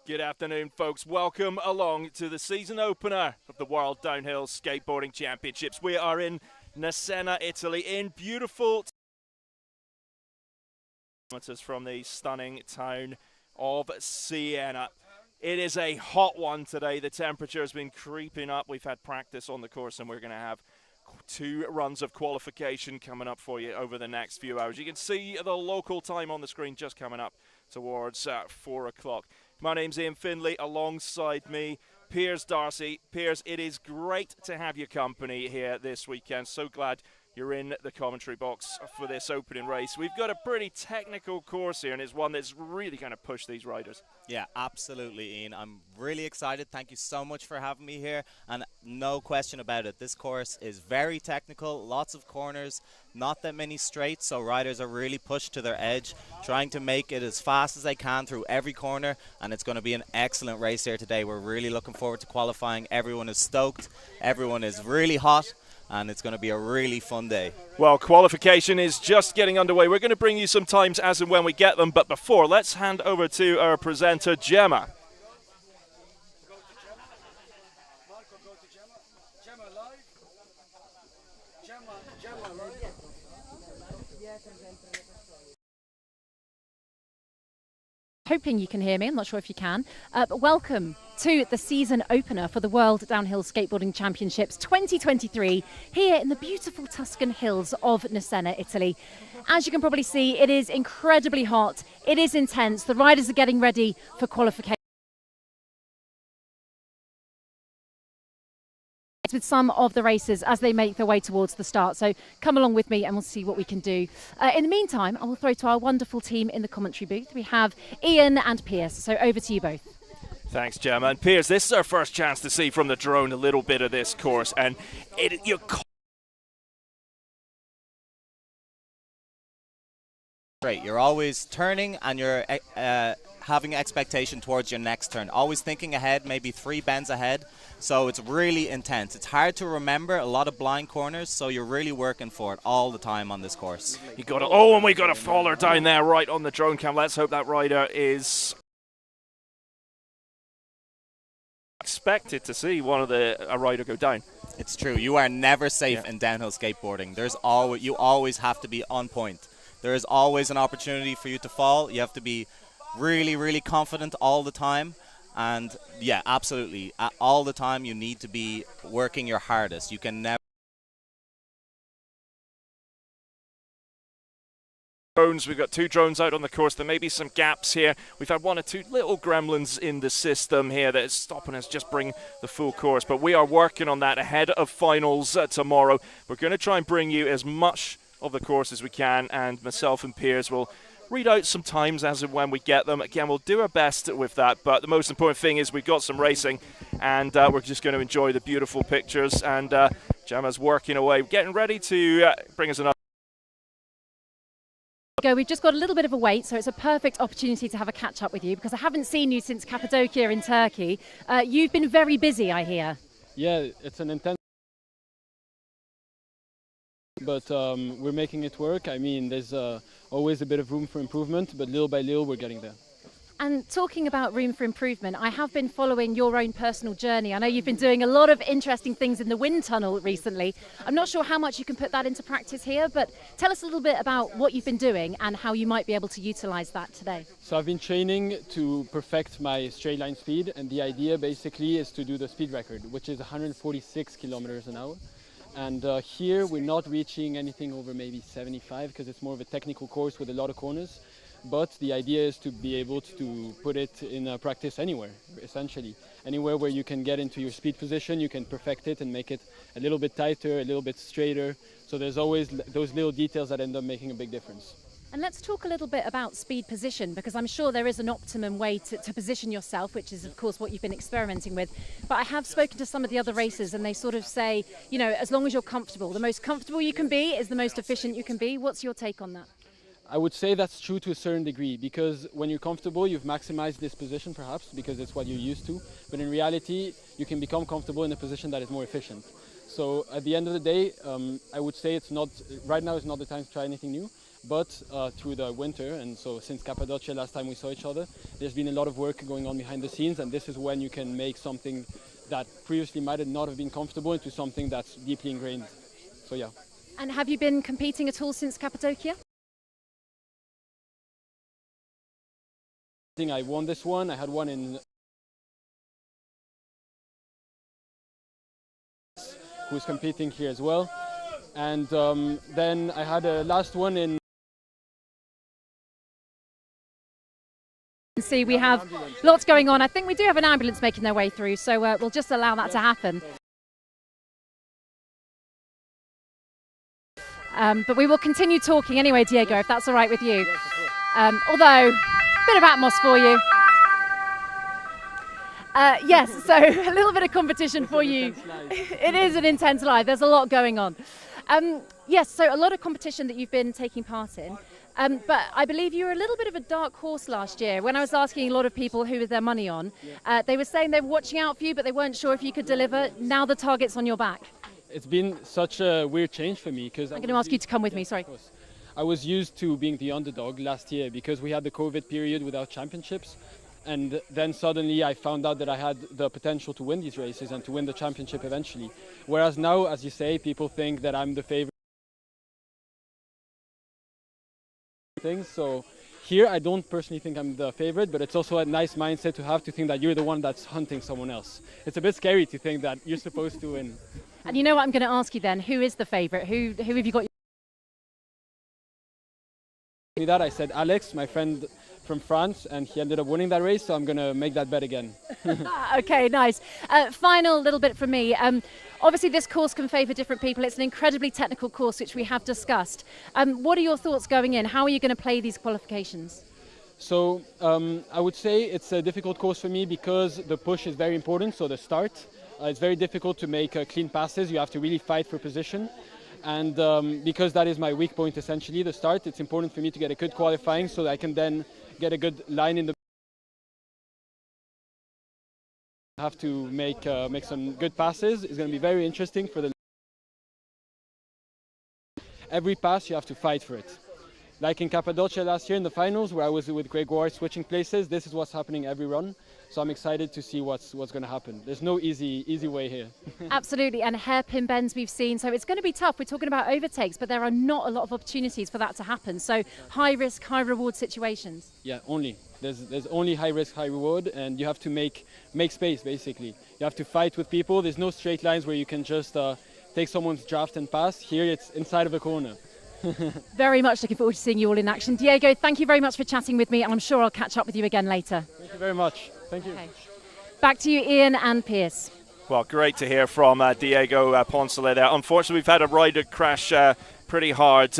Good afternoon, folks. Welcome along to the season opener of the World Downhill Skateboarding Championships. We are in Nusenna, Italy, in beautiful from the stunning town of Siena. It is a hot one today. The temperature has been creeping up. We've had practice on the course, and we're going to have 2 runs of qualification coming up for you over the next few hours. You can see the local time on the screen just coming up towards 4 o'clock. My name's Ian Finlay. Alongside me, Piers Darcy. Piers, it is great to have your company here this weekend. So glad you're in the commentary box for this opening race. We've got a pretty technical course here, and it's one that's really going to push these riders. Yeah, absolutely, Ian. I'm really excited. Thank you so much for having me here. And no question about it, this course is very technical, lots of corners, not that many straights, so riders are really pushed to their edge, trying to make it as fast as they can through every corner, and it's going to be an excellent race here today. We're really looking forward to qualifying. Everyone is stoked. Everyone is really hot. And it's going to be a really fun day. Well, qualification is just getting underway. We're going to bring you some times as and when we get them, but before, let's hand over to our presenter, Gemma. Hoping you can hear me. I'm not sure if you can. But welcome to the season opener for the World Downhill Skateboarding Championships 2023 here in the beautiful Tuscan hills of Nusenna, Italy. As you can probably see, it is incredibly hot. It is intense. The riders are getting ready for qualification. With some of the racers as they make their way towards the start. So come along with me and we'll see what we can do. In the meantime, I will throw to our wonderful team in the commentary booth. We have Ian and Piers, so over to you both. Thanks, Gemma. And Piers, this is our first chance to see from the drone a little bit of this course, and you're Great. You're always turning and you're having expectation towards your next turn. Always thinking ahead, maybe 3 bends ahead. So it's really intense. It's hard to remember, a lot of blind corners, so you're really working for it all the time on this course. You got to, oh, and we got a faller down there right on the drone cam. Let's hope that rider is expected to see a rider go down. It's true. You are never safe in downhill skateboarding. You always have to be on point. There is always an opportunity for you to fall. You have to be really, really confident all the time. And yeah, absolutely. All the time you need to be working your hardest. You can never. Drones. We've got 2 drones out on the course. There may be some gaps here. We've had 1 or 2 little gremlins in the system here that is stopping us just bring the full course. But we are working on that ahead of finals tomorrow. We're going to try and bring you as much of the course as we can, and myself and Piers will read out some times as and when we get them. Again, we'll do our best with that, but the most important thing is we've got some racing, and we're just going to enjoy the beautiful pictures, and Gemma's working away, getting ready to bring us another. We've just got a little bit of a wait, so it's a perfect opportunity to have a catch up with you, because I haven't seen you since Cappadocia in Turkey. You've been very busy, I hear. Yeah, it's an intense, but we're making it work. I mean, there's always a bit of room for improvement, but little by little we're getting there. And talking about room for improvement, I have been following your own personal journey. I know you've been doing a lot of interesting things in the wind tunnel recently. I'm not sure how much you can put that into practice here, but tell us a little bit about what you've been doing and how you might be able to utilize that today. So I've been training to perfect my straight line speed, and the idea basically is to do the speed record, which is 146 kilometers an hour. And here we're not reaching anything over maybe 75 because it's more of a technical course with a lot of corners. But the idea is to be able to put it in practice anywhere, essentially. Anywhere where you can get into your speed position, you can perfect it and make it a little bit tighter, a little bit straighter. So there's always those little details that end up making a big difference. And let's talk a little bit about speed position, because I'm sure there is an optimum way to position yourself, which is of course what you've been experimenting with. But I have spoken to some of the other racers and they sort of say, you know, as long as you're comfortable, the most comfortable you can be is the most efficient you can be. What's your take on that? I would say that's true to a certain degree, because when you're comfortable, you've maximized this position perhaps because it's what you're used to. But in reality, you can become comfortable in a position that is more efficient. So at the end of the day, I would say right now is not the time to try anything new. But through the winter, and so since Cappadocia last time we saw each other, there's been a lot of work going on behind the scenes, and this is when you can make something that previously might not have been comfortable into something that's deeply ingrained. So yeah. And have you been competing at all since Cappadocia? I think I won this one. I had one in who's competing here as well. And then I had a last one in. See, we have lots going on. I think we do have an ambulance making their way through, so we'll just allow that to happen. But we will continue talking anyway, Diego, if that's all right with you. Although, a bit of Atmos for you. Yes, so a little bit of competition for you. It is an intense live. There's a lot going on. Yes, so a lot of competition that you've been taking part in. But I believe you were a little bit of a dark horse last year. When I was asking a lot of people who was their money on, they were saying they were watching out for you, but they weren't sure if you could deliver. Now the target's on your back. It's been such a weird change for me because I'm going to ask you to come with me, sorry. I was used to being the underdog last year because we had the COVID period without championships. And then suddenly I found out that I had the potential to win these races and to win the championship eventually. Whereas now, as you say, people think that I'm the favorite. So here I don't personally think I'm the favorite, but it's also a nice mindset to have to think that you're the one that's hunting someone else. It's a bit scary to think that you're supposed to win. And you know what I'm going to ask you then? Who is the favorite? Who have you got? That I said Alex, my friend from France, and he ended up winning that race, so I'm going to make that bet again. Okay, nice. Final little bit from me. Obviously, this course can favour different people. It's an incredibly technical course, which we have discussed. What are your thoughts going in? How are you going to play these qualifications? So I would say it's a difficult course for me because the push is very important, so the start. It's very difficult to make clean passes. You have to really fight for position. And because that is my weak point, essentially, the start, it's important for me to get a good qualifying so that I can then get a good line in the. Have to make some good passes. It's going to be very interesting for the. Every pass you have to fight for it. Like in Cappadocia last year in the finals, where I was with Gregoire switching places, this is what's happening every run. So I'm excited to see what's going to happen. There's no easy way here. Absolutely, and hairpin bends we've seen, so it's going to be tough. We're talking about overtakes, but there are not a lot of opportunities for that to happen. So high risk, high reward situations. Yeah, only. There's only high risk, high reward, and you have to make space, basically. You have to fight with people. There's no straight lines where you can just take someone's draft and pass. Here it's inside of a corner. Very much looking forward to seeing you all in action. Diego, thank you very much for chatting with me, and I'm sure I'll catch up with you again later. Thank you very much. Thank you. Okay. Back to you, Ian and Pierce. Well, great to hear from Diego Poncelet there. Unfortunately, we've had a rider crash pretty hard,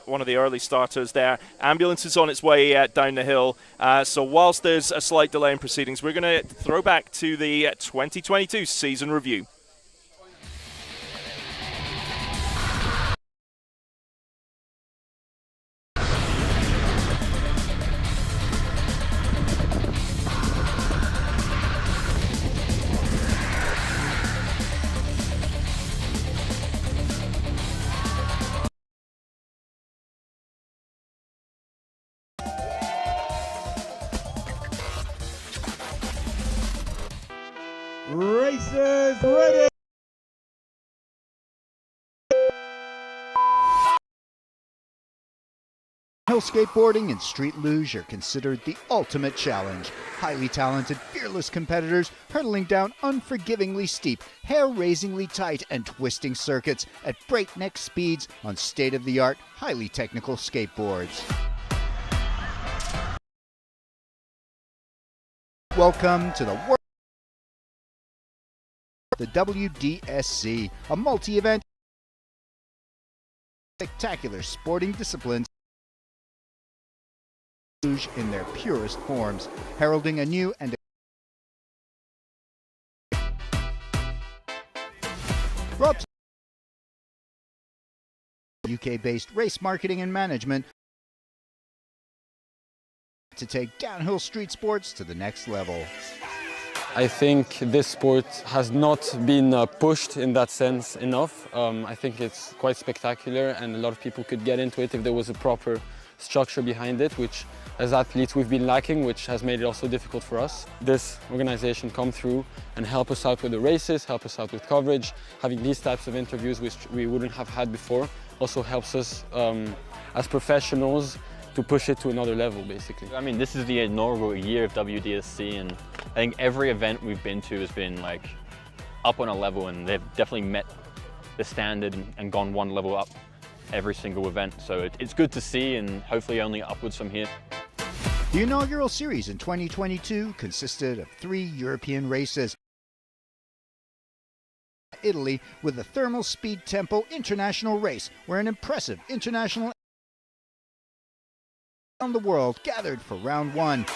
one of the early starters there. Ambulance is on its way down the hill. So whilst there's a slight delay in proceedings, we're going to throw back to the 2022 season review. Racers ready! Hill skateboarding and street luge are considered the ultimate challenge. Highly talented, fearless competitors hurtling down unforgivingly steep, hair-raisingly tight and twisting circuits at breakneck speeds on state-of-the-art, highly technical skateboards. Welcome to the world. The WDSC, a multi-event, spectacular sporting disciplines in their purest forms, heralding a new and UK-based race marketing and management to take downhill street sports to the next level. I think this sport has not been pushed in that sense enough. I think it's quite spectacular and a lot of people could get into it if there was a proper structure behind it, which as athletes we've been lacking, which has made it also difficult for us. This organization come through and help us out with the races, help us out with coverage. Having these types of interviews which we wouldn't have had before also helps us as professionals to push it to another level, basically. I mean, this is the inaugural year of WDSC, and I think every event we've been to has been like up on a level, and they've definitely met the standard and gone one level up every single event. So it's good to see, and hopefully only upwards from here. The inaugural series in 2022 consisted of 3 European races. Italy with the Thermal Speed Tempo International Race, where an impressive international around the world gathered for round 1.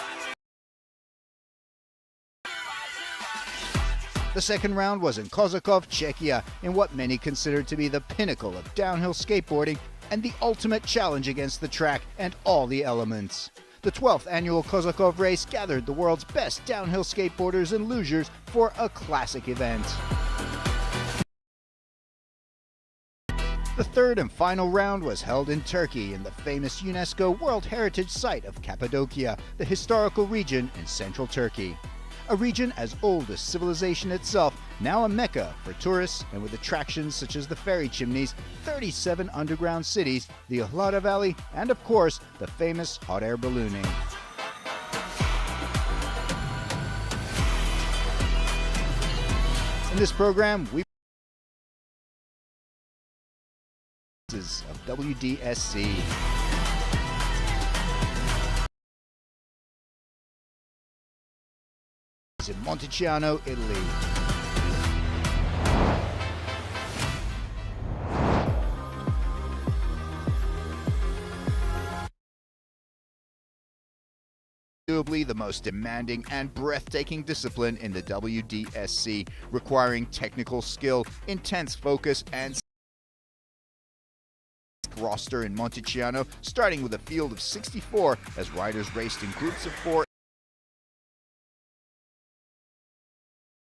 The second round was in Kozakov, Czechia, in what many consider to be the pinnacle of downhill skateboarding and the ultimate challenge against the track and all the elements. The 12th annual Kozakov race gathered the world's best downhill skateboarders and lugers for a classic event. The third and final round was held in Turkey in the famous UNESCO World Heritage Site of Cappadocia, the historical region in central Turkey. A region as old as civilization itself, now a mecca for tourists, and with attractions such as the ferry chimneys, 37 underground cities, the Ihlara Valley, and of course, the famous hot air ballooning. In this program, we of WDSC. In Monticiano, Italy. Arguably the most demanding and breathtaking discipline in the WDSC, requiring technical skill, intense focus, and roster in Monticiano, starting with a field of 64 as riders raced in groups of 4.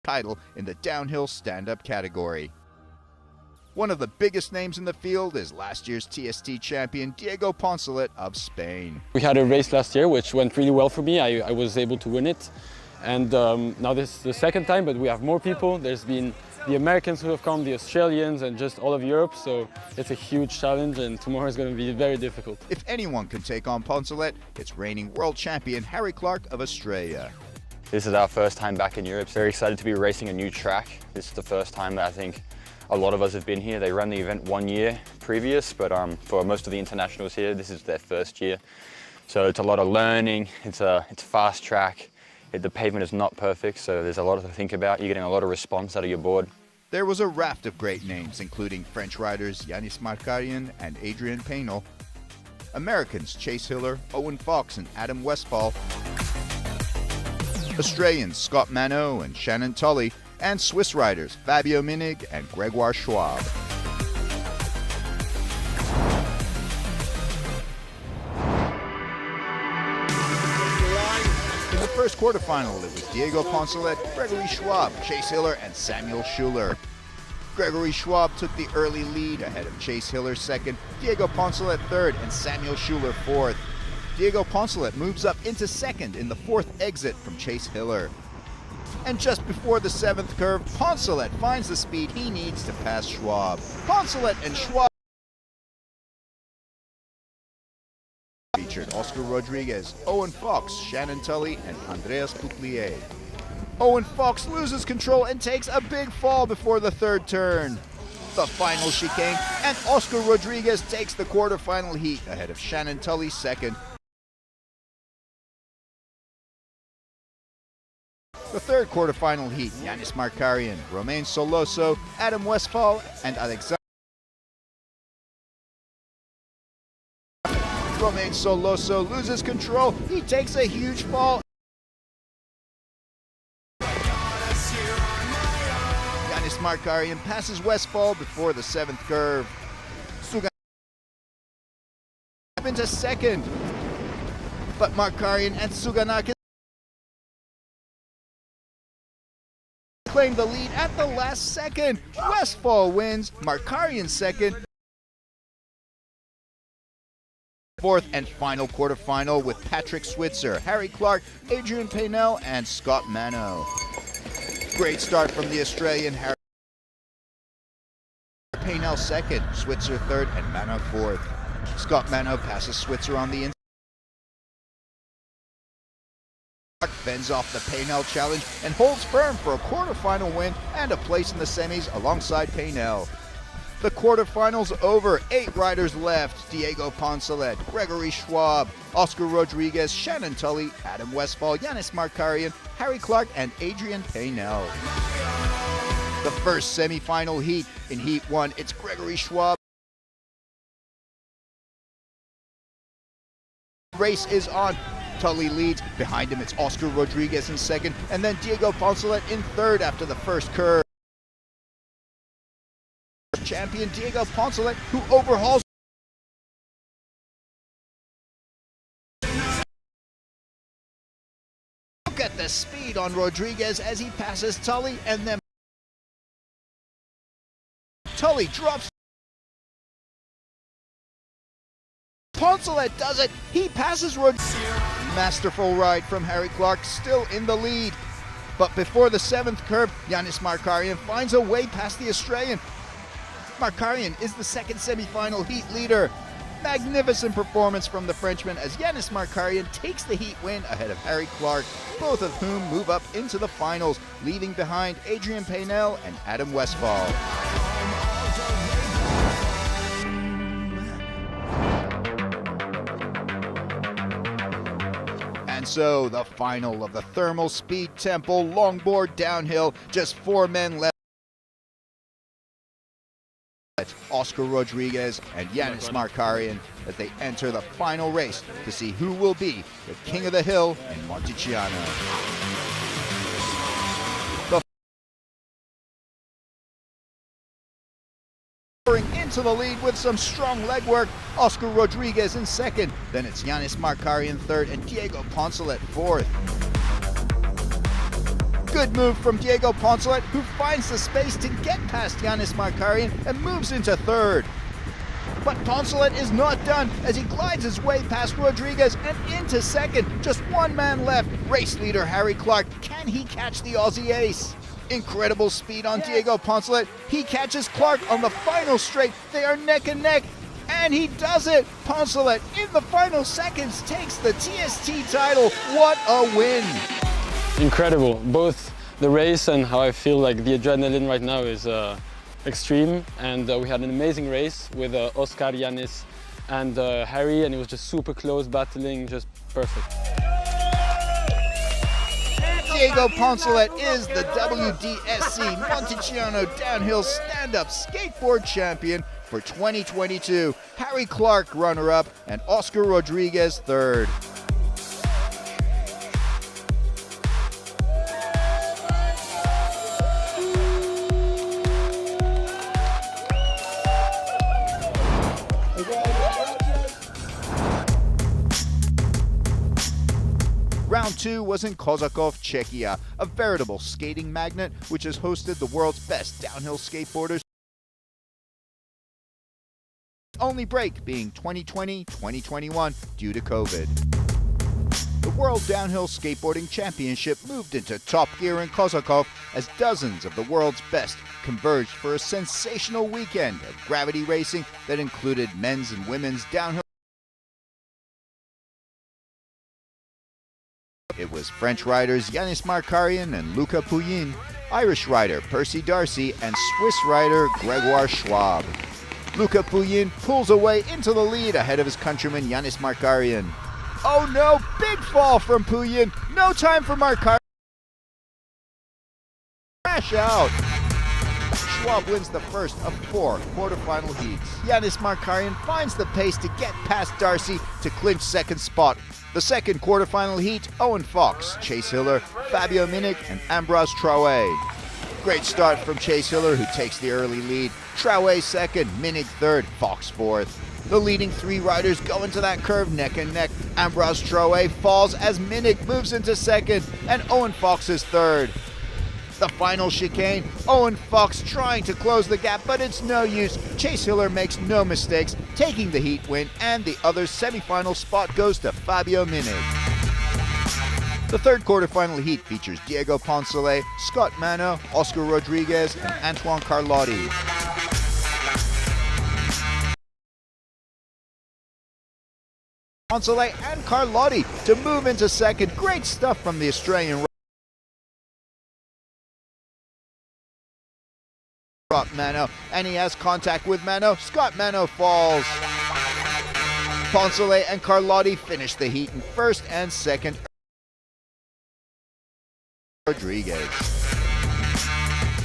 Title in the downhill stand-up category. One of the biggest names in the field is last year's TST champion Diego Poncelet of Spain. We had a race last year which went really well for me. I was able to win it, and now this is the second time, but we have more people. There's been the Americans who have come, the Australians, and just all of Europe, so it's a huge challenge, and tomorrow is going to be very difficult. If anyone can take on Poncelet, it's reigning world champion Harry Clark of Australia. This is our first time back in Europe. Very excited to be racing a new track. This is the first time that I think a lot of us have been here. They ran the event 1 year previous, but for most of the internationals here, this is their first year. So it's a lot of learning. It's a fast track. The pavement is not perfect, so there's a lot to think about. You're getting a lot of response out of your board. There was a raft of great names, including French riders Yanis Markarian and Adrian Painel, Americans Chase Hiller, Owen Fox, and Adam Westphal, Australians Scott Mano and Shannon Tully, and Swiss riders Fabio Minig and Gregoire Schwab. In the first quarterfinal, it was Diego Poncelet, Gregory Schwab, Chase Hiller, and Samuel Schuler. Gregory Schwab took the early lead ahead of Chase Hiller second, Diego Poncelet third, and Samuel Schuler fourth. Diego Poncelet moves up into second in the fourth exit from Chase Hiller. And just before the 7th curve, Poncelet finds the speed he needs to pass Schwab. Poncelet and Schwab featured Oscar Rodriguez, Owen Fox, Shannon Tully, and Andreas Bouclier. Owen Fox loses control and takes a big fall before the 3rd turn. The final chicane, and Oscar Rodriguez takes the quarterfinal heat ahead of Shannon Tully second. The 3rd quarterfinal heat, Yanis Markarian, Romain Soloso, Adam Westphal, and Alexander. Romain Soloso loses control. He takes a huge fall. Yanis Markarian passes Westphal before the 7th curve. Sugan into second, but Markarian and Suganakis claim the lead at the last second. Westphal wins, Markarian second. Fourth and final quarterfinal with Patrick Switzer, Harry Clark, Adrian Paynell, and Scott Mano. Great start from the Australian. Harry Paynell second, Switzer third, and Mano fourth. Scott Mano passes Switzer on the inside. Fends off the Paynell challenge and holds firm for a quarterfinal win and a place in the semis alongside Paynell. The quarterfinals over, 8 riders left: Diego Poncelet, Gregory Schwab, Oscar Rodriguez, Shannon Tully, Adam Westphal, Yanis Markarian, Harry Clark, and Adrian Paynell. The first semi-final heat. In Heat 1, it's Gregory Schwab. Race is on. Tully leads. Behind him, it's Oscar Rodriguez in second, and then Diego Poncelet in third after the first curve. Champion Diego Poncelet, who overhauls. Look at the speed on Rodriguez as he passes Tully, and then Tully drops. Poncelet does it. He passes Rodriguez. Masterful ride from Harry Clark, still in the lead. But before the 7th curve, Yanis Markarian finds a way past the Australian. Markarian is the second semi-final heat leader. Magnificent performance from the Frenchman as Yanis Markarian takes the heat win ahead of Harry Clark, both of whom move up into the finals, leaving behind Adrian Paynell and Adam Westphal. And so, the final of the Thermal Speed Temple longboard downhill, just 4 men left. Oscar Rodriguez and Yanis Markarian as they enter the final race to see who will be the king of the hill in Monticiano. Into the lead with some strong leg work, Oscar Rodriguez in second, then it's Yanis Markarian third and Diego Poncelet fourth. Good move from Diego Poncelet, who finds the space to get past Yanis Markarian and moves into third. But Poncelet is not done as he glides his way past Rodriguez and into second. Just 1 man left. Race leader Harry Clark. Can he catch the Aussie ace? Incredible speed on Diego Poncelet. He catches Clark on the final straight. They are neck and neck. And he does it. Poncelet in the final seconds takes the TST title. What a win. Incredible. Both the race and how I feel like the adrenaline right now is extreme. And we had an amazing race with Oscar, Yanis, and Harry, and it was just super close, battling, just perfect. Diego Poncelet is the WDSC Monticiano Downhill Stand-Up Skateboard Champion for 2022. Harry Clark runner-up and Oscar Rodriguez third. Round 2 was in Kozakov, Czechia, a veritable skating magnet which has hosted the world's best downhill skateboarders. Only break being 2020-2021 due to COVID. The World Downhill Skateboarding Championship moved into top gear in Kozakov as dozens of the world's best converged for a sensational weekend of gravity racing that included men's and women's downhill. It was French riders Yanis Markarian and Luca Pouyin, Irish rider Percy Darcy, and Swiss rider Gregoire Schwab. Luca Pouyin pulls away into the lead ahead of his countryman Yanis Markarian. Oh no, big fall from Pouyin. No time for Markarian. Crash out. Schwab wins the first of 4 quarterfinal heats. Yanis Markarian finds the pace to get past Darcy to clinch second spot. The second quarterfinal heat, Owen Fox, Chase Hiller, Fabio Minik, and Ambroise Traoré. Great start from Chase Hiller, who takes the early lead. Traoré second, Minik third, Fox fourth. The leading 3 riders go into that curve neck and neck. Ambroise Traoré falls as Minik moves into second, and Owen Fox is third. The final chicane, Owen Fox trying to close the gap, but it's no use. Chase Hiller makes no mistakes, taking the heat win, and the other semi-final spot goes to Fabio Minig. The third quarterfinal heat features Diego Poncelet, Scott Mano, Oscar Rodriguez, and Antoine Carlotti. Poncelet and Carlotti to move into second. Great stuff from the Australian Mano, and he has contact with Mano. Scott Mano falls. Poncelet and Carlotti finish the heat in first and second. Rodriguez.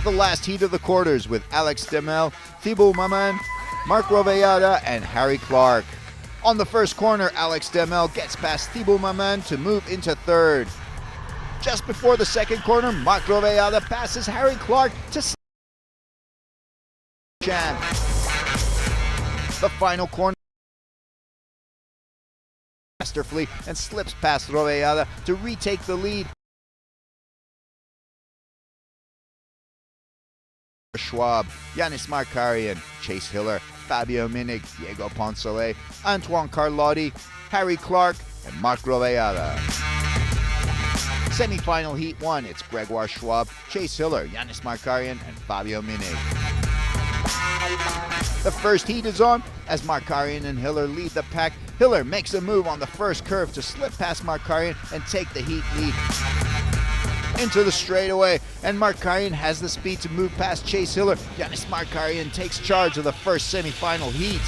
The last heat of the quarters with Alex Demel, Thibaut Maman, Marc Rovellada, and Harry Clark. On the first corner, Alex Demel gets past Thibaut Maman to move into third. Just before the second corner, Marc Rovellada passes Harry Clark to champ. The final corner masterfully and slips past Rovellada to retake the lead. Schwab, Yanis Markarian, Chase Hiller, Fabio Minig, Diego Poncelet, Antoine Carlotti, Harry Clark, and Marc Rovellada. Semi-final heat 1, it's Gregoire Schwab, Chase Hiller, Yanis Markarian, and Fabio Minig. The first heat is on as Markarian and Hiller lead the pack. Hiller makes a move on the first curve to slip past Markarian and take the heat lead into the straightaway, and Markarian has the speed to move past Chase Hiller. Yanis Markarian takes charge of the first semi-final heat.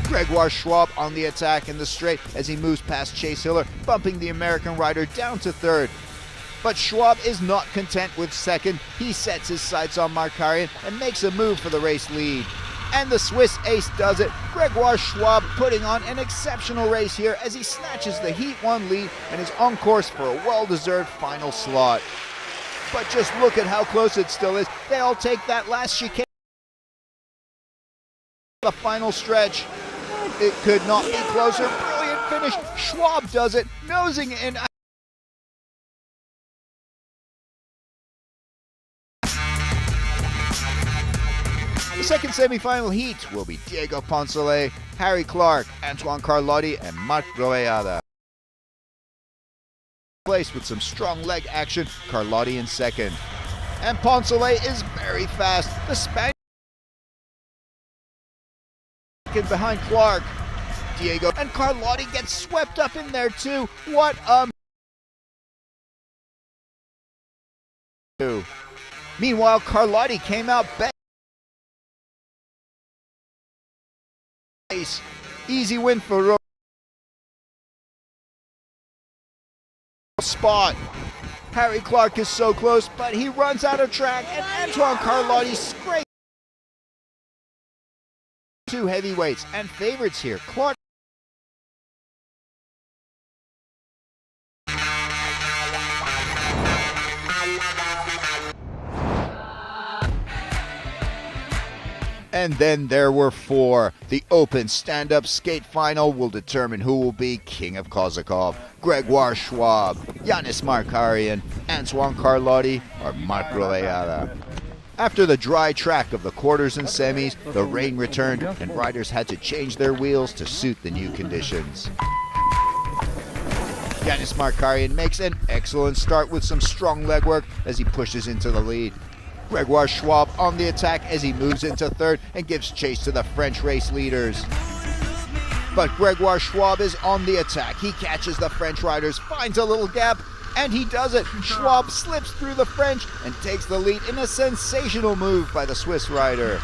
Gregoire Schwab on the attack in the straight as he moves past Chase Hiller, bumping the American rider down to third. But Schwab is not content with second. He sets his sights on Markarian and makes a move for the race lead. And the Swiss ace does it. Gregoire Schwab putting on an exceptional race here as he snatches the Heat 1 lead and is on course for a well-deserved final slot. But just look at how close it still is. They all take that last chicane. The final stretch. It could not be closer. Brilliant finish. Schwab does it, nosing in. The second semi-final heat will be Diego Poncelet, Harry Clark, Antoine Carlotti, and Marc Rovellada. Place with some strong leg action, Carlotti in second. And Poncelet is very fast. The Spaniard behind Clark. Diego and Carlotti get swept up in there too. What a... Meanwhile, Carlotti came out best. Easy win for spot. Harry Clark is so close, but he runs out of track, and Antoine Carlotti scrapes. Two heavyweights and favorites here. Clark. And then there were four. The open stand-up skate final will determine who will be King of Kozakov. Gregoire Schwab, Yanis Markarian, Antoine Carlotti, or Marc Rovellada. After the dry track of the quarters and semis, the rain returned and riders had to change their wheels to suit the new conditions. Yanis Markarian makes an excellent start with some strong legwork as he pushes into the lead. Gregoire Schwab on the attack as he moves into third and gives chase to the French race leaders. But Gregoire Schwab is on the attack. He catches the French riders, finds a little gap, and he does it. Schwab slips through the French and takes the lead in a sensational move by the Swiss rider.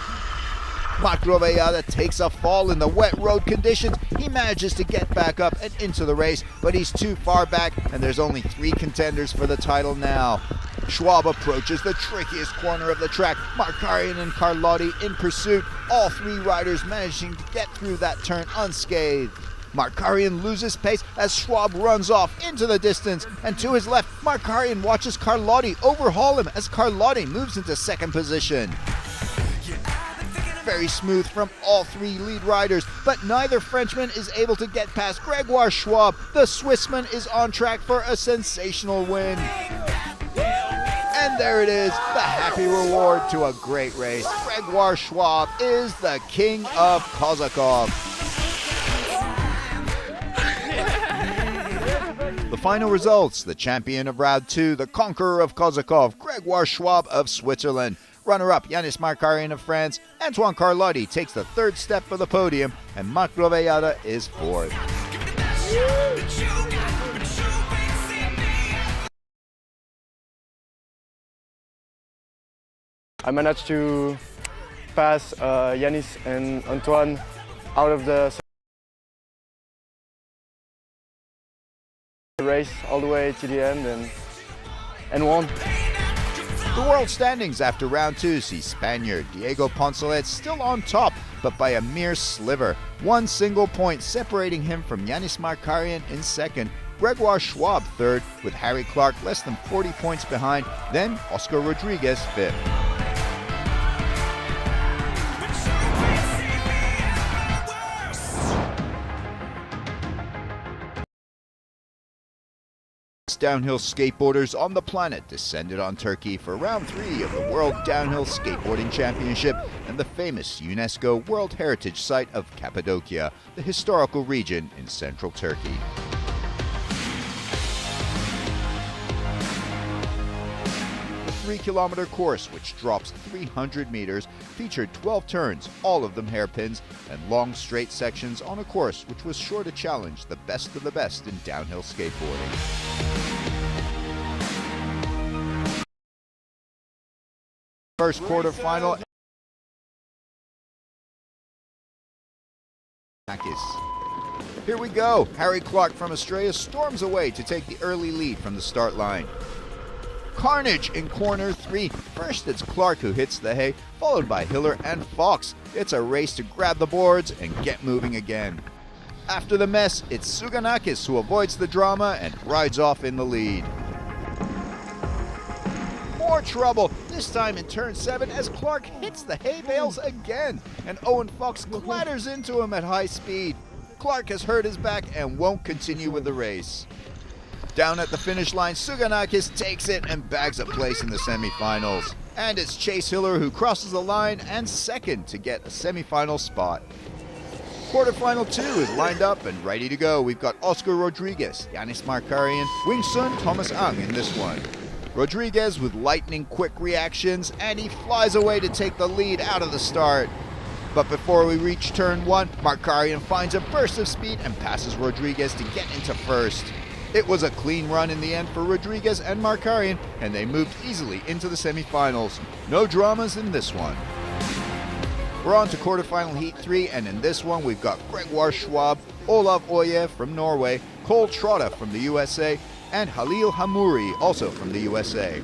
Marc Rovellada takes a fall in the wet road conditions. He manages to get back up and into the race, but he's too far back, and there's only three contenders for the title now. Schwab approaches the trickiest corner of the track. Markarian and Carlotti in pursuit. All three riders managing to get through that turn unscathed. Markarian loses pace as Schwab runs off into the distance, and to his left, Markarian watches Carlotti overhaul him as Carlotti moves into second position. Very smooth from all three lead riders, but neither Frenchman is able to get past Gregoire Schwab. The Swissman is on track for a sensational win. And there it is, the happy reward to a great race. Gregoire Schwab is the king of Kozakov. The final results, the champion of round 2, the conqueror of Kozakov, Gregoire Schwab of Switzerland. Runner-up, Yanis Markarian of France. Antoine Carlotti takes the third step for the podium, and Marc Rovellada is fourth. I managed to pass Yanis and Antoine out of the race all the way to the end and won. The world standings after round 2 see Spaniard Diego Poncelet still on top, but by a mere sliver. One single point separating him from Yanis Markarian in second, Gregoire Schwab third, with Harry Clark less than 40 points behind, then Oscar Rodriguez fifth. Downhill skateboarders on the planet descended on Turkey for round 3 of the World Downhill Skateboarding Championship and the famous UNESCO World Heritage Site of Cappadocia, the historical region in central Turkey. The 3-kilometer course, which drops 300 meters, featured 12 turns, all of them hairpins, and long straight sections on a course which was sure to challenge the best of the best in downhill skateboarding. First quarterfinal. Here we go. Harry Clark from Australia storms away to take the early lead from the start line. Carnage in corner 3. First it's Clark who hits the hay, followed by Hiller and Fox. It's a race to grab the boards and get moving again. After the mess, it's Suganakis who avoids the drama and rides off in the lead. More trouble, this time in turn 7 as Clark hits the hay bales again, and Owen Fox clatters into him at high speed. Clark has hurt his back and won't continue with the race. Down at the finish line, Suganakis takes it and bags a place in the semifinals. And it's Chase Hiller who crosses the line and second to get a semifinal spot. Quarterfinal 2 is lined up and ready to go. We've got Oscar Rodriguez, Yanis Markarian, Wing Sun Thomas Ang in this one. Rodriguez with lightning quick reactions, and he flies away to take the lead out of the start. But before we reach turn 1, Markarian finds a burst of speed and passes Rodriguez to get into first. It was a clean run in the end for Rodriguez and Markarian, and they moved easily into the semifinals. No dramas in this one. We're on to quarterfinal heat 3, and in this one we've got Gregoire Schwab, Olav Oye from Norway, Cole Trotta from the USA, and Halil Hamouri, also from the USA.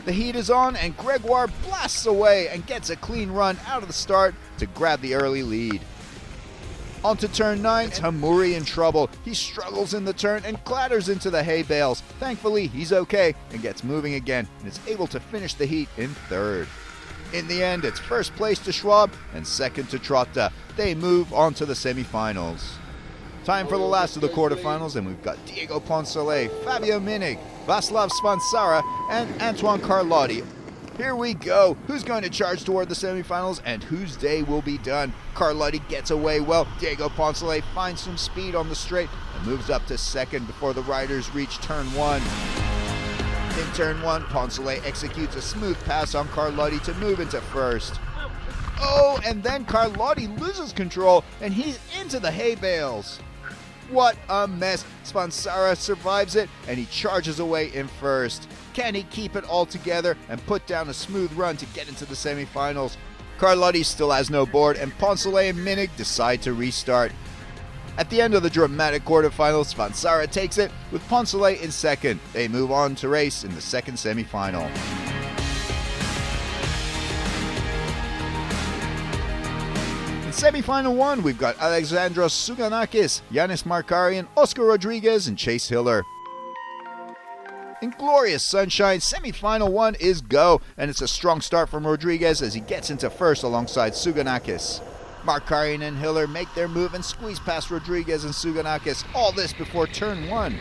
The heat is on, and Gregoire blasts away and gets a clean run out of the start to grab the early lead. On to turn 9, Hamouri in trouble. He struggles in the turn and clatters into the hay bales. Thankfully, he's okay and gets moving again and is able to finish the heat in third. In the end, it's first place to Schwab and second to Trotta. They move on to the semifinals. Time for the last of the quarterfinals, and we've got Diego Poncelet, Fabio Minig, Václav Svansara, and Antoine Carlotti. Here we go. Who's going to charge toward the semifinals and whose day will be done? Carlotti gets away well. Diego Poncelet finds some speed on the straight and moves up to second before the riders reach turn 1. In turn 1, Poncelet executes a smooth pass on Carlotti to move into first. Oh, and then Carlotti loses control and he's into the hay bales. What a mess. Svansara survives it and he charges away in first. Can he keep it all together and put down a smooth run to get into the semifinals? Carlotti still has no board, and Poncelet and Minig decide to restart. At the end of the dramatic quarterfinals, Svansara takes it with Poncelet in second. They move on to race in the second semifinal. In semifinal 1, we've got Alexandros Suganakis, Yanis Markarian, Oscar Rodriguez, and Chase Hiller. In glorious sunshine, semi-final 1 is go, and it's a strong start from Rodriguez as he gets into first alongside Suganakis. Markarian and Hiller make their move and squeeze past Rodriguez and Suganakis, all this before turn 1.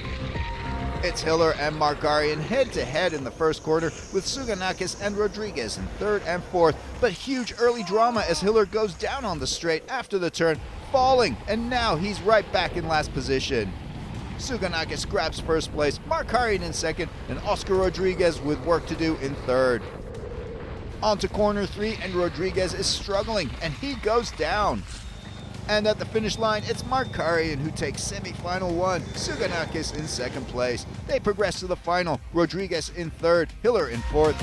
It's Hiller and Markarian head-to-head in the first quarter, with Tsuganakis and Rodriguez in third and fourth, but huge early drama as Hiller goes down on the straight after the turn, falling, and now he's right back in last position. Tsuganakis grabs first place, Markarian in second, and Oscar Rodriguez with work to do in third. On to corner 3, and Rodriguez is struggling, and he goes down. And at the finish line, it's Markarian who takes semi-final 1, Tsuganakis in second place. They progress to the final, Rodriguez in third, Hiller in fourth.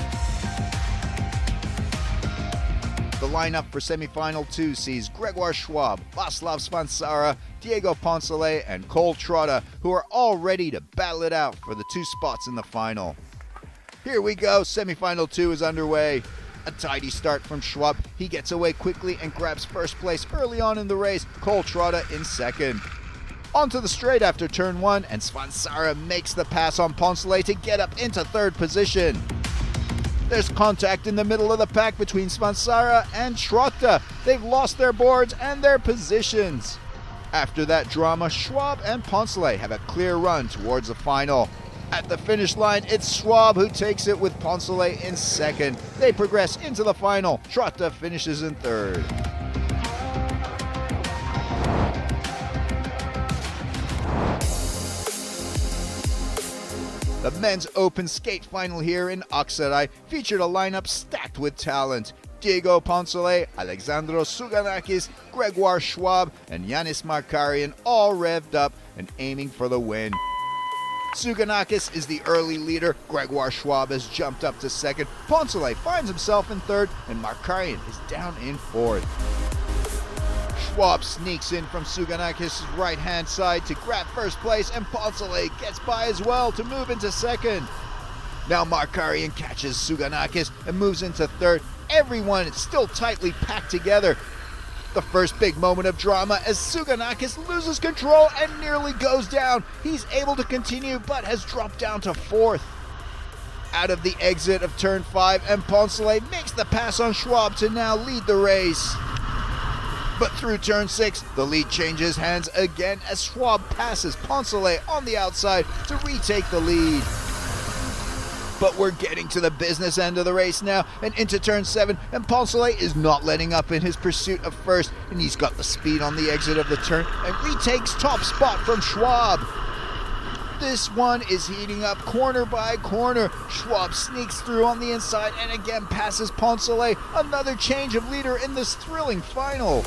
The lineup for semi-final 2 sees Gregoire Schwab, Václav Svansara, Diego Poncelet, and Cole Trotta, who are all ready to battle it out for the 2 spots in the final. Here we go, semi-final 2 is underway. A tidy start from Schwab. He gets away quickly and grabs first place early on in the race. Cole Trotta in second. Onto the straight after turn 1, and Svansara makes the pass on Poncelet to get up into third position. There's contact in the middle of the pack between Svansara and Trotta. They've lost their boards and their positions. After that drama, Schwab and Poncelet have a clear run towards the final. At the finish line, it's Schwab who takes it with Poncelet in second. They progress into the final. Trotta finishes in third. The men's open skate final here in Aksaray featured a lineup stacked with talent. Diego Poncelet, Alexandros Tsuganakis, Gregoire Schwab, and Yanis Markarian all revved up and aiming for the win. Tsuganakis is the early leader, Gregoire Schwab has jumped up to second, Poncelet finds himself in third, and Markarian is down in fourth. Schwab sneaks in from Tsuganakis' right-hand side to grab first place, and Poncelet gets by as well to move into second. Now Markarian catches Tsuganakis and moves into third. Everyone is still tightly packed together. The first big moment of drama as Tsuganakis loses control and nearly goes down. He's able to continue but has dropped down to fourth. Out of the exit of turn 5, and Poncelet makes the pass on Schwab to now lead the race. But through turn 6, the lead changes hands again as Schwab passes Poncelet on the outside to retake the lead. But we're getting to the business end of the race now and into turn 7, and Poncelet is not letting up in his pursuit of first, and he's got the speed on the exit of the turn and retakes top spot from Schwab. This one is heating up corner by corner. Schwab sneaks through on the inside and again passes Poncelet. Another change of leader in this thrilling final.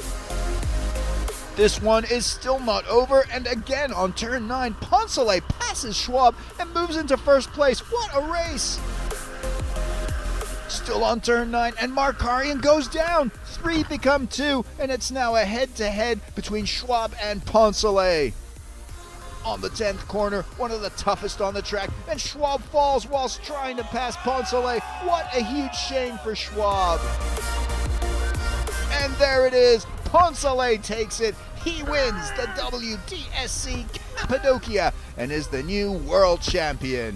This one is still not over, and again on turn 9, Poncelet passes Schwab and moves into first place. What a race! Still on turn 9, and Markarian goes down. 3 become 2, and it's now a head-to-head between Schwab and Poncelet. On the 10th corner, one of the toughest on the track, and Schwab falls whilst trying to pass Poncelet. What a huge shame for Schwab. And there it is. Poncelet takes it. He wins the WDSC Cappadocia and is the new world champion.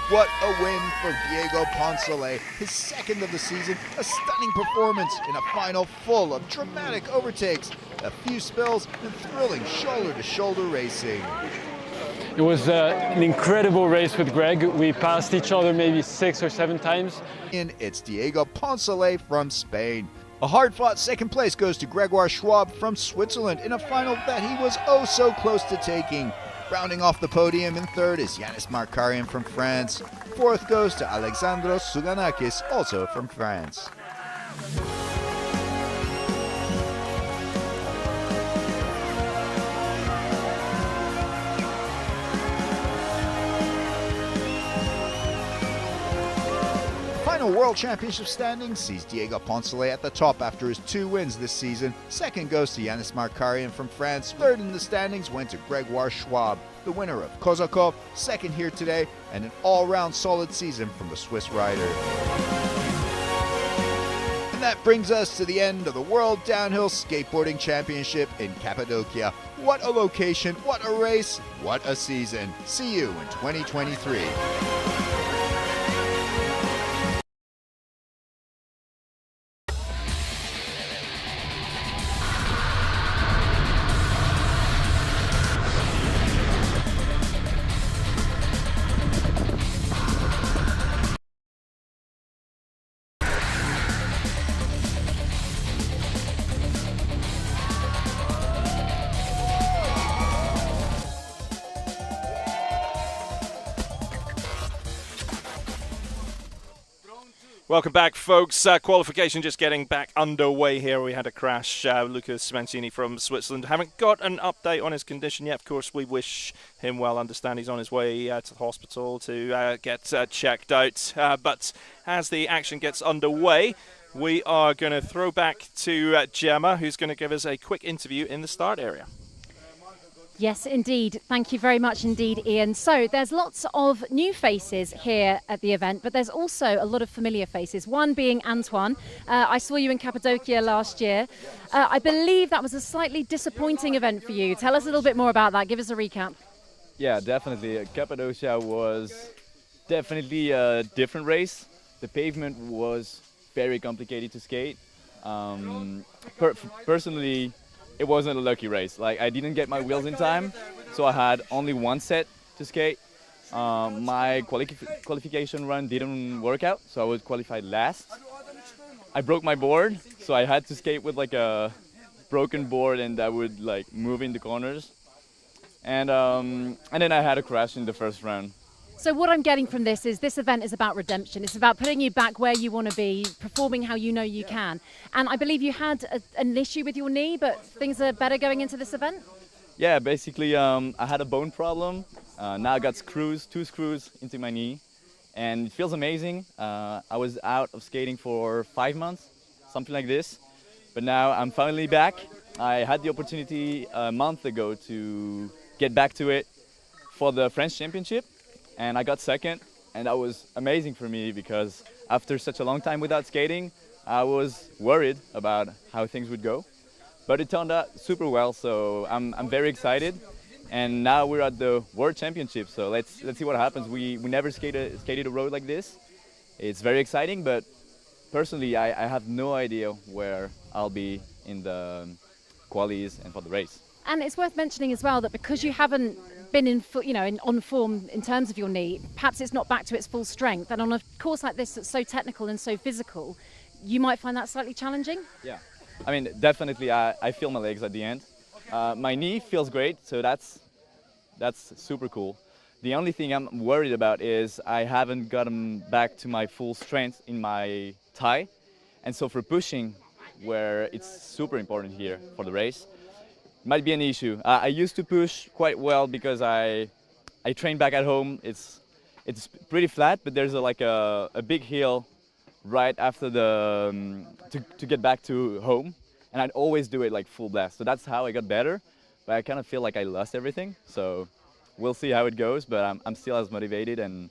What a win for Diego Poncelet, his second of the season, a stunning performance in a final full of dramatic overtakes, a few spills, and thrilling shoulder-to-shoulder racing. It was an incredible race with Greg. We passed each other maybe 6 or 7 times. It's Diego Poncelet from Spain. A hard-fought second place goes to Gregoire Schwab from Switzerland in a final that he was oh so close to taking. Rounding off the podium in third is Yanis Markarian from France. Fourth goes to Alexandros Tsuganakis, also from France. Final World Championship standing sees Diego Poncelet at the top after his 2 wins this season. Second goes to Yanis Markarian from France. Third in the standings went to Gregoire Schwab, the winner of Kozakov, second here today, and an all-round solid season from the Swiss rider. And that brings us to the end of the World Downhill Skateboarding Championship in Cappadocia. What a location, what a race, what a season. See you in 2023. Welcome back, folks. Qualification just getting back underway here. We had a crash. Lucas Mancini from Switzerland. Haven't got an update on his condition yet. Of course, we wish him well. Understand he's on his way to the hospital to get checked out. But as the action gets underway, we are going to throw back to Gemma, who's going to give us a quick interview in the start area. Yes, indeed. Thank you very much indeed, Ian. So there's lots of new faces here at the event, but there's also a lot of familiar faces, one being Antoine. I saw you in Cappadocia last year. I believe that was a slightly disappointing event for you. Tell us a little bit more about that. Give us a recap. Yeah, definitely. Cappadocia was definitely a different race. The pavement was very complicated to skate. Personally, it wasn't a lucky race. Like, I didn't get my wheels in time, so I had only one set to skate. My qualification run didn't work out, so I was qualified last. I broke my board, so I had to skate with like a broken board, and that would like move in the corners. And then I had a crash in the first round. So what I'm getting from this is this event is about redemption. It's about putting you back where you want to be, performing how you know you can. And I believe you had an issue with your knee, but things are better going into this event? Yeah, basically I had a bone problem. Now I got screws, 2 screws into my knee, and it feels amazing. I was out of skating for 5 months, something like this. But now I'm finally back. I had the opportunity a month ago to get back to it for the French Championship. And I got second, and that was amazing for me because after such a long time without skating, I was worried about how things would go. But it turned out super well, so I'm very excited. And now we're at the World Championship, so let's see what happens. We never skated a road like this. It's very exciting, but personally, I have no idea where I'll be in the qualies and for the race. And it's worth mentioning as well that because you haven't been on form in terms of your knee, perhaps it's not back to its full strength. And on a course like this that's so technical and so physical, you might find that slightly challenging. Yeah, I mean, definitely I feel my legs at the end. My knee feels great, so that's super cool. The only thing I'm worried about is I haven't gotten back to my full strength in my thigh. And so for pushing, where it's super important here for the race, might be an issue. I used to push quite well because I train back at home. It's pretty flat, but there's a big hill right after the to get back to home, and I'd always do it like full blast. So that's how I got better. But I kind of feel like I lost everything. So we'll see how it goes. But I'm still as motivated, and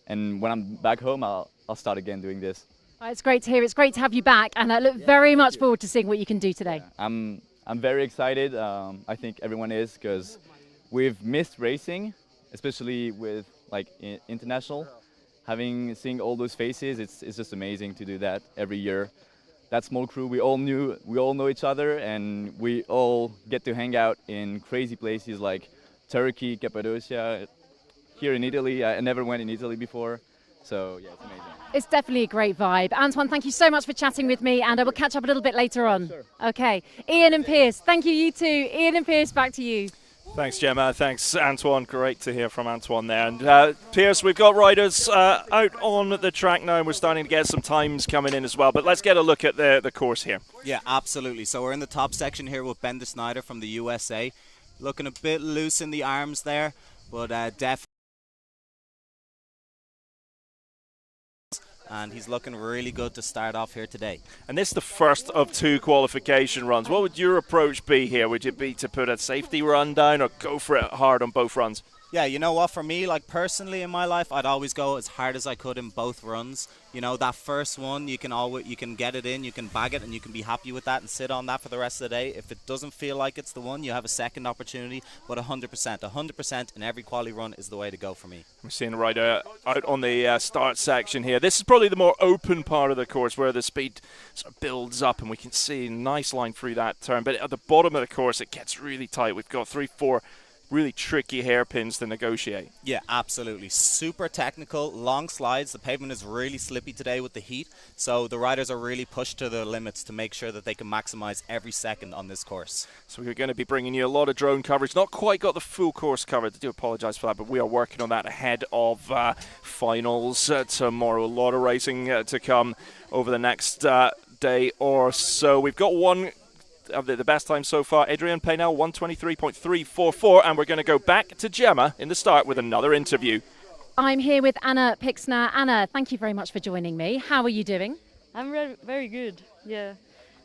when I'm back home, I'll start again doing this. It's great to hear. It's great to have you back, and I look very much forward to seeing what you can do today. Yeah, I'm very excited. I think everyone is, because we've missed racing, especially with like international. Seeing all those faces, it's just amazing to do that every year. That small crew, we all know each other, and we all get to hang out in crazy places like Turkey, Cappadocia, here in Italy. I never went in Italy before, so yeah, it's amazing. It's definitely a great vibe. Antoine, thank you so much for chatting with me, and I will catch up a little bit later on. Sure. Okay. Ian and Piers, thank you too. Ian and Piers, back to you. Thanks, Gemma. Thanks, Antoine. Great to hear from Antoine there. And Piers, we've got riders out on the track now, and we're starting to get some times coming in as well. But let's get a look at the course here. Yeah, absolutely. So we're in the top section here with Ben de Snyder from the USA. Looking a bit loose in the arms there, but definitely. And he's looking really good to start off here today. And this is the first of 2 qualification runs. What would your approach be here? Would it be to put a safety run down or go for it hard on both runs? Yeah, you know what, for me, like personally in my life, I'd always go as hard as I could in both runs. You know, that first one, you can get it in, you can bag it, and you can be happy with that and sit on that for the rest of the day. If it doesn't feel like it's the one, you have a second opportunity, but 100% in every quali run is the way to go for me. We're seeing a rider out on the start section here. This is probably the more open part of the course where the speed sort of builds up, and we can see a nice line through that turn. But at the bottom of the course, it gets really tight. We've got 3, 4 really tricky hairpins to negotiate. Yeah, absolutely. Super technical, long slides. The pavement is really slippy today with the heat, so the riders are really pushed to their limits to make sure that they can maximize every second on this course. So we're going to be bringing you a lot of drone coverage. Not quite got the full course covered. I do apologise for that, but we are working on that ahead of finals tomorrow. A lot of racing to come over the next day or so. We've got one of the best time so far, Adrian Paynell, 123.344, and we're going to go back to Gemma in the start with another interview. I'm here with Anna Pixner. Anna, thank you very much for joining me. How are you doing? I'm very good, yeah.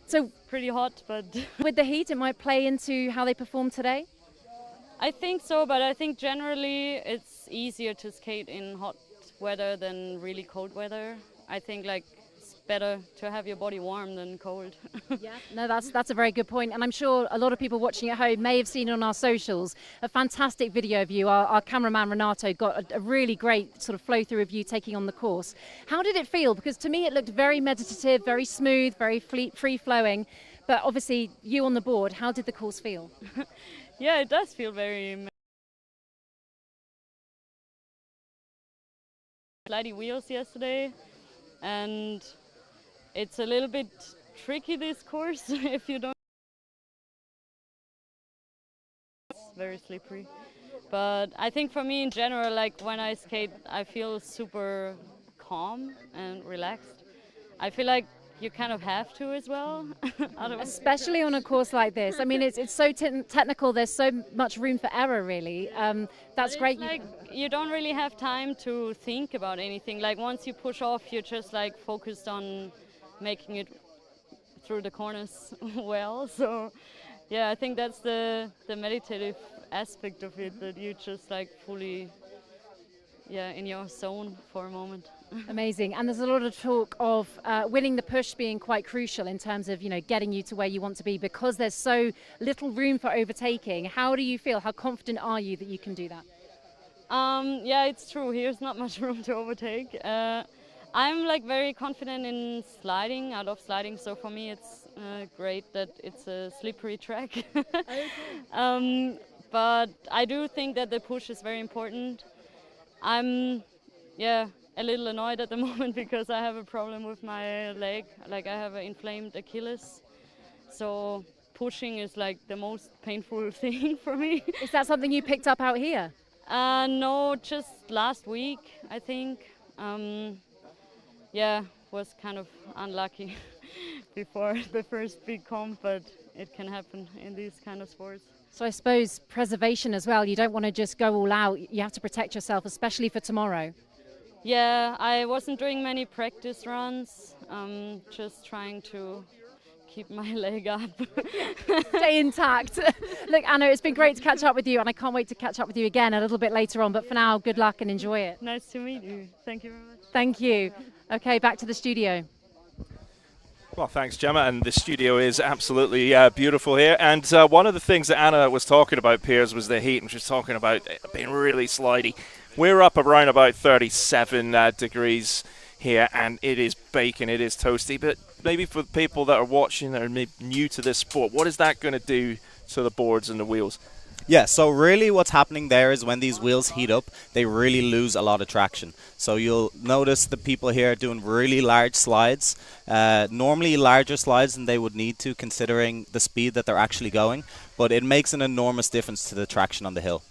So Pretty hot, but... with the heat, it might play into how they perform today? I think so, but I think generally it's easier to skate in hot weather than really cold weather. I think like it's better to have your body warm than cold. Yeah, no, that's a very good point. And I'm sure a lot of people watching at home may have seen on our socials a fantastic video of you. Our cameraman Renato got a really great sort of flow through of you taking on the course. How did it feel? Because to me it looked very meditative, very smooth, very free flowing. But obviously you on the board, how did the course feel? Yeah, it does feel very... slidey wheels yesterday, and it's a little bit tricky, this course, if you don't... It's very slippery. But I think for me in general, like when I skate, I feel super calm and relaxed. I feel like you kind of have to as well. Especially on a course like this. I mean, it's so technical, there's so much room for error, really. That's great. Like, you don't really have time to think about anything. Like once you push off, you're just like focused on making it through the corners well. So yeah, I think that's the meditative aspect of it, that you just like fully in your zone for a moment. Amazing. And there's a lot of talk of winning the push being quite crucial in terms of, you know, getting you to where you want to be, because there's so little room for overtaking. How do you feel? How confident are you that you can do that? Yeah, it's true. Here's not much room to overtake. I'm like very confident in sliding, out of sliding. So for me, it's great that it's a slippery track. Okay. But I do think that the push is very important. I'm, a little annoyed at the moment because I have a problem with my leg. Like I have an inflamed Achilles. So pushing is like the most painful thing for me. Is that something you picked up out here? No, just last week, I think. Was kind of unlucky before the first big comp, but it can happen in these kind of sports. So I suppose preservation as well. You don't want to just go all out. You have to protect yourself, especially for tomorrow. Yeah, I wasn't doing many practice runs. Just trying to keep my leg up. Stay intact. Look, Anna, it's been great to catch up with you, and I can't wait to catch up with you again a little bit later on. But for now, good luck and enjoy it. Nice to meet you. Thank you very much. Thank you. Okay, back to the studio. Well, thanks, Gemma, and the studio is absolutely beautiful here. And one of the things that Anna was talking about, Piers, was the heat, and she was talking about it being really slidey. We're up around about 37 degrees here, and it is baking, it is toasty. But maybe for the people that are watching that are maybe new to this sport, what is that going to do to the boards and the wheels? Yeah, so really what's happening there is when these wheels heat up, they really lose a lot of traction. So you'll notice the people here doing really large slides, normally larger slides than they would need to considering the speed that they're actually going, but it makes an enormous difference to the traction on the hill.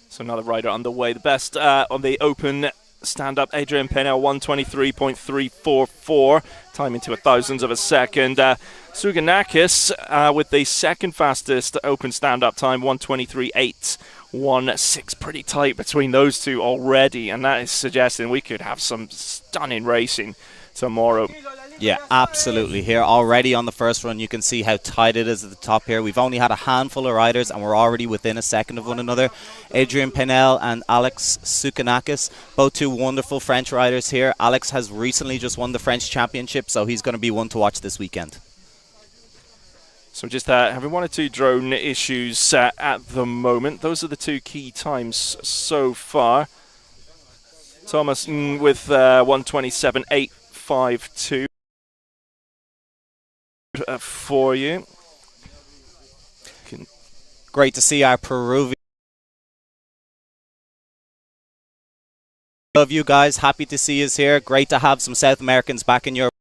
So another rider underway. The best on the open stand-up, Adrian Paynell, 123.344, time into a thousandth of a second. Suganakis with the second fastest open stand-up time, 123.816. Pretty tight between those two already, and that is suggesting we could have some stunning racing tomorrow. Yeah, absolutely. Here already on the first run, you can see how tight it is at the top here. We've only had a handful of riders, and we're already within a second of one another. Adrian Paynell and Alex Sukanakis, both two wonderful French riders here. Alex has recently just won the French championship, so he's going to be one to watch this weekend. So just having one or two drone issues at the moment. Those are the two key times so far. Thomas with 127.852. For you. Great to see our Peruvian. Love you guys. Happy to see us here. Great to have some South Americans back in Europe.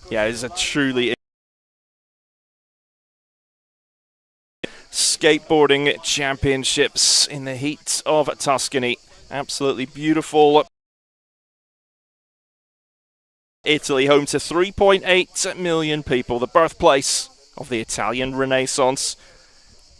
Yeah, it's a truly skateboarding championships in the heat of Tuscany. Absolutely beautiful. Italy, home to 3.8 million people, the birthplace of the Italian Renaissance.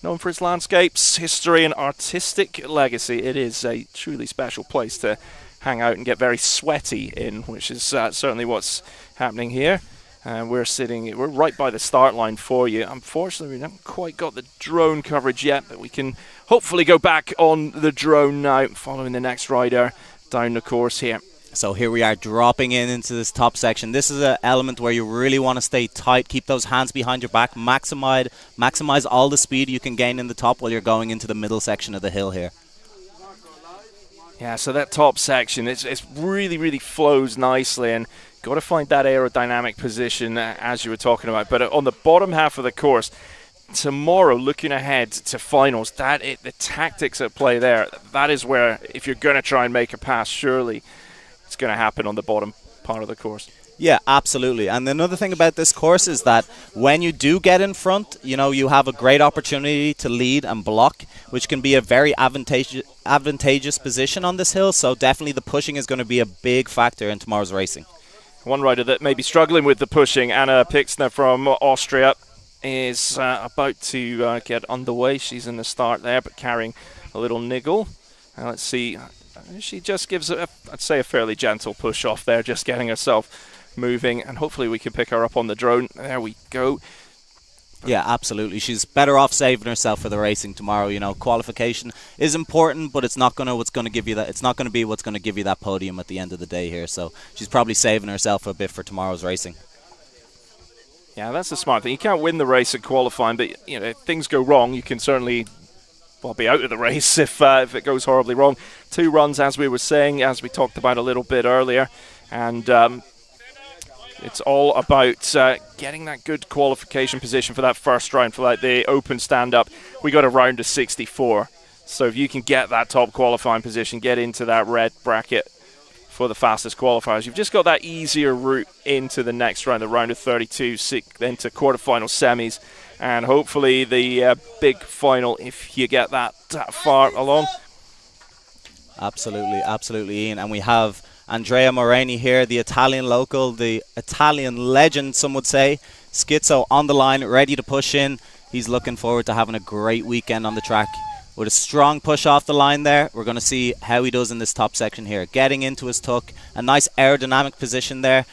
Known for its landscapes, history, and artistic legacy, it is a truly special place to hang out and get very sweaty in, which is certainly what's happening here. We're right by the start line for you. Unfortunately, we haven't quite got the drone coverage yet, but we can hopefully go back on the drone now, following the next rider down the course here. So here we are dropping into this top section. This is an element where you really want to stay tight, keep those hands behind your back, maximize all the speed you can gain in the top while you're going into the middle section of the hill here. Yeah, so that top section, it's really, really flows nicely, and got to find that aerodynamic position as you were talking about. But on the bottom half of the course, tomorrow, looking ahead to finals, the tactics at play there, that is where, if you're going to try and make a pass, surely it's going to happen on the bottom part of the course. Yeah, absolutely. And another thing about this course is that when you do get in front, you have a great opportunity to lead and block, which can be a very advantageous position on this hill. So definitely the pushing is going to be a big factor in tomorrow's racing. One rider that may be struggling with the pushing, Anna Pixner from Austria, is about to get underway. She's in the start there, but carrying a little niggle. Let's see. She just gives, I'd say, a fairly gentle push off there, just getting herself moving, and hopefully we can pick her up on the drone. There we go. Yeah, absolutely. She's better off saving herself for the racing tomorrow. Qualification is important, but it's not going to give you that. It's not going to be what's going to give you that podium at the end of the day here. So she's probably saving herself a bit for tomorrow's racing. Yeah, that's the smart thing. You can't win the race at qualifying, but if things go wrong, you can certainly be out of the race if it goes horribly wrong. 2 runs, as we were saying, as we talked about a little bit earlier, and it's all about getting that good qualification position for that first round, for the open stand-up. We got a round of 64, so if you can get that top qualifying position, get into that red bracket for the fastest qualifiers, you've just got that easier route into the next round, the round of 32, then to quarterfinal, semis, and hopefully the big final if you get that far along. Absolutely, absolutely, Ian. And we have Andrea Moreni here, the Italian local, the Italian legend, some would say. Schizo on the line, ready to push in. He's looking forward to having a great weekend on the track. With a strong push off the line there, we're going to see how he does in this top section here. Getting into his tuck, a nice aerodynamic position there.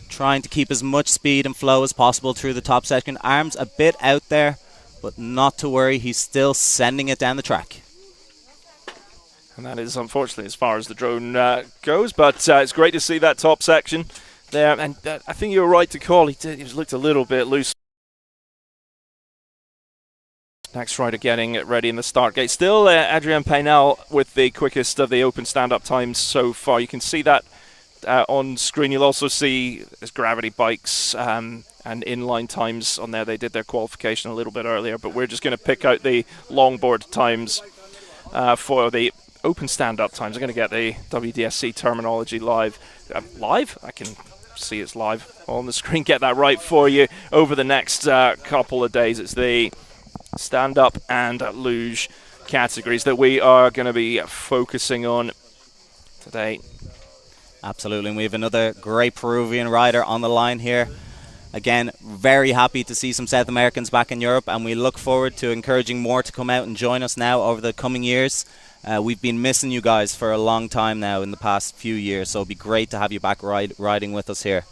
Trying to keep as much speed and flow as possible through the top section. Arms a bit out there, but not to worry. He's still sending it down the track. And that is, unfortunately, as far as the drone goes. But it's great to see that top section there. And I think you were right to call. He looked a little bit loose. Next rider getting ready in the start gate. Still Adrian Painel with the quickest of the open stand-up times so far. You can see that on screen. You'll also see there's gravity bikes and inline times on there. They did their qualification a little bit earlier, but we're just going to pick out the longboard times for the open stand-up times. I'm going to get the WDSC terminology live. Live? I can see it's live on the screen. Get that right for you over the next couple of days. It's the stand-up and luge categories that we are going to be focusing on today. Absolutely, and we have another great Peruvian rider on the line here. Again, very happy to see some South Americans back in Europe, and we look forward to encouraging more to come out and join us now over the coming years. We've been missing you guys for a long time now in the past few years, so it'd be great to have you back riding with us here.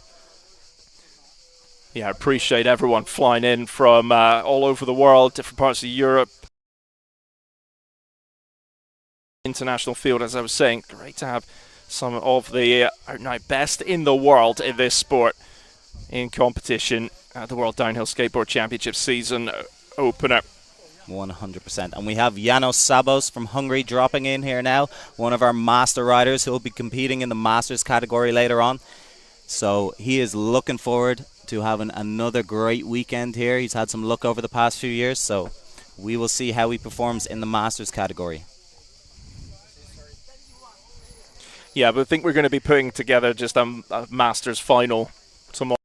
Yeah, I appreciate everyone flying in from all over the world, different parts of Europe. International field, as I was saying, great to have some of the out-and-out best in the world in this sport in competition at the World Downhill Skateboard Championship season opener. 100%. And we have Janos Szabos from Hungary dropping in here now, one of our master riders who will be competing in the masters category later on. So he is looking forward to having another great weekend here. He's had some luck over the past few years, so we will see how he performs in the Masters category. Yeah, but I think we're going to be putting together just a Masters final tomorrow.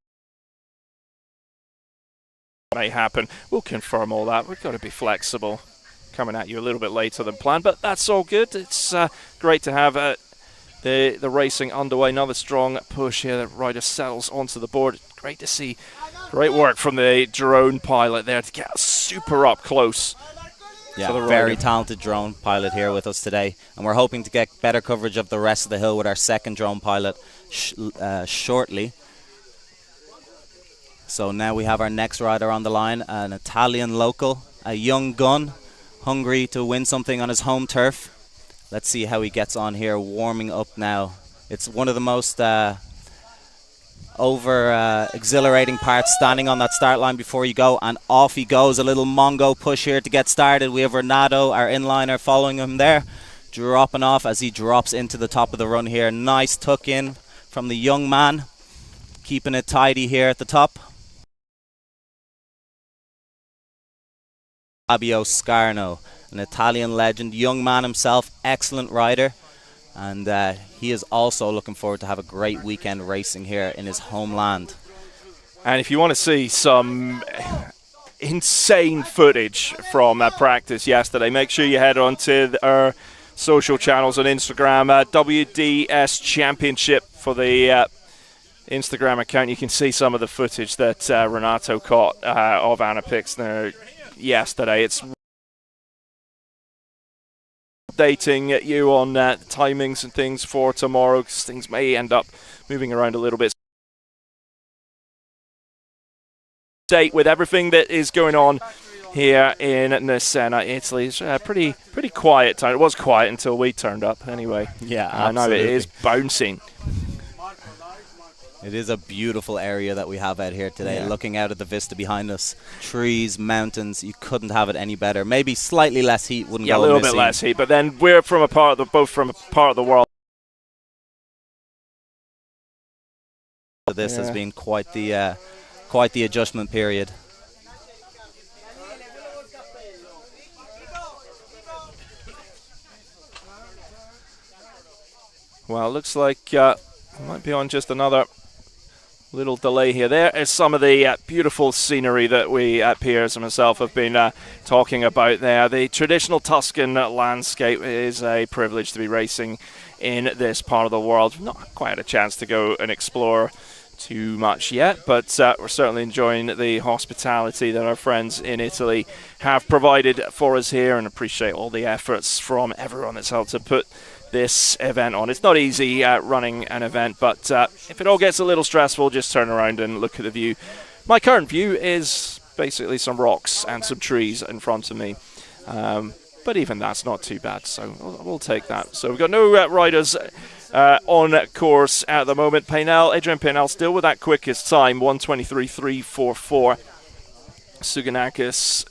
May happen. We'll confirm all that. We've got to be flexible. Coming at you a little bit later than planned, but that's all good. It's great to have the racing underway. Another strong push here. The rider settles onto the board. Great to see. Great work from the drone pilot there to get super up close. Yeah, very talented drone pilot here with us today, and we're hoping to get better coverage of the rest of the hill with our second drone pilot shortly. So now we have our next rider on the line, an Italian local, a young gun, hungry to win something on his home turf. Let's see how he gets on here, warming up now. It's one of the most exhilarating parts, standing on that start line before you go, and off he goes. A little Mongo push here to get started. We have Renato, our inliner, following him there, dropping off as he drops into the top of the run here. Nice tuck in from the young man, keeping it tidy here at the top. Fabio Scarno, an Italian legend, young man himself, excellent rider, and he is also looking forward to have a great weekend racing here in his homeland. And if you want to see some insane footage from practice yesterday, make sure you head on to our social channels on Instagram, WDS Championship for the Instagram account. You can see some of the footage that Renato caught of Anna Pixner yesterday. It's updating you on timings and things for tomorrow, because things may end up moving around a little bit. Date with everything that is going on here in Nusenna, Italy. It's a pretty quiet town. It was quiet until we turned up anyway. Yeah, I know it is bouncing. It is a beautiful area that we have out here today, looking out at the vista behind us. Trees, mountains, you couldn't have it any better. Maybe slightly less heat wouldn't go a little bit less heat, but then we're from both from a part of the world. This has been quite the adjustment period. Well, it looks like might be on just another little delay here. There is some of the beautiful scenery that we Piers and myself have been talking about there. The traditional Tuscan landscape is a privilege to be racing in this part of the world. Not quite had a chance to go and explore too much yet, but we're certainly enjoying the hospitality that our friends in Italy have provided for us here, and appreciate all the efforts from everyone that's helped to put this event on. It's not easy running an event, but if it all gets a little stressful, just turn around and look at the view. My current view is basically some rocks and some trees in front of me, but even that's not too bad, so we'll take that. So we've got no riders on course at the moment. Adrian Pinel still with that quickest time, 1:23.344. Suganakis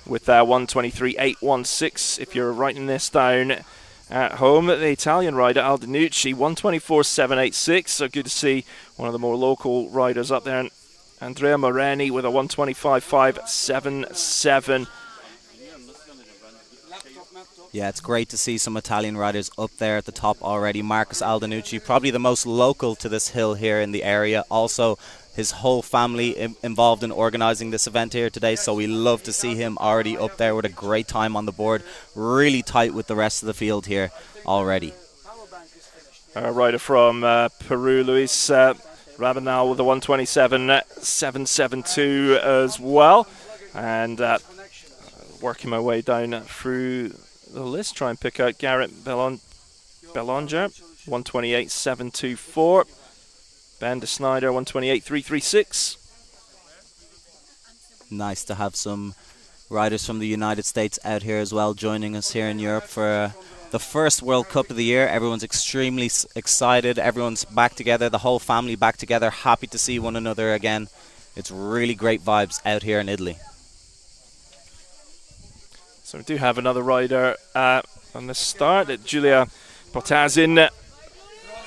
with 1:23.816. If you're writing this down at home, the Italian rider Aldinucci, 1:24.786. So good to see one of the more local riders up there. And Andrea Moreni with a 1:25.577. Yeah, it's great to see some Italian riders up there at the top already. Marcus Aldinucci, probably the most local to this hill here in the area. Also, his whole family involved in organising this event here today, so we love to see him already up there with a great time on the board. Really tight with the rest of the field here already. A rider from Peru, Luis Rabanal, with a 1:27.772 as well. And working my way down through the list, try and pick out Garrett Bellonger, 1:28.724. Ben de Snyder, 1:28.336. Nice to have some riders from the United States out here as well, joining us here in Europe for the first World Cup of the year. Everyone's extremely excited. Everyone's back together, the whole family back together, happy to see one another again. It's really great vibes out here in Italy. So we do have another rider on the start, Giulia Potazin, I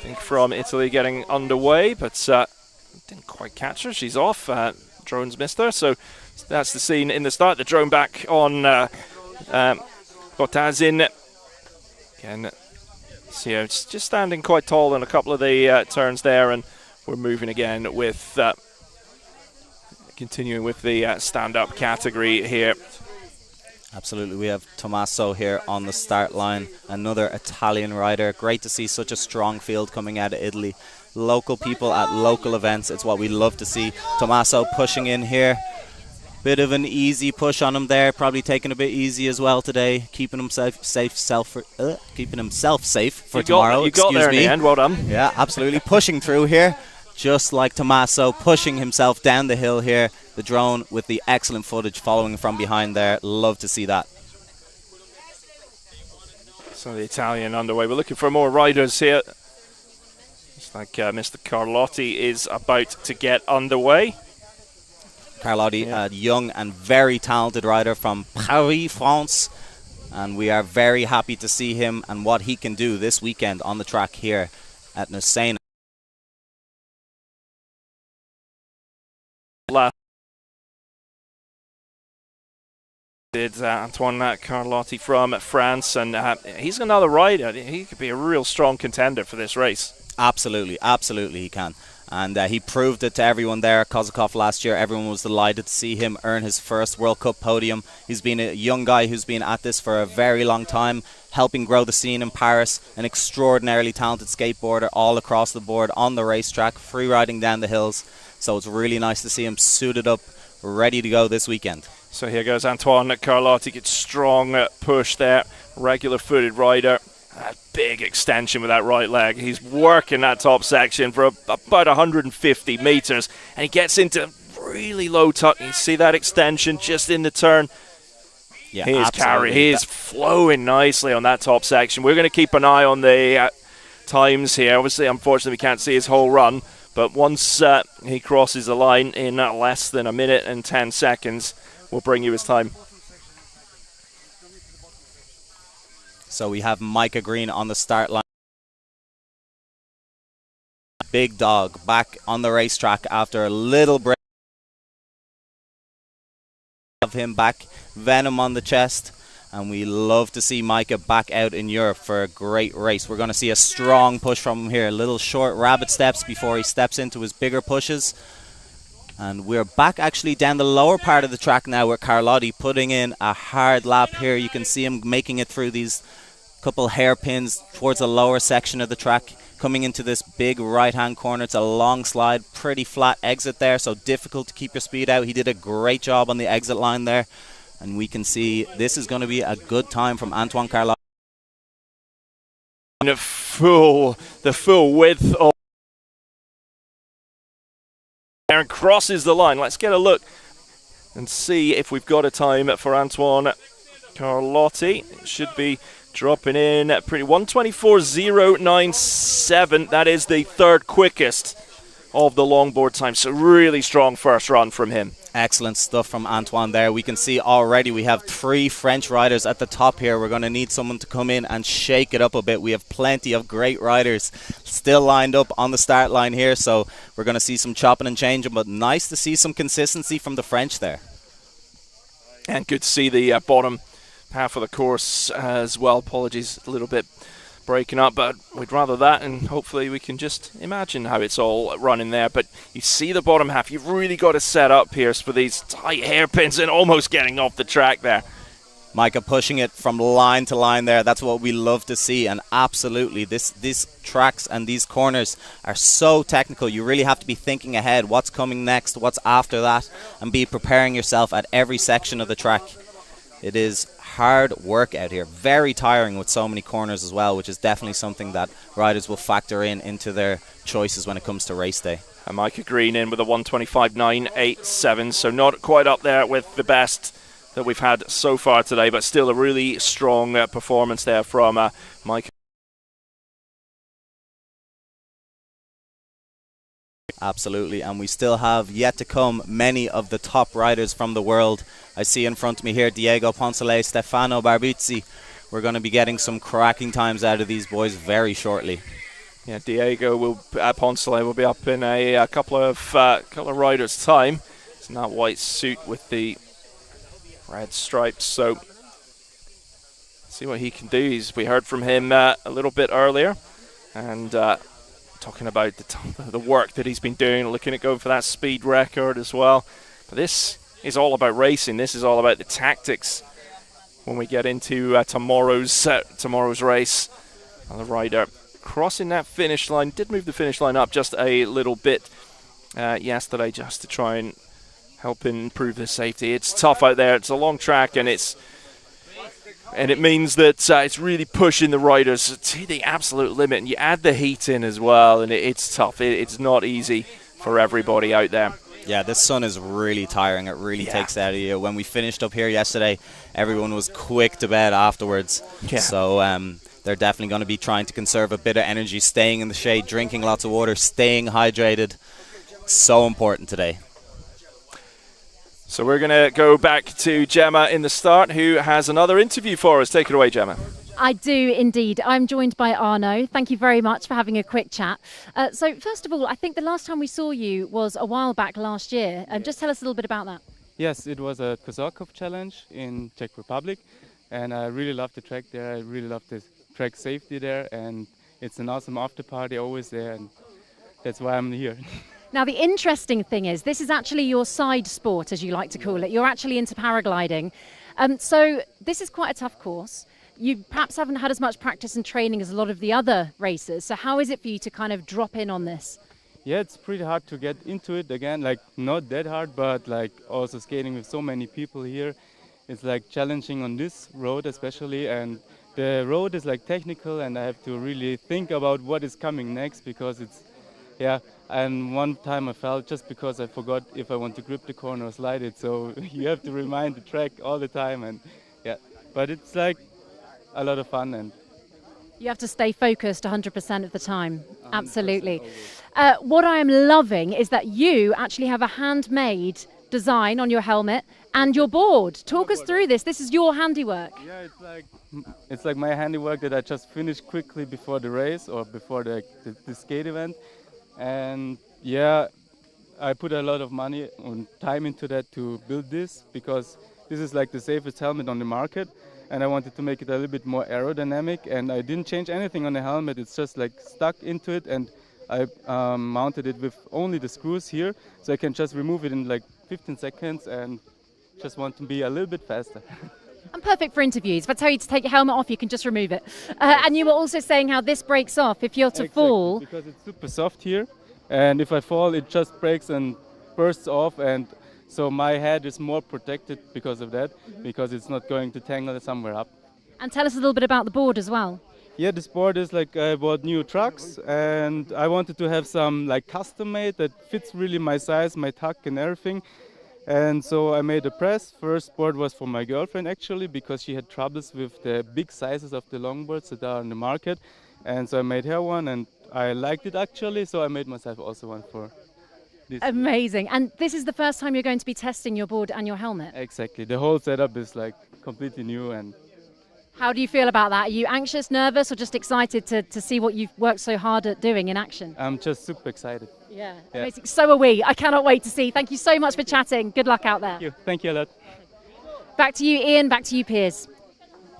think from Italy, getting underway, but didn't quite catch her. She's off. Drone's missed her. So that's the scene in the start. The drone back on Botazin. Again, see her just standing quite tall in a couple of the turns there, and we're moving again with continuing with the stand-up category here. Absolutely, we have Tommaso here on the start line, another Italian rider. Great to see such a strong field coming out of Italy. Local people at local events, it's what we love to see. Tommaso pushing in here. Bit of an easy push on him there, probably taking a bit easy as well today, keeping himself safe for tomorrow. You got there in the end, well done. Yeah, absolutely, pushing through here, just like Tommaso, pushing himself down the hill here. The drone with the excellent footage following from behind there. Love to see that. So the Italian underway. We're looking for more riders here. Looks like Mr. Carlotti is about to get underway. Carlotti, a young and very talented rider from Paris, France. And we are very happy to see him and what he can do this weekend on the track here at Nusenna. Antoine Carlotti from France, and he's another rider. He could be a real strong contender for this race. Absolutely, absolutely he can. And he proved it to everyone there at Kozakov last year. Everyone was delighted to see him earn his first World Cup podium. He's been a young guy who's been at this for a very long time, helping grow the scene in Paris. An extraordinarily talented skateboarder all across the board on the racetrack, free riding down the hills. So it's really nice to see him suited up, ready to go this weekend. So here goes Antoine Carlotti, gets strong push there, regular footed rider. A big extension with that right leg. He's working that top section for about 150 meters, and he gets into really low tuck. You see that extension just in the turn. Yeah, he is flowing nicely on that top section. We're going to keep an eye on the times here. Obviously, unfortunately, we can't see his whole run, but once he crosses the line in less than a minute and 10 seconds, we'll bring you his time. So we have Micah Green on the start line. Big dog back on the racetrack after a little break. Have him back, Venom on the chest, and we love to see Micah back out in Europe for a great race. We're going to see a strong push from him here, little short rabbit steps before he steps into his bigger pushes. And we're back actually down the lower part of the track now with Carlotti putting in a hard lap here. You can see him making it through these couple hairpins towards the lower section of the track, coming into this big right-hand corner. It's a long slide, pretty flat exit there, so difficult to keep your speed out. He did a great job on the exit line there, and we can see this is going to be a good time from Antoine Carlotti. The full width of and crosses the line. Let's get a look and see if we've got a time for Antoine Carlotti. It should be dropping in pretty 1:24.097. That is the third quickest of the longboard time. So really strong first run from him. Excellent stuff from Antoine there. We can see already we have 3 French riders at the top here. We're going to need someone to come in and shake it up a bit. We have plenty of great riders still lined up on the start line here, so we're going to see some chopping and changing, but nice to see some consistency from the French there. And good to see the bottom half of the course as well. Apologies, a little bit breaking up, but we'd rather that, and hopefully we can just imagine how it's all running there. But you see the bottom half, you've really got to set up, Pierce, for these tight hairpins and almost getting off the track there. Micah pushing it from line to line there. That's what we love to see, and absolutely these tracks and these corners are so technical. You really have to be thinking ahead, what's coming next, what's after that, and be preparing yourself at every section of the track. It is hard work out here, very tiring with so many corners as well, which is definitely something that riders will factor into their choices when it comes to race day. And Micah Green in with a 1:25.987, so not quite up there with the best that we've had so far today, but still a really strong performance there from Micah. Absolutely, and we still have yet to come many of the top riders from the world. I see in front of me here Diego Poncelet, Stefano Barbizzi. We're going to be getting some cracking times out of these boys very shortly. Yeah, Diego Poncelet will be up in a couple of riders' time. It's in that white suit with the red stripes. So see what he can do. We heard from him a little bit earlier, and talking about the work that he's been doing, looking at going for that speed record as well. But this is all about racing. This is all about the tactics when we get into tomorrow's race. And the rider crossing that finish line, did move the finish line up just a little bit yesterday, just to try and help improve the safety. It's tough out there. It's a long track, and it means that it's really pushing the riders to the absolute limit. And you add the heat in as well, and it's tough. It's not easy for everybody out there. Yeah, this sun is really tiring. It really takes it out of you. When we finished up here yesterday, everyone was quick to bed afterwards. Yeah. So they're definitely going to be trying to conserve a bit of energy, staying in the shade, drinking lots of water, staying hydrated. So important today. So we're going to go back to Gemma in the start, who has another interview for us. Take it away, Gemma. I do indeed. I'm joined by Arno. Thank you very much for having a quick chat. So first of all, I think the last time we saw you was a while back last year. Just tell us a little bit about that. Yes, it was a Kozakov challenge in Czech Republic, and I really love the track there. I really love the track safety there, and it's an awesome after party always there, and that's why I'm here. Now, the interesting thing is this is actually your side sport, as you like to call it. You're actually into paragliding. So this is quite a tough course. You perhaps haven't had as much practice and training as a lot of the other racers. So how is it for you to kind of drop in on this? Yeah, it's pretty hard to get into it again, like not that hard, but like also skating with so many people here. It's like challenging on this road especially, and the road is like technical, and I have to really think about what is coming next, because it's, yeah, and one time I fell just because I forgot if I want to grip the corner or slide it, so you have to remind the track all the time, and yeah, but it's like a lot of fun, and you have to stay focused 100% of the time. Absolutely. What I am loving is that you actually have a handmade design on your helmet and your board. Talk us through this. This is your handiwork. Yeah, it's like my handiwork that I just finished quickly before the race or before the skate event. And yeah, I put a lot of money and time into that to build this, because this is like the safest helmet on the market, and I wanted to make it a little bit more aerodynamic, and I didn't change anything on the helmet. It's just like stuck into it, and I mounted it with only the screws here, so I can just remove it in like 15 seconds and just want to be a little bit faster. And perfect for interviews. If I tell you to take your helmet off, you can just remove it. And you were also saying how this breaks off if you're to fall. Because it's super soft here, and if I fall, it just breaks and bursts off, and so my head is more protected because of that, because it's not going to tangle somewhere up. And tell us a little bit about the board as well. Yeah, this board is like, I bought new trucks, and I wanted to have some like custom made that fits really my size, my tuck and everything. And so I made a press. First board was for my girlfriend actually, because she had troubles with the big sizes of the longboards that are on the market. And so I made her one, and I liked it actually, so I made myself also one for this. Amazing. And this is the first time you're going to be testing your board and your helmet? Exactly. The whole setup is like completely new. And how do you feel about that? Are you anxious, nervous, or just excited to see what you've worked so hard at doing in action? I'm just super excited. Yeah, amazing. So are we. I cannot wait to see. Thank you so much for chatting. Good luck out there. Thank you a lot. Back to you, Ian. Back to you, Piers.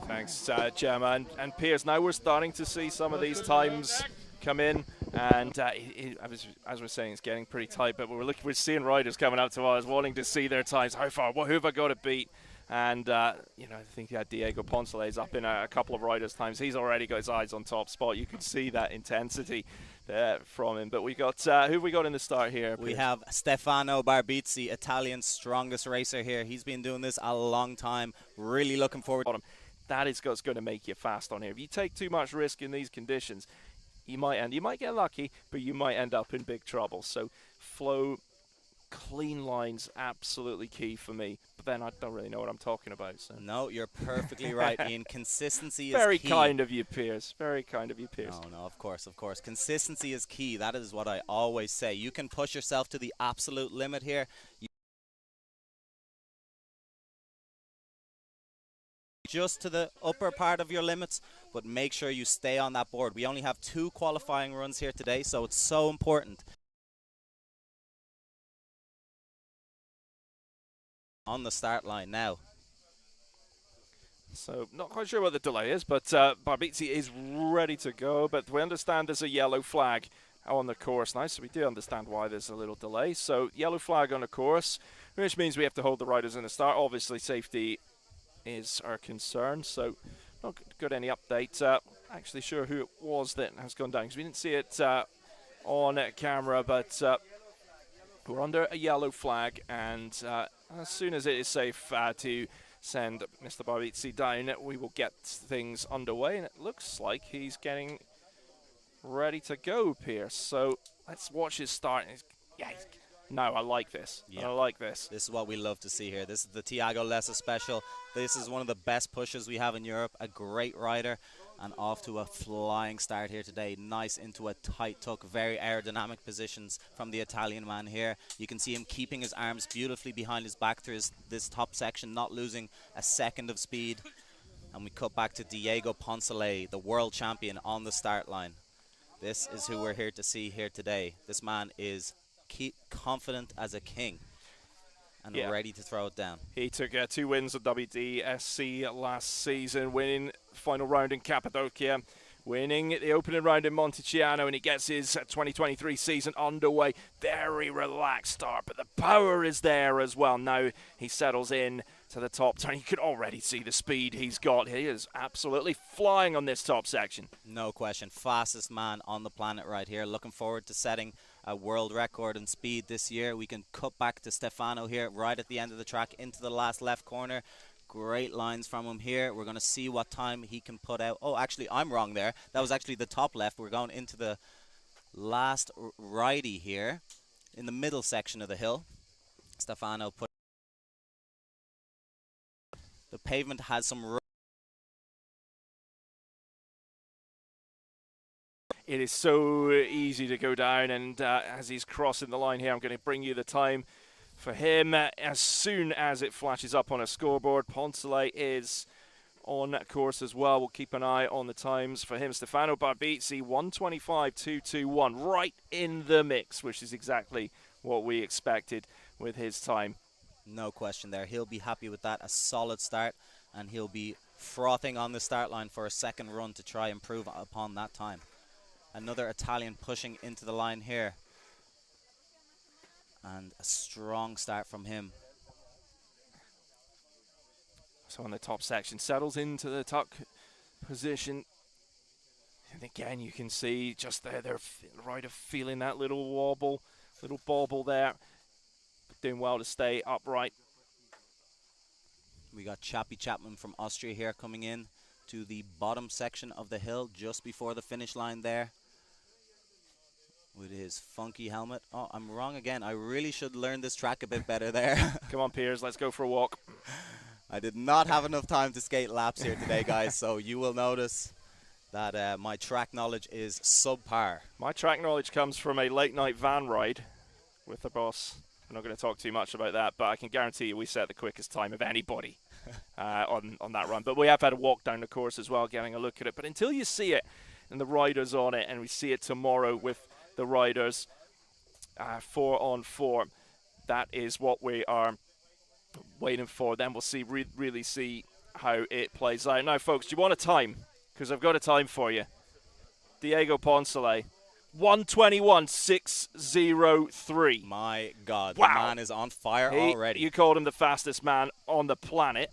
Thanks, Gemma and Piers. Now we're starting to see some of these times come in, and as we're saying, it's getting pretty tight. But we're seeing riders coming up to us, wanting to see their times. How far? Who have I got to beat? And I think Diego Poncelet is up in a couple of riders' times. He's already got his eyes on top spot. You can see that intensity there from him. But we got who have we got in the start here? We have Stefano Barbizzi, Italian's strongest racer here. He's been doing this a long time. Really looking forward to him. That is what's going to make you fast on here. If you take too much risk in these conditions, you might get lucky, but you might end up in big trouble. So flow, clean lines, absolutely key for me. But then I don't really know what I'm talking about. So. No, you're perfectly right, Ian. Consistency is very key. kind of you, Piers. Very kind of you, Piers. No, of course. Consistency is key. That is what I always say. You can push yourself to the absolute limit here. Just to the upper part of your limits, but make sure you stay on that board. We only have 2 qualifying runs here today, so it's so important. On the start line now. So not quite sure what the delay is, but Barbizzi is ready to go. But we understand there's a yellow flag on the course now, so we do understand why there's a little delay. So yellow flag on the course, which means we have to hold the riders in the start. Obviously, safety is our concern, so not got any update. Actually sure who it was that has gone down, because we didn't see it on camera, but we're under a yellow flag, and as soon as it is safe to send Mr. Barbizzi down, we will get things underway, and it looks like he's getting ready to go, Pierce. So let's watch his start. No, I like this. Yeah. I like this. This is what we love to see here. This is the Tiago Lessa special. This is one of the best pushes we have in Europe. A great rider, and off to a flying start here today. Nice into a tight tuck, very aerodynamic positions from the Italian man here. You can see him keeping his arms beautifully behind his back through this top section, not losing a second of speed. And we cut back to Diego Poncelet, the world champion, on the start line. This is who we're here to see here today. This man is confident as a king and ready to throw it down. He took 2 wins at WDSC last season, winning final round in Cappadocia, winning the opening round in Monteciano, and he gets his 2023 season underway. Very relaxed start, but the power is there as well. Now he settles in to the top turn. You can already see the speed he's got. He is absolutely flying on this top section. No question. Fastest man on the planet right here. Looking forward to setting a world record in speed this year. We can cut back to Stefano here right at the end of the track into the last left corner. Great lines from him here. We're going to see what time he can put out. Oh, actually, I'm wrong there. That was actually the top left. We're going into the last righty here in the middle section of the hill. Stefano put... The pavement has some... It is so easy to go down, and as he's crossing the line here, I'm going to bring you the time for him as soon as it flashes up on a scoreboard. Poncelet is on course as well. We'll keep an eye on the times for him. Stefano Barbizzi, 1:25.221, right in the mix, which is exactly what we expected with his time. No question there. He'll be happy with that. A solid start, and he'll be frothing on the start line for a second run to try and improve upon that time. Another Italian pushing into the line here. And a strong start from him. So on the top section, settles into the tuck position. And again, you can see just there, the rider feeling that little wobble, little bobble there. But doing well to stay upright. We got Chappie Chapman from Austria here coming in to the bottom section of the hill just before the finish line there, with his funky helmet. Oh, I'm wrong again. I really should learn this track a bit better there. Come on, Piers, let's go for a walk. I did not have enough time to skate laps here today, guys, so you will notice that my track knowledge is subpar. My track knowledge comes from a late-night van ride with the boss. I'm not going to talk too much about that, but I can guarantee you we set the quickest time of anybody on that run. But we have had a walk down the course as well, getting a look at it. But until you see it and the riders on it, and we see it tomorrow with the riders 4-on-4, that is what we are waiting for. Then we'll see really see how it plays out. Now, folks, do you want a time? Because I've got a time for you. Diego Poncelet, 1:21.603. My God, wow. The man is on fire already. You called him the fastest man on the planet.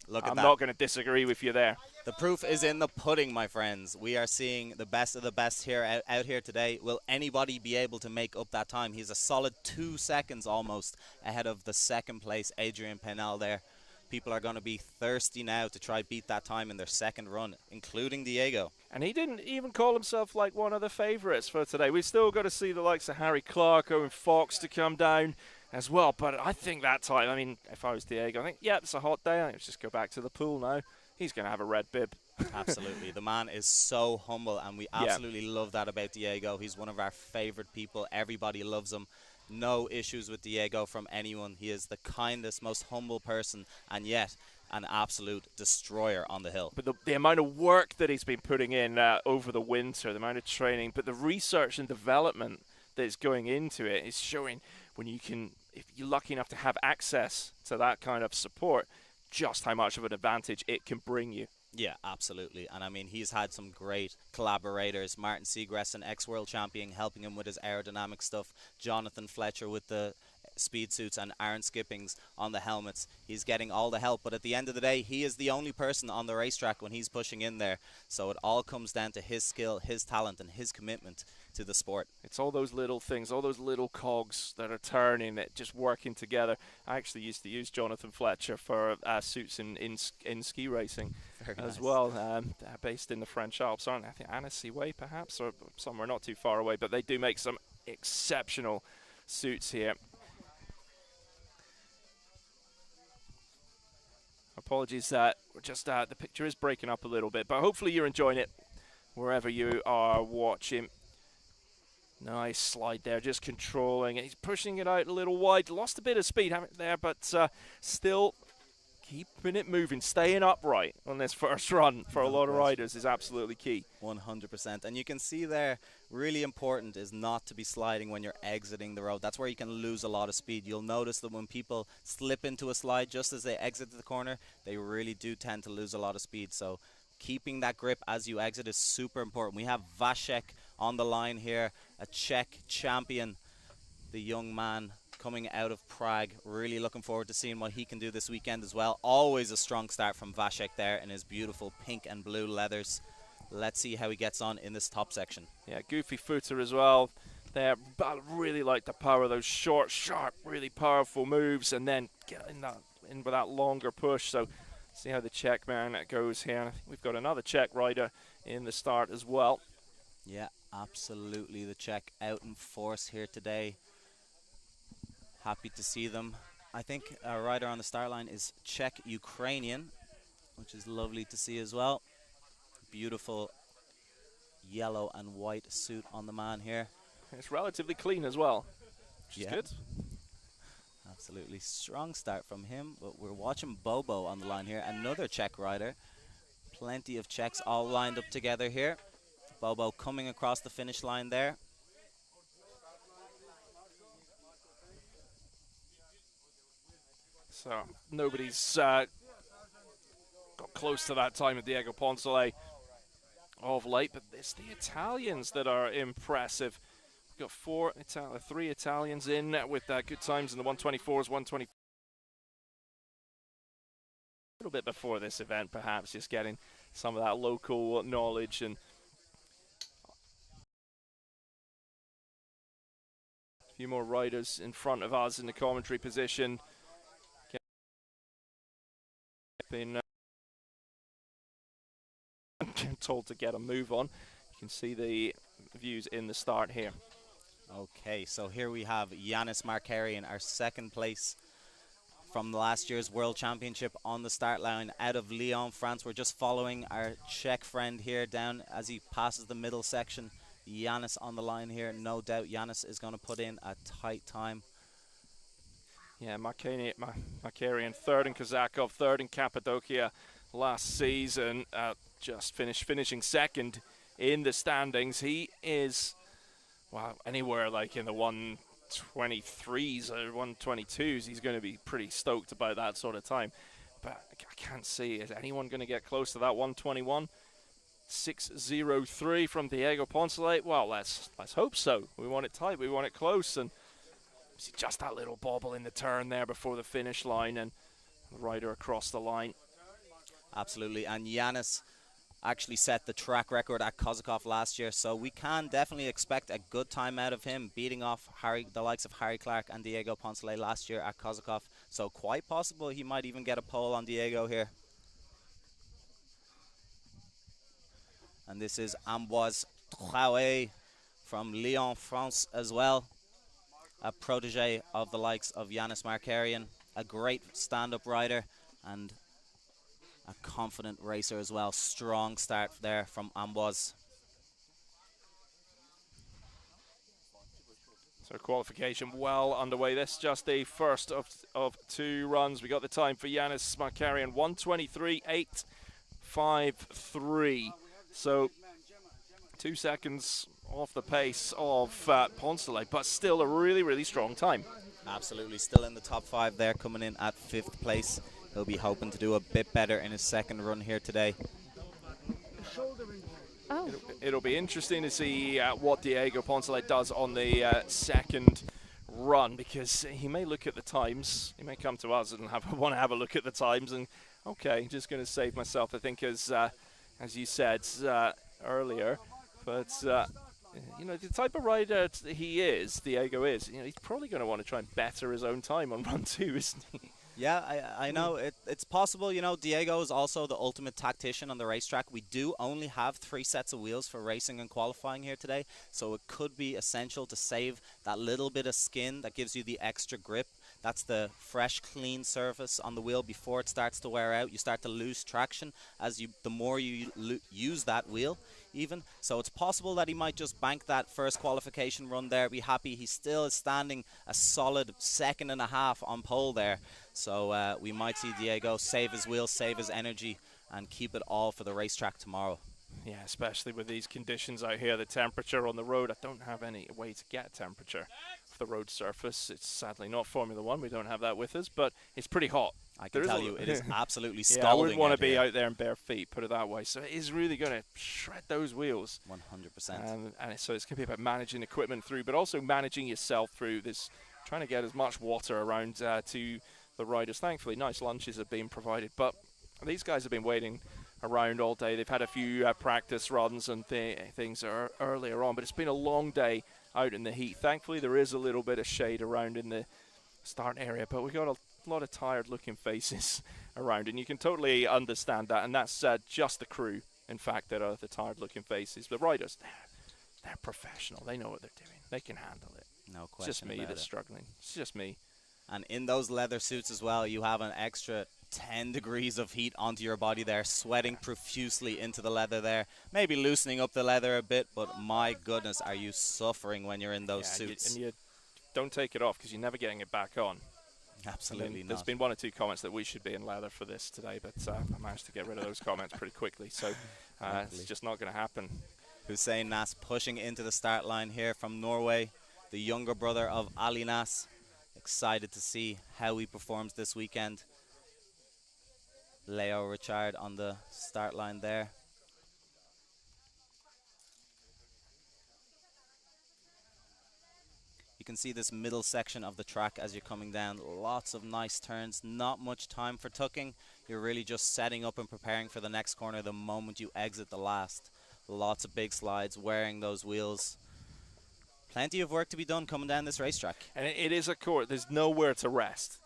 Look at I'm that. not going to disagree with you there. The proof is in the pudding, my friends. We are seeing the best of the best here out here today. Will anybody be able to make up that time? He's a solid 2 seconds almost ahead of the second place Adrian Penel there. People are going to be thirsty now to try beat that time in their second run, including Diego. And he didn't even call himself like one of the favourites for today. We've still got to see the likes of Harry Clark, Owen Fox to come down as well. But I think that time, I mean, if I was Diego, I think, yeah, it's a hot day. Let's just go back to the pool now. He's going to have a red bib. Absolutely. The man is so humble, and we absolutely love that about Diego. He's one of our favourite people. Everybody loves him. No issues with Diego from anyone. He is the kindest, most humble person, and yet an absolute destroyer on the hill. But the amount of work that he's been putting in over the winter, the amount of training, but the research and development that is going into it is showing when you can, if you're lucky enough to have access to that kind of support, just how much of an advantage it can bring you. Yeah, absolutely. And I mean, he's had some great collaborators. Martin Segrest, ex-world champion, helping him with his aerodynamic stuff. Jonathan Fletcher with the speed suits, and Aaron Skippings on the helmets. He's getting all the help, but at the end of the day, he is the only person on the racetrack when he's pushing in there. So it all comes down to his skill, his talent, and his commitment to the sport. It's all those little things, all those little cogs that are turning, that just working together. I actually used to use Jonathan Fletcher for suits in ski racing as well, based in the French Alps, aren't they? I think Annecy way perhaps, or somewhere not too far away, but they do make some exceptional suits here. Apologies that just the picture is breaking up a little bit, but hopefully you're enjoying it wherever you are watching. Nice slide there, just controlling it. He's pushing it out a little wide. Lost a bit of speed there, but still keeping it moving, staying upright on this first run for a lot of riders is absolutely key. 100%. And you can see there, really important is not to be sliding when you're exiting the road. That's where you can lose a lot of speed. You'll notice that when people slip into a slide just as they exit the corner, they really do tend to lose a lot of speed. So keeping that grip as you exit is super important. We have Vasek on the line here, a Czech champion, the young man coming out of Prague. Really looking forward to seeing what he can do this weekend as well. Always a strong start from Vasek there in his beautiful pink and blue leathers. Let's see how he gets on in this top section. Yeah, goofy footer as well there, but I really like the power of those short, sharp, really powerful moves, and then get in with that longer push. So see how the Czech man goes here. I think we've got another Czech rider in the start as well. Yeah, absolutely. The Czech out in force here today. Happy to see them. I think our rider on the start line is Czech-Ukrainian, which is lovely to see as well. Beautiful yellow and white suit on the man here. It's relatively clean as well, which is good. Absolutely strong start from him, but we're watching Bobo on the line here, another Czech rider. Plenty of Czechs all lined up together here. Bobo coming across the finish line there. So nobody's got close to that time of Diego Poncelet of late, but it's the Italians that are impressive. We've got three Italians in with good times in the 124s, 120. A little bit before this event, perhaps, just getting some of that local knowledge and a few more riders in front of us in the commentary position. Been told to get a move on. You can see the views in the start here. Okay, so here we have Yanis Markarian, our second place from last year's World Championship on the start line out of Lyon, France. We're just following our Czech friend here down as he passes the middle section. Yanis on the line here. No doubt Yanis is going to put in a tight time. Yeah, Markarian third in Kazakov, third in Cappadocia last season. Just finishing second in the standings. He is, well, anywhere like in the 123s or 122s, he's going to be pretty stoked about that sort of time. But I can't see, is anyone going to get close to that 121? 6:03 from Diego Poncelet. Well, let's hope so. We want it tight, we want it close, and see just that little bobble in the turn there before the finish line, and the rider across the line. Absolutely, and Yanis actually set the track record at Kozakov last year, so we can definitely expect a good time out of him, beating off the likes of Harry Clark and Diego Poncelet last year at Kozakov. So quite possible he might even get a pole on Diego here. And this is Ambroise Traoré from Lyon, France as well. A protege of the likes of Yanis Markarian, a great stand-up rider and a confident racer as well. Strong start there from Ambroise. So qualification well underway. This just the first of 2 runs. We got the time for Yanis Markarian, 1:23.853. So 2 seconds off the pace of Poncelet, but still a really, really strong time. Absolutely, still in the top 5 there, coming in at 5th place. He'll be hoping to do a bit better in his second run here today. Oh. It'll be interesting to see what Diego Poncelet does on the second run, because he may look at the times. He may come to us and want to have a look at the times and, okay, just going to save myself, I think, as you said earlier. But, you know, the type of rider he is, Diego is, you know, he's probably going to want to try and better his own time on run 2, isn't he? Yeah, I know. It's possible. You know, Diego is also the ultimate tactician on the racetrack. We do only have 3 sets of wheels for racing and qualifying here today, so it could be essential to save that little bit of skin that gives you the extra grip. That's the fresh, clean surface on the wheel before it starts to wear out. You start to lose traction as the more you use that wheel, even. So it's possible that he might just bank that first qualification run there, be happy. He still is standing a solid 2.5 seconds on pole there. So we might see Diego save his wheels, save his energy, and keep it all for the racetrack tomorrow. Yeah, especially with these conditions out here, the temperature on the road. I don't have any way to get temperature for the road surface. It's sadly not Formula 1. We don't have that with us, but it's pretty hot. I can tell you, it is absolutely scalding. Yeah, I wouldn't want to be here out there in bare feet, put it that way. So it is really going to shred those wheels. 100%. And so it's going to be about managing equipment through, but also managing yourself through this, trying to get as much water around to the riders. Thankfully, nice lunches have been provided, but these guys have been waiting around all day. They've had a few practice runs and things earlier on, but it's been a long day out in the heat. Thankfully, there is a little bit of shade around in the start area, but we've got a lot of tired-looking faces around, and you can totally understand that, and that's just the crew, in fact, that are the tired-looking faces. The riders, they're professional. They know what they're doing. They can handle it. No question. It's just me that's it. struggling. It's just me. And in those leather suits as well, you have an extra 10 degrees of heat onto your body there, sweating profusely into the leather there, maybe loosening up the leather a bit, but my goodness, are you suffering when you're in those suits. And you don't take it off because you're never getting it back on. Absolutely There's been 1 or 2 comments that we should be in leather for this today, but I managed to get rid of those comments pretty quickly, so it's just not going to happen. Hussein Nas pushing into the start line here from Norway, the younger brother of Ali Nas. Excited to see how he performs this weekend. Leo Richard on the start line there. You can see this middle section of the track as you're coming down. Lots of nice turns, not much time for tucking. You're really just setting up and preparing for the next corner the moment you exit the last. Lots of big slides, wearing those wheels. Plenty of work to be done coming down this racetrack. And it is a course. There's nowhere to rest.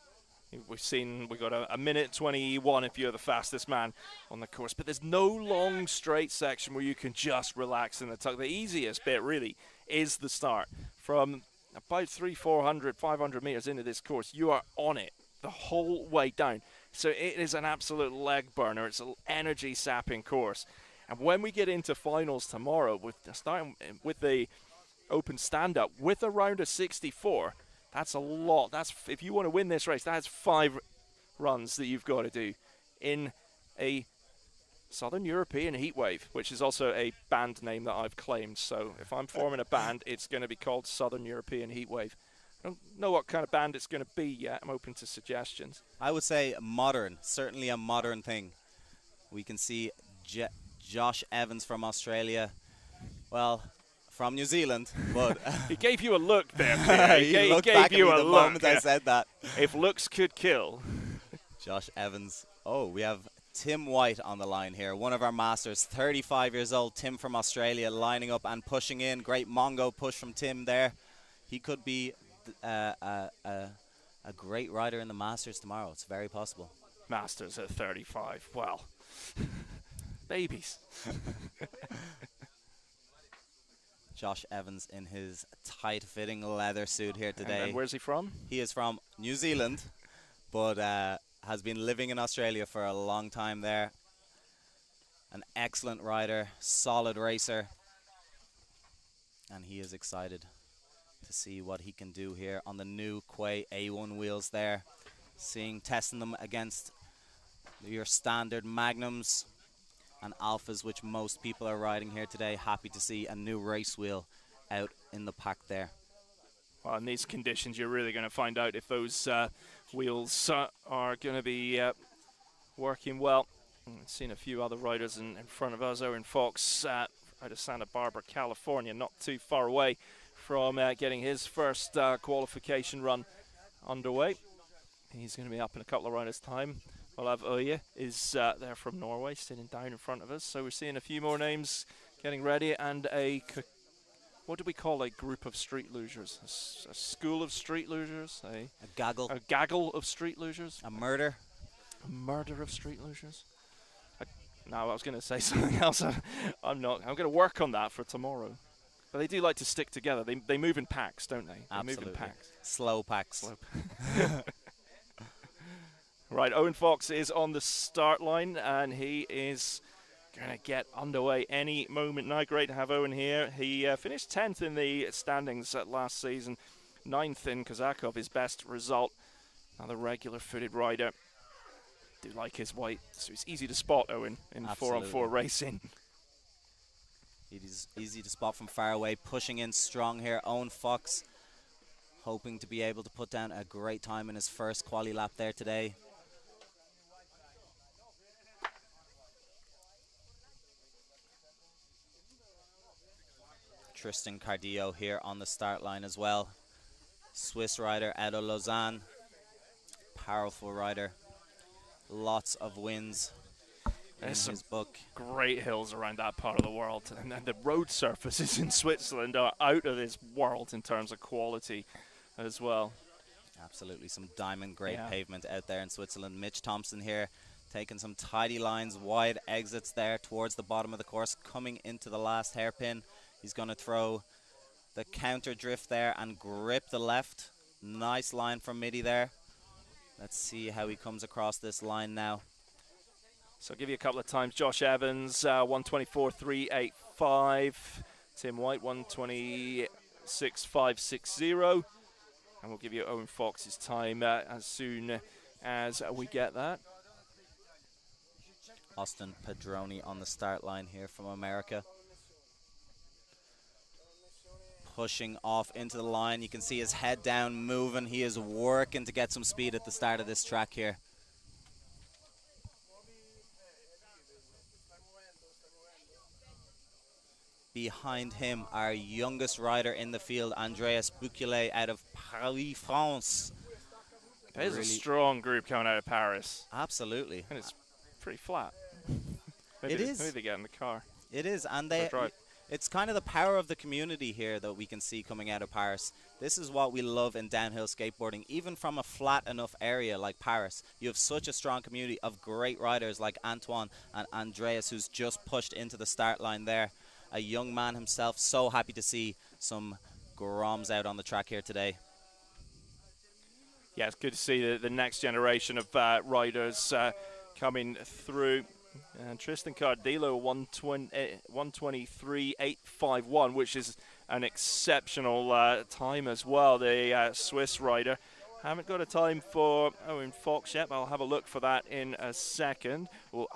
We've got a minute 21 if you're the fastest man on the course, but there's no long straight section where you can just relax in the tuck. The easiest bit really is the start. From about 300, 500 meters into this course, you are on it the whole way down. So it is an absolute leg burner. It's an energy sapping course. And when we get into finals tomorrow, starting with the open stand-up with a round of 64, that's a lot. That's, if you want to win this race, that's 5 runs that you've got to do in a Southern European heatwave, which is also a band name that I've claimed. So if I'm forming a band, it's going to be called Southern European Heatwave. I don't know what kind of band it's going to be yet. I'm open to suggestions. I would say modern, certainly a modern thing. We can see Josh Evans from Australia. Well, from New Zealand, but he gave you a look there. He gave you a look the moment I said that. If looks could kill. Josh Evans. Oh, we have Tim White on the line here. One of our masters, 35 years old. Tim from Australia, lining up and pushing in. Great Mongo push from Tim there. He could be a great rider in the Masters tomorrow. It's very possible. Masters at 35. Well, babies. Josh Evans in his tight-fitting leather suit here today. And where's he from? He is from New Zealand, but has been living in Australia for a long time there. An excellent rider, solid racer, and he is excited to to see what he can do here on the new Quay A1 wheels there. Testing them against your standard Magnums and Alphas, which most people are riding here today. Happy to see a new race wheel out in the pack there. Well, in these conditions, you're really going to find out if those wheels are going to be working well. I've seen a few other riders in front of us. Owen Fox out of Santa Barbara, California, not too far away from getting his first qualification run underway. He's going to be up in a couple of riders' time. We'll have Oye is there from Norway, sitting down in front of us. So we're seeing a few more names getting ready, and what do we call a group of street losers? A school of street losers? A gaggle. A gaggle of street losers? A murder. A murder of street losers? No, I was going to say something else. I'm not. I'm going to work on that for tomorrow. But they do like to stick together. They move in packs, don't they? Absolutely. They move in packs. Slow packs. Right, Owen Fox is on the start line, and he is going to get underway any moment now. Great to have Owen here. He finished 10th in the standings last season, 9th in Kazakov, his best result. Another regular-footed rider. Do like his white, so it's easy to spot Owen in 4-on-4 racing. It is easy to spot from far away, pushing in strong here. Owen Fox hoping to be able to put down a great time in his first quali lap there today. Tristan Cardillo here on the start line as well. Swiss rider out of Lausanne. Powerful rider. Lots of wins in his book. Great hills around that part of the world. And then the road surfaces in Switzerland are out of this world in terms of quality as well. Absolutely, some diamond grade pavement out there in Switzerland. Mitch Thompson here taking some tidy lines, wide exits there towards the bottom of the course, coming into the last hairpin. He's going to throw the counter drift there and grip the left. Nice line from Mitty there. Let's see how he comes across this line now. So I'll give you a couple of times. Josh Evans, 124.385. Tim White, 126.560. And we'll give you Owen Fox's time as soon as we get that. Austin Padroni on the start line here from America. Pushing off into the line. You can see his head down, moving. He is working to get some speed at the start of this track here. Behind him, our youngest rider in the field, Andreas Bukele out of Paris, France. It is a strong group coming out of Paris. Absolutely. And it's pretty flat. It is. Maybe they get in the car. It is, and it's kind of the power of the community here that we can see coming out of Paris. This is what we love in downhill skateboarding. Even from a flat enough area like Paris, you have such a strong community of great riders like Antoine and Andreas, who's just pushed into the start line there. A young man himself, so happy to see some Groms out on the track here today. Yeah, it's good to see the next generation of riders coming through. And Tristan Cardillo, 123.851, which is an exceptional time as well. The Swiss rider. Haven't got a time for Owen Fox yet, but I'll have a look for that in a second. Well,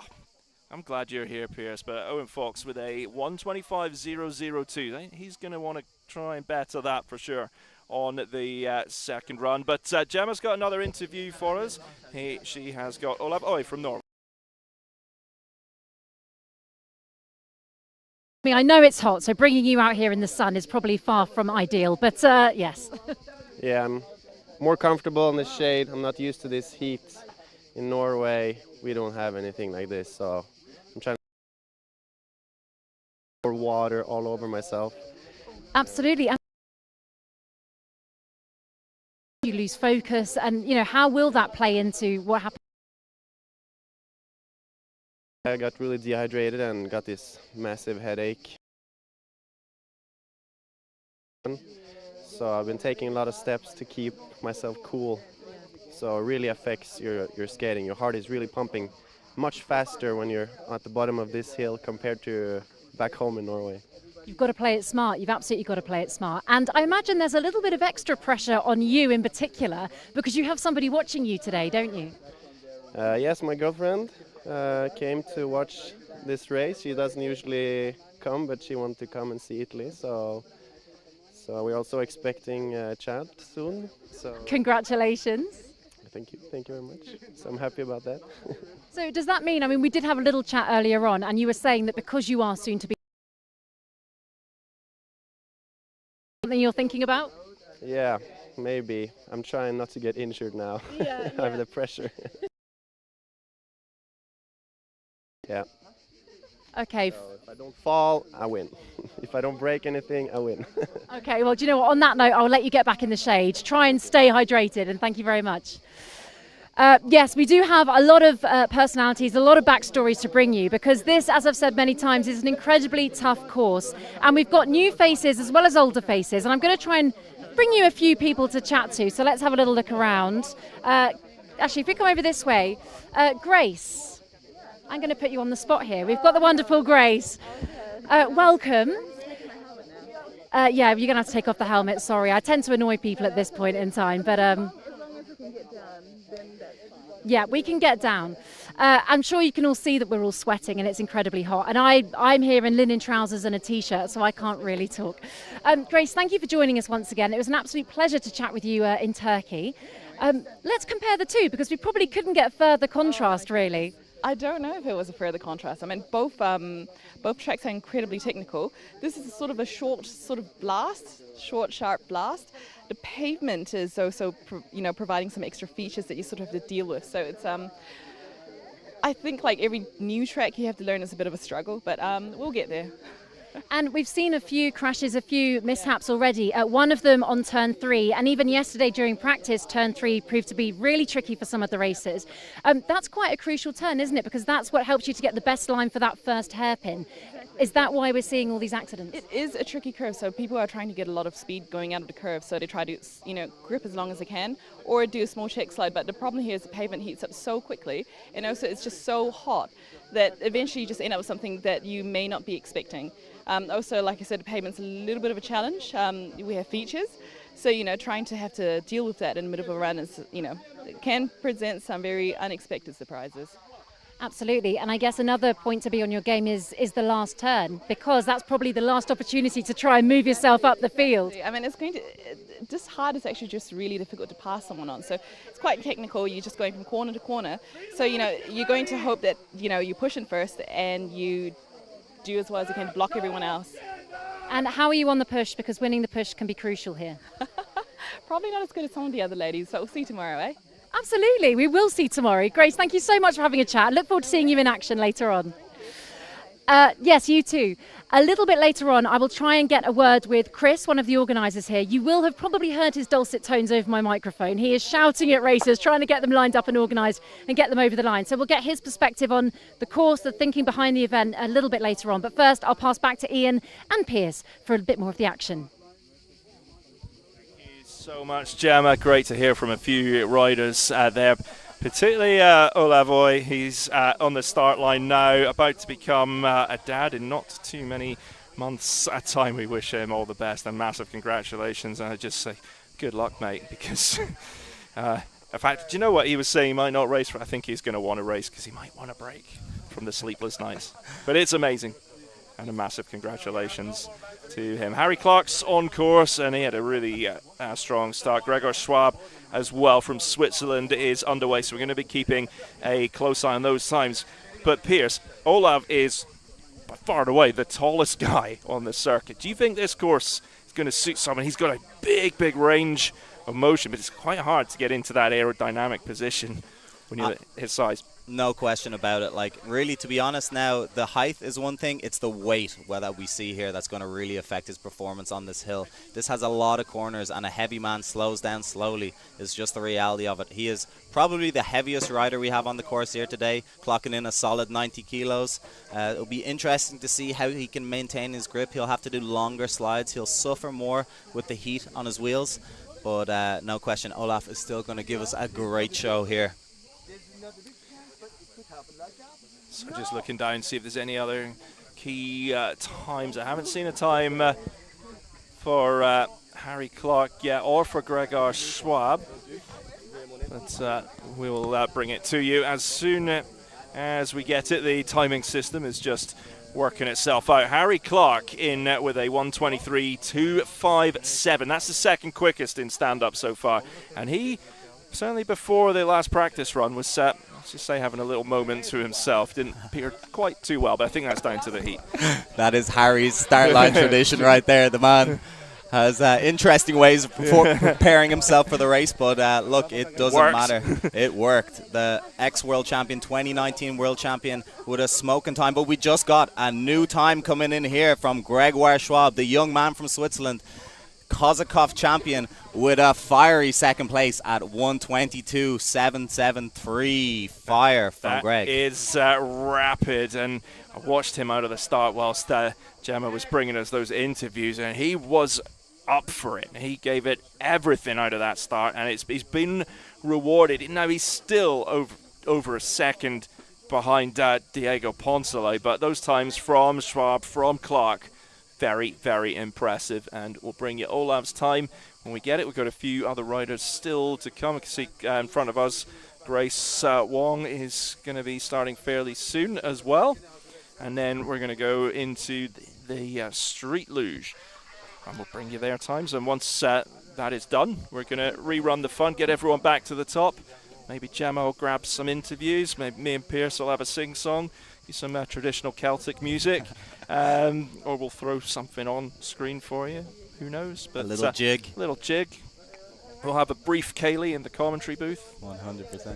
I'm glad you're here, Pierce, but Owen Fox with a 125.002. He's going to want to try and better that for sure on the second run. But Gemma's got another interview for us. She has got Olav Oy from Norway. I know it's hot, so bringing you out here in the sun is probably far from ideal, but yes. Yeah, I'm more comfortable in the shade. I'm not used to this heat. In Norway, we don't have anything like this, so I'm trying to pour water all over myself. Absolutely. You lose focus, and how will that play into what happens? I got really dehydrated and got this massive headache. So I've been taking a lot of steps to keep myself cool. So it really affects your skating. Your heart is really pumping much faster when you're at the bottom of this hill compared to back home in Norway. You've got to play it smart. You've absolutely got to play it smart. And I imagine there's a little bit of extra pressure on you in particular because you have somebody watching you today, don't you? Yes, my girlfriend came to watch this race. She doesn't usually come, but she wanted to come and see Italy. So we're also expecting Chad soon. So Congratulations. thank you very much. So I'm happy about that. So does that mean, I mean, we did have a little chat earlier on, and you were saying that because you are soon to be something you're thinking about? Yeah, maybe. I'm trying not to get injured now. Yeah, I have the pressure. Yeah. Okay. So if I don't fall, I win. If I don't break anything, I win. Okay, well, do you know what? On that note, I'll let you get back in the shade. Try and stay hydrated, and thank you very much. Yes, we do have a lot of personalities, a lot of backstories to bring you, because this, as I've said many times, is an incredibly tough course. And we've got new faces as well as older faces. And I'm going to try and bring you a few people to chat to. So let's have a little look around. Actually, if we come over this way, Grace, I'm going to put you on the spot here. We've got the wonderful Grace. Welcome. Yeah, you're going to have to take off the helmet. Sorry, I tend to annoy people at this point in time, but yeah, we can get down. I'm sure you can all see that we're all sweating and it's incredibly hot. And I'm here in linen trousers and a t-shirt, so I can't really talk. Grace, thank you for joining us once again. It was an absolute pleasure to chat with you in Turkey. Let's compare the two, because we probably couldn't get further contrast, really. I don't know if it was a further contrast. I mean, both tracks are incredibly technical. This is sort of a short sharp blast. The pavement is also, providing some extra features that you sort of have to deal with. So it's, I think like every new track you have to learn is a bit of a struggle, but we'll get there. And we've seen a few crashes, a few mishaps already. One of them on turn 3, and even yesterday during practice, turn 3 proved to be really tricky for some of the racers. That's quite a crucial turn, isn't it? Because that's what helps you to get the best line for that first hairpin. Is that why we're seeing all these accidents? It is a tricky curve, so people are trying to get a lot of speed going out of the curve, so they try to, grip as long as they can, or do a small check slide. But the problem here is the pavement heats up so quickly, and also it's just so hot that eventually you just end up with something that you may not be expecting. Also, like I said, the pavement's a little bit of a challenge. We have features, so trying to have to deal with that in the middle of a run is, it can present some very unexpected surprises. Absolutely, and I guess another point to be on your game is the last turn, because that's probably the last opportunity to try and move yourself up the field. I mean, this hard is actually just really difficult to pass someone on, so it's quite technical. You're just going from corner to corner, so you're going to hope that you push in first and you do as well as you can to block everyone else. And how are you on the push? Because winning the push can be crucial here. Probably not as good as some of the other ladies, so we'll see tomorrow, eh? Absolutely, we will see tomorrow. Grace, thank you so much for having a chat. Look forward to seeing you in action later on. Yes, you too. A little bit later on, I will try and get a word with Chris, one of the organisers here. You will have probably heard his dulcet tones over my microphone. He is shouting at racers, trying to get them lined up and organised and get them over the line. So we'll get his perspective on the course, the thinking behind the event a little bit later on. But first, I'll pass back to Ian and Piers for a bit more of the action. Thank you so much, Gemma. Great to hear from a few riders there. Particularly Olavoy, he's on the start line now, about to become a dad in not too many months' time. We wish him all the best and massive congratulations. And I just say, good luck, mate, because in fact, do you know what he was saying? He might not race, but I think he's going to want to race because he might want a break from the sleepless nights. But it's amazing, and a massive congratulations to him. Harry Clark's on course, and he had a really strong start. Gregor Schwab as well from Switzerland is underway, so we're going to be keeping a close eye on those times. But Piers, Olav is by far and away the tallest guy on the circuit. Do you think this course is going to suit someone? He's got a big range of motion, but it's quite hard to get into that aerodynamic position when you're his size. No question about it. Like, really, to be honest now, the height is one thing. It's the weight that we see here that's going to really affect his performance on this hill. This has a lot of corners, and a heavy man slows down slowly is just the reality of it. He is probably the heaviest rider we have on the course here today, clocking in a solid 90 kilos. It'll be interesting to see how he can maintain his grip. He'll have to do longer slides. He'll suffer more with the heat on his wheels. But no question, Olaf is still going to give us a great show here. So just looking down, see if there's any other key times. I haven't seen a time for Harry Clark yet, or for Gregor Schwab. But we will bring it to you as soon as we get it. The timing system is just working itself out. Harry Clark in with a 1:23.257. That's the second quickest in stand-up so far. And he, certainly before the last practice run, was let's just say having a little moment to himself. Didn't appear quite too well, but I think that's down to the heat. That is Harry's start line tradition right there. The man has interesting ways of preparing himself for the race, but look, it doesn't matter. It worked. The ex-world champion, 2019 world champion with a smoking time, but we just got a new time coming in here from Grégoire Schwab, the young man from Switzerland, Kozakov champion, with a fiery second place at 1:22.773. Fire from Greg. That is rapid, and I watched him out of the start whilst Gemma was bringing us those interviews, and he was up for it. He gave it everything out of that start, and he's been rewarded. Now he's still over a second behind Diego Poncelet, but those times from Schwab, from Clark, very, very impressive, and we'll bring you Olaf's time when we get it. We've got a few other riders still to come. You can see in front of us, Grace Wong is going to be starting fairly soon as well. And then we're going to go into the street luge, and we'll bring you their times. And once that is done, we're going to rerun the fun, get everyone back to the top. Maybe Gemma will grab some interviews. Maybe me and Pierce will have a sing-song, some traditional Celtic music, or we'll throw something on screen for you. Who knows? But a little jig. Little jig. We'll have a brief Kaylee in the commentary booth. 100%.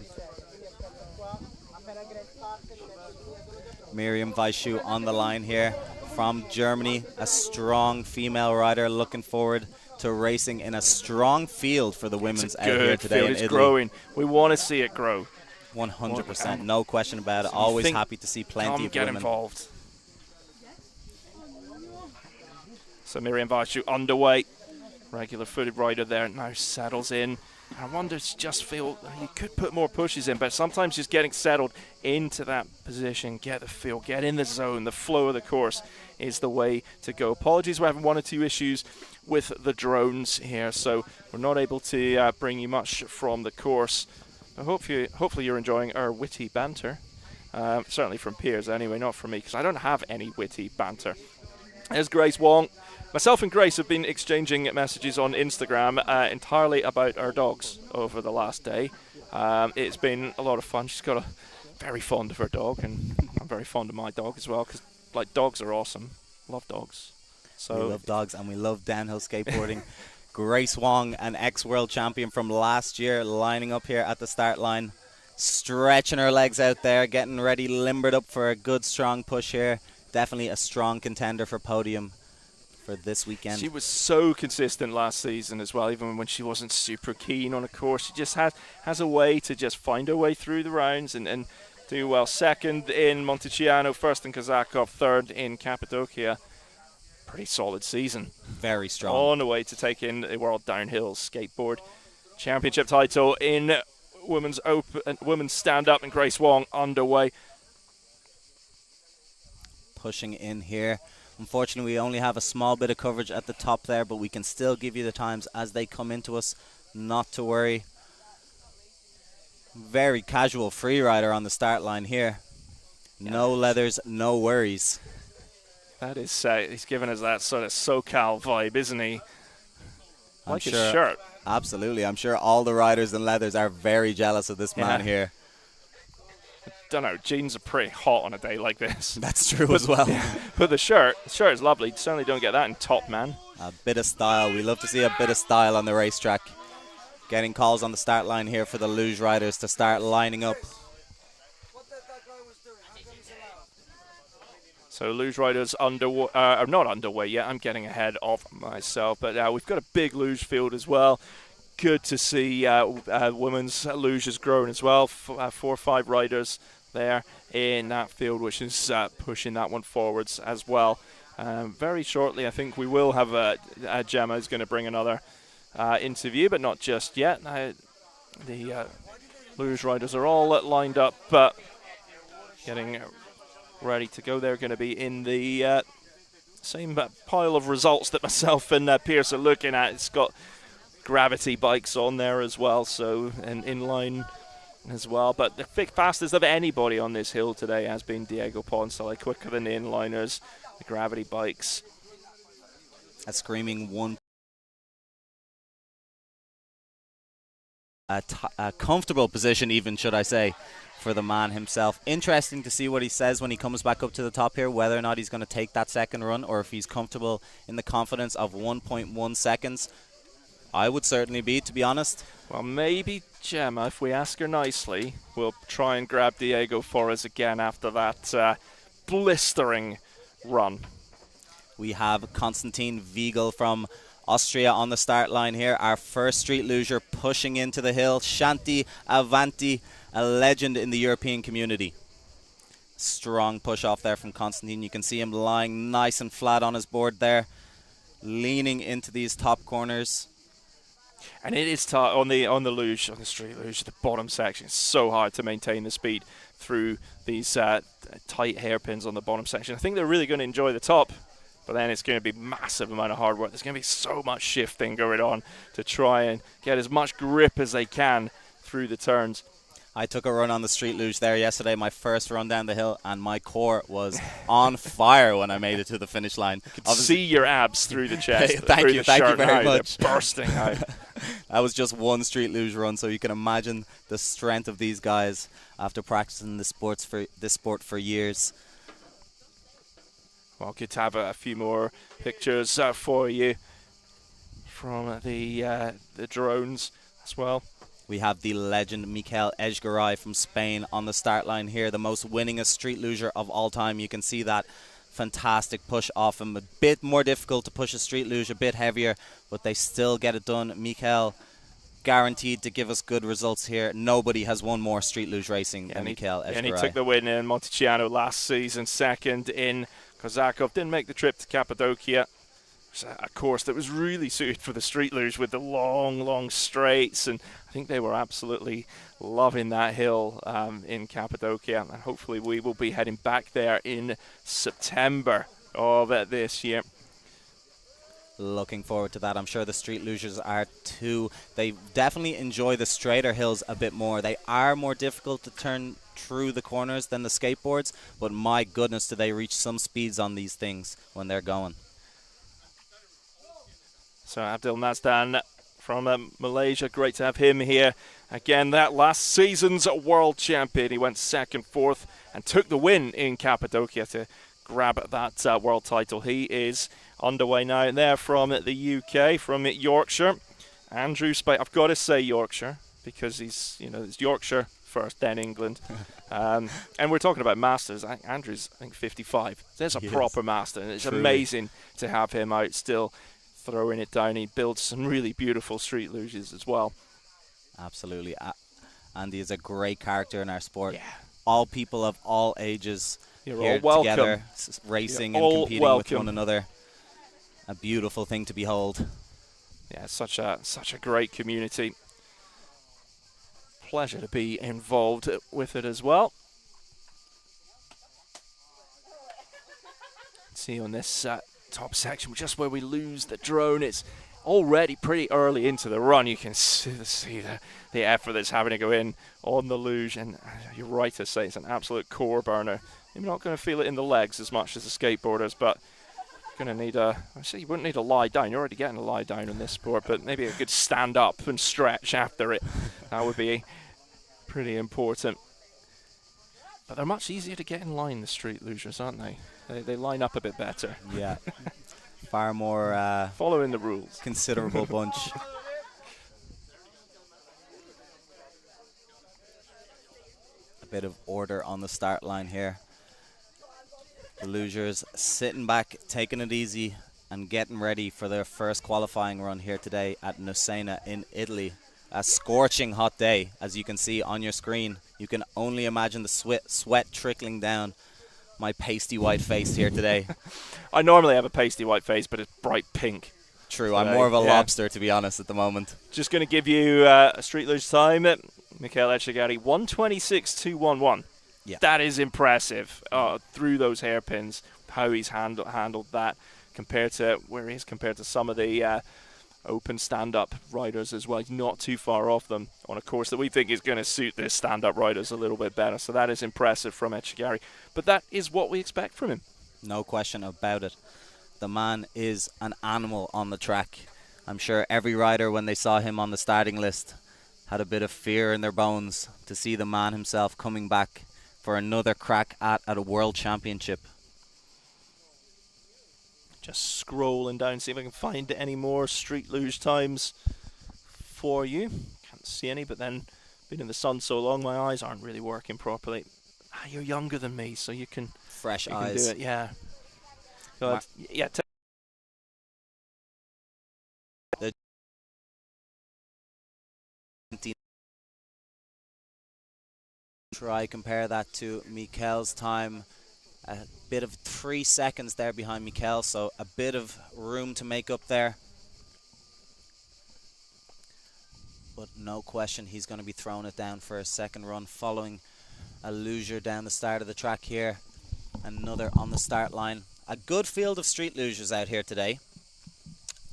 Miriam Weisschu on the line here from Germany, a strong female rider, looking forward to racing in a strong field for the women's out here today in Italy. It's growing. We want to see it grow. 100%, no question about it. Always happy to see plenty of get women involved. So Miriam Weisschu underway. Regular footed rider there now settles in. I wonder, just feel you could put more pushes in, but sometimes just getting settled into that position, get the feel, get in the zone, the flow of the course is the way to go. Apologies, we're having one or two issues with the drones here, so we're not able to bring you much from the course. I hopefully you're enjoying our witty banter. Certainly from Piers anyway, not from me, because I don't have any witty banter. There's Grace Wong. Myself and Grace have been exchanging messages on Instagram entirely about our dogs over the last day. It's been a lot of fun. She's got very fond of her dog, and I'm very fond of my dog as well, because dogs are awesome. Love dogs. So we love dogs and we love downhill skateboarding. Grace Wong, an ex-world champion from last year, lining up here at the start line, stretching her legs out there, getting ready, limbered up for a good strong push here. Definitely a strong contender for podium for this weekend. She was so consistent last season as well, even when she wasn't super keen on a course. She just has a way to just find her way through the rounds and do well. Second in Monteciano, first in Kozakov, third in Cappadocia. Pretty solid season. Very strong. On the way to take in the World Downhill Skateboard Championship title in women's stand-up, and Grace Wong underway. Pushing in here. Unfortunately, we only have a small bit of coverage at the top there, but we can still give you the times as they come into us. Not to worry. Very casual free rider on the start line here. No leathers, no worries. That is, he's giving us that sort of SoCal vibe, isn't he? Like his sure, shirt. Absolutely. I'm sure all the riders in leathers are very jealous of this man here. Don't know, jeans are pretty hot on a day like this. That's true as well. But the shirt is lovely. You certainly don't get that in Top Man. A bit of style. We love to see a bit of style on the racetrack. Getting calls on the start line here for the luge riders to start lining up. So luge riders are not underway yet. I'm getting ahead of myself. But we've got a big luge field as well. Good to see women's luge has grown as well. 4 or 5 riders there in that field, which is pushing that one forwards as well. Very shortly, I think we will have Gemma is going to bring another interview, but not just yet. The luge riders are all lined up, getting ready to go. They're going to be in the same pile of results that myself and Pierce are looking at. It's got gravity bikes on there as well, so and inline as well. But the fastest of anybody on this hill today has been Diego Ponce, quicker than the inliners, the gravity bikes. A screaming one. A comfortable position even, should I say, for the man himself. Interesting to see what he says when he comes back up to the top here, whether or not he's going to take that second run or if he's comfortable in the confidence of 1.1 seconds. I would certainly be, to be honest. Well, maybe Gemma, if we ask her nicely, will try and grab Diego for us again after that blistering run. We have Konstantin Wiegel from Austria on the start line here. Our first street luger pushing into the hill. Shanti Avanti, a legend in the European community. Strong push off there from Konstantin. You can see him lying nice and flat on his board there, leaning into these top corners. And it is tough on the luge, on the street luge, the bottom section. It's so hard to maintain the speed through these tight hairpins on the bottom section. I think they're really going to enjoy the top, but then it's going to be massive amount of hard work. There's going to be so much shifting going on to try and get as much grip as they can through the turns. I took a run on the street luge there yesterday, my first run down the hill, and my core was on fire when I made it to the finish line. You could see your abs through the chest. Thank you very much. They're bursting out. That was just one street luge run, so you can imagine the strength of these guys after practicing this sport for years. Well, good to have a few more pictures for you from the drones as well. We have the legend Mikel Ezgaray from Spain on the start line here, the most winningest street luger of all time. You can see that fantastic push off him. A bit more difficult to push a street luge, a bit heavier, but they still get it done. Mikel guaranteed to give us good results here. Nobody has won more street luge racing than Mikel Ezgaray. And he took the win in Monteciano last season, second in Kozakov. Didn't make the trip to Cappadocia. A course that was really suited for the street luge with the long straights, and I think they were absolutely loving that hill in Cappadocia, and hopefully we will be heading back there in September of this year. Looking forward to that. I'm sure the street lugers are too. They definitely enjoy the straighter hills a bit more. They are more difficult to turn through the corners than the skateboards, but my goodness, do they reach some speeds on these things when they're going. So Abdel Nazdan from Malaysia, great to have him here. Again, that last season's world champion. He went second, fourth, and took the win in Cappadocia to grab that world title. He is underway now and there from the UK, from Yorkshire. Andrew Spate, I've got to say Yorkshire, because he's, it's Yorkshire first, then England. And we're talking about masters. Andrew's, I think, 55. There's a proper master, and it's amazing to have him out still throwing it down. He builds some really beautiful street luges as well. Absolutely. Andy is a great character in our sport. Yeah. All people of all ages here together, racing and competing with one another. A beautiful thing to behold. Yeah, such a great community. Pleasure to be involved with it as well. See on this top section, just where we lose the drone, it's already pretty early into the run. You can see the effort that's having to go in on the luge, and you're right to say it's an absolute core burner. You're not going to feel it in the legs as much as the skateboarders, but you're going to need I say you wouldn't need to lie down. You're already getting a lie down in this sport, but maybe a good stand up and stretch after it. That would be pretty important. But they're much easier to get in line, the street lugers, aren't they? They line up a bit better. Yeah. Far more following the rules. Considerable bunch. A bit of order on the start line here. The lugers sitting back, taking it easy, and getting ready for their first qualifying run here today at Nusenna in Italy. A scorching hot day, as you can see on your screen. You can only imagine the sweat trickling down my pasty white face here today. I normally have a pasty white face, but it's bright pink. True, I'm more of a lobster, to be honest, at the moment. Just going to give you a street luge time. Mikel Ezgaray, 1:26.211. Yeah. That is impressive through those hairpins, how he's handled that compared to where he is compared to some of the open stand-up riders as well. He's not too far off them on a course that we think is going to suit this stand-up riders a little bit better. So that is impressive from Etchegaray. But that is what we expect from him. No question about it. The man is an animal on the track. I'm sure every rider, when they saw him on the starting list, had a bit of fear in their bones to see the man himself coming back for another crack at a world championship. Just scrolling down, see if I can find any more street luge times for you. Can't see any, but then been in the sun so long, my eyes aren't really working properly. You're younger than me, so you can fresh you eyes. can do it. Yeah. So yeah. Try compare that to Mikel's time. A bit of 3 seconds there behind Mikel, so a bit of room to make up there. But no question he's going to be throwing it down for a second run following a luger down the start of the track here. Another on the start line. A good field of street lugers out here today.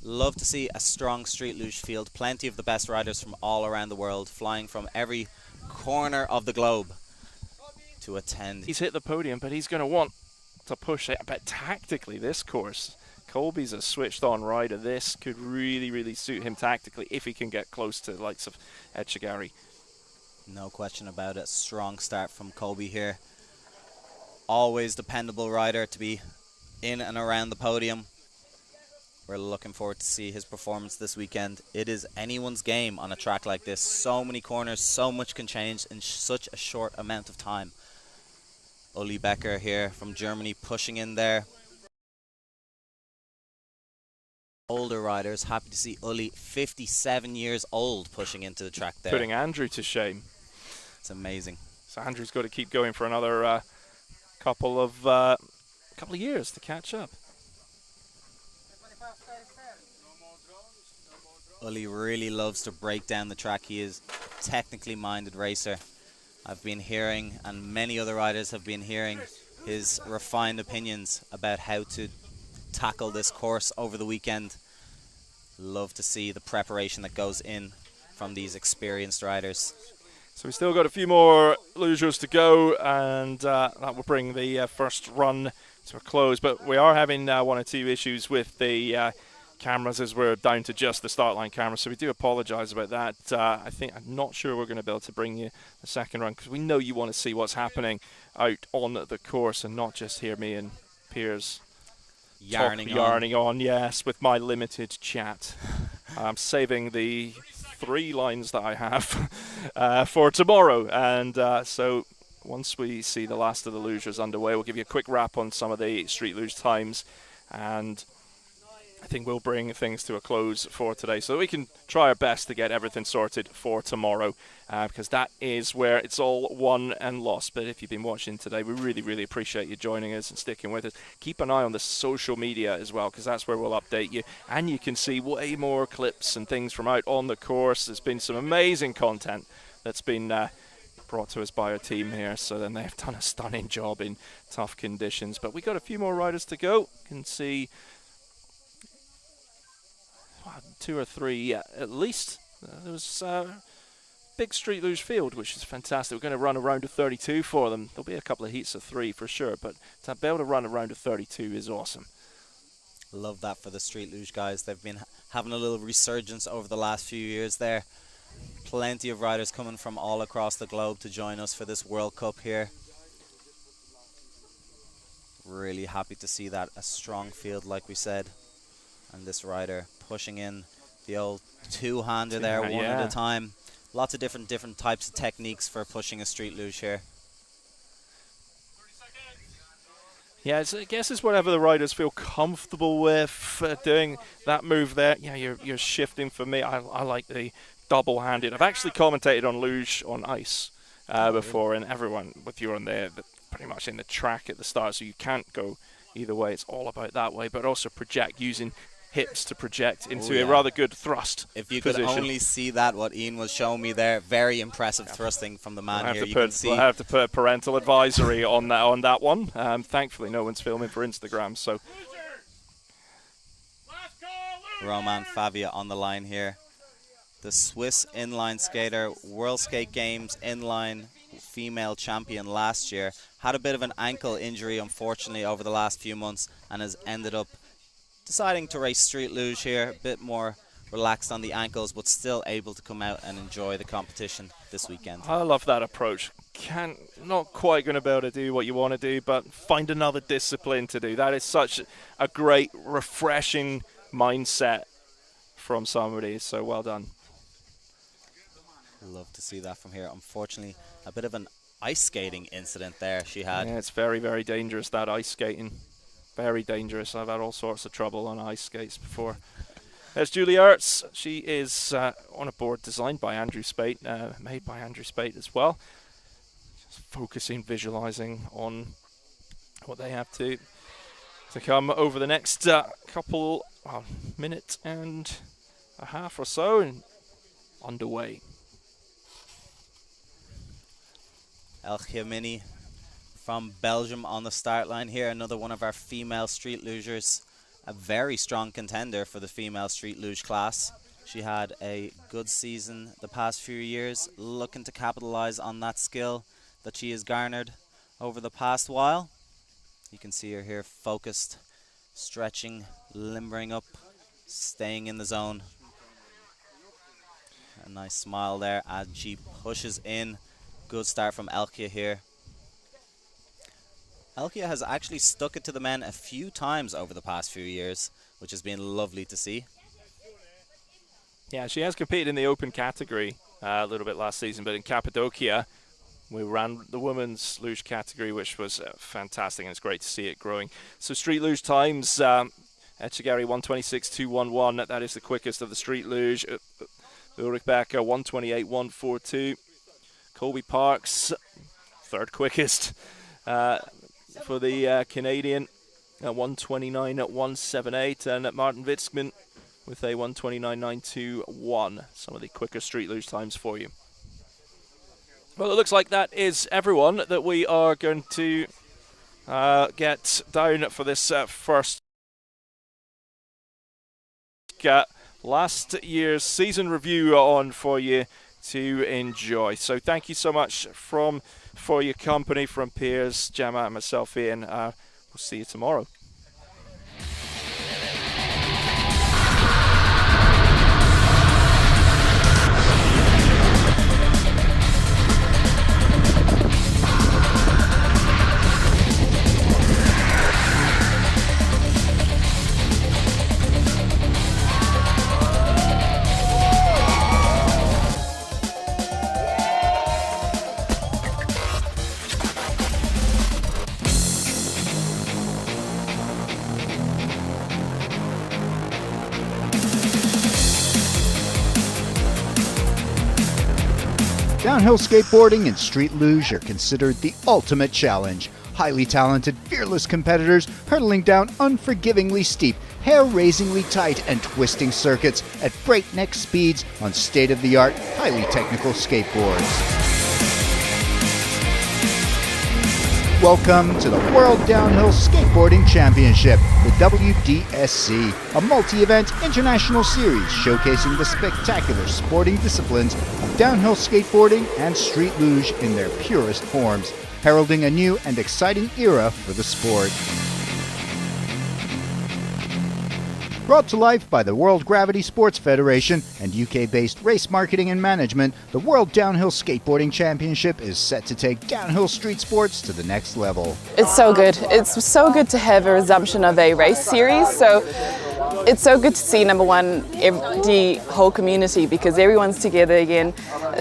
Love to see a strong street luge field. Plenty of the best riders from all around the world, flying from every corner of the globe to attend. He's hit the podium, but he's going to want to push it. But tactically, this course, Colby's a switched-on rider. This could really, really suit him tactically if he can get close to the likes of Etchegaray. No question about it. Strong start from Colby here. Always dependable rider to be in and around the podium. We're looking forward to see his performance this weekend. It is anyone's game on a track like this. So many corners, so much can change in such a short amount of time. Uli Becker here from Germany pushing in there. Older riders, happy to see Uli, 57 years old, pushing into the track there. Putting Andrew to shame. It's amazing. So Andrew's got to keep going for another couple of years to catch up. Uli really loves to break down the track. He is a technically minded racer. I've been hearing, and many other riders have been hearing, his refined opinions about how to tackle this course over the weekend. Love to see the preparation that goes in from these experienced riders. So we've still got a few more lugers to go, and that will bring the first run to a close. But we are having one or two issues with the cameras as we're down to just the start line camera, so we do apologize about that. I'm not sure we're going to be able to bring you the second run, because we know you want to see what's happening out on the course and not just hear me and Piers yarning on. Yes, with my limited chat. I'm saving the 3 lines that I have for tomorrow, and so once we see the last of the lugers underway, we'll give you a quick wrap on some of the street luge times, and I think we'll bring things to a close for today so that we can try our best to get everything sorted for tomorrow, because that is where it's all won and lost. But if you've been watching today, we really, really appreciate you joining us and sticking with us. Keep an eye on the social media as well, because that's where we'll update you, and you can see way more clips and things from out on the course. There's been some amazing content that's been brought to us by our team here, so then they've done a stunning job in tough conditions. But we got a few more riders to go. You can see 2 or 3 at least. There was big street luge field, which is fantastic. We're going to run a round of 32 for them. There'll be a couple of heats of 3 for sure, but to be able to run a round of 32 is awesome. Love that for the street luge guys. They've been having a little resurgence over the last few years there. Plenty of riders coming from all across the globe to join us for this World Cup here. Really happy to see that. A strong field, like we said. And this rider pushing in the old two-hander there, one at a time. Lots of different types of techniques for pushing a street luge here. Yeah, I guess it's whatever the riders feel comfortable with doing that move there. Yeah, you're shifting. For me, I like the double-handed. I've actually commentated on luge on ice before, and everyone with you on there, pretty much in the track at the start, so you can't go either way. It's all about that way, but also project using hips to project into yeah. a rather good thrust If you position. could only see that, what Ian was showing me there, very impressive thrusting from the man here. You can see. I have to put parental advisory on that one. Thankfully, no one's filming for Instagram, so. Roman Favia on the line here. The Swiss inline skater, World Skate Games inline female champion last year, had a bit of an ankle injury, unfortunately, over the last few months, and has ended up deciding to race street luge here, a bit more relaxed on the ankles, but still able to come out and enjoy the competition this weekend. I love that approach. Not quite going to be able to do what you want to do, but find another discipline to do. That is such a great, refreshing mindset from somebody, so well done. Love to see that from here. Unfortunately, a bit of an ice skating incident there she had. Yeah, it's very, very dangerous, that ice skating. Very dangerous. I've had all sorts of trouble on ice skates before. There's Julie Ertz. She is on a board designed by Andrew Spate, made by Andrew Spate as well. Just focusing, visualizing on what they have to come over the next minute and a half or so, and underway. El Chiamini from Belgium on the start line here, another one of our female street lugers, a very strong contender for the female street luge class. She had a good season the past few years, looking to capitalize on that skill that she has garnered over the past while. You can see her here focused, stretching, limbering up, staying in the zone. A nice smile there as she pushes in. Good start from Elkia here. Elkia has actually stuck it to the men a few times over the past few years, which has been lovely to see. Yeah, she has competed in the open category a little bit last season, but in Cappadocia, we ran the women's luge category, which was fantastic, and it's great to see it growing. So street luge times, Etchegari 126.211, that is the quickest of the street luge. Ulrich Becker 128.142. Colby Parks, third quickest for the Canadian, 129.178, and Martin Witzman with a 129.921. Some of the quicker street luge times for you. Well, it looks like that is everyone that we are going to get down for this first last year's season review on for you to enjoy. So thank you so much for your company from Piers, Gemma and myself, Ian. We'll see you tomorrow. Downhill skateboarding and street luge are considered the ultimate challenge. Highly talented, fearless competitors hurtling down unforgivingly steep, hair-raisingly tight and twisting circuits at breakneck speeds on state-of-the-art, highly technical skateboards. Welcome to the World Downhill Skateboarding Championship, the WDSC, a multi-event international series showcasing the spectacular sporting disciplines of downhill skateboarding and street luge in their purest forms, heralding a new and exciting era for the sport. Brought to life by the World Gravity Sports Federation and UK-based Race Marketing and Management, the World Downhill Skateboarding Championship is set to take downhill street sports to the next level. It's so good. It's so good to have a resumption of a race series. So it's so good to see, number one, the whole community, because everyone's together again.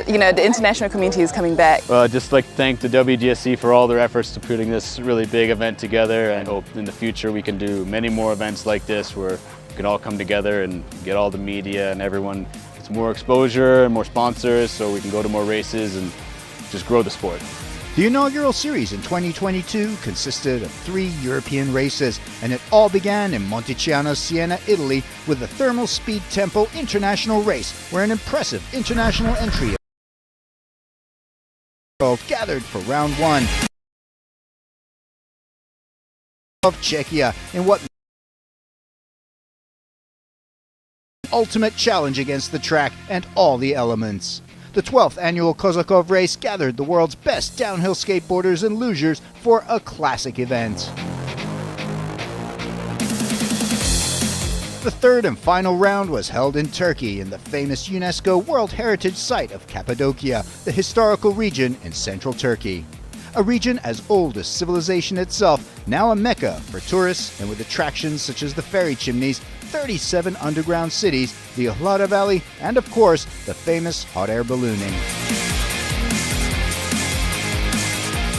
You know, the international community is coming back. Well, I'd just like to thank the WDSC for all their efforts to putting this really big event together. I hope in the future we can do many more events like this where we can all come together and get all the media and everyone gets more exposure and more sponsors so we can go to more races and just grow the sport. The inaugural series in 2022 consisted of 3 European races, and it all began in Monticiano, Siena, Italy, with the Thermal Speed Tempo International Race, where an impressive international entry gathered for round 1 of Czechia in what ultimate challenge against the track and all the elements. The 12th annual Kozakov race gathered the world's best downhill skateboarders and lugers for a classic event. The third and final round was held in Turkey in the famous UNESCO World Heritage Site of Cappadocia, the historical region in central Turkey. A region as old as civilization itself, now a mecca for tourists, and with attractions such as the ferry chimneys, 37 underground cities, the Ihlada Valley, and of course, the famous hot air ballooning.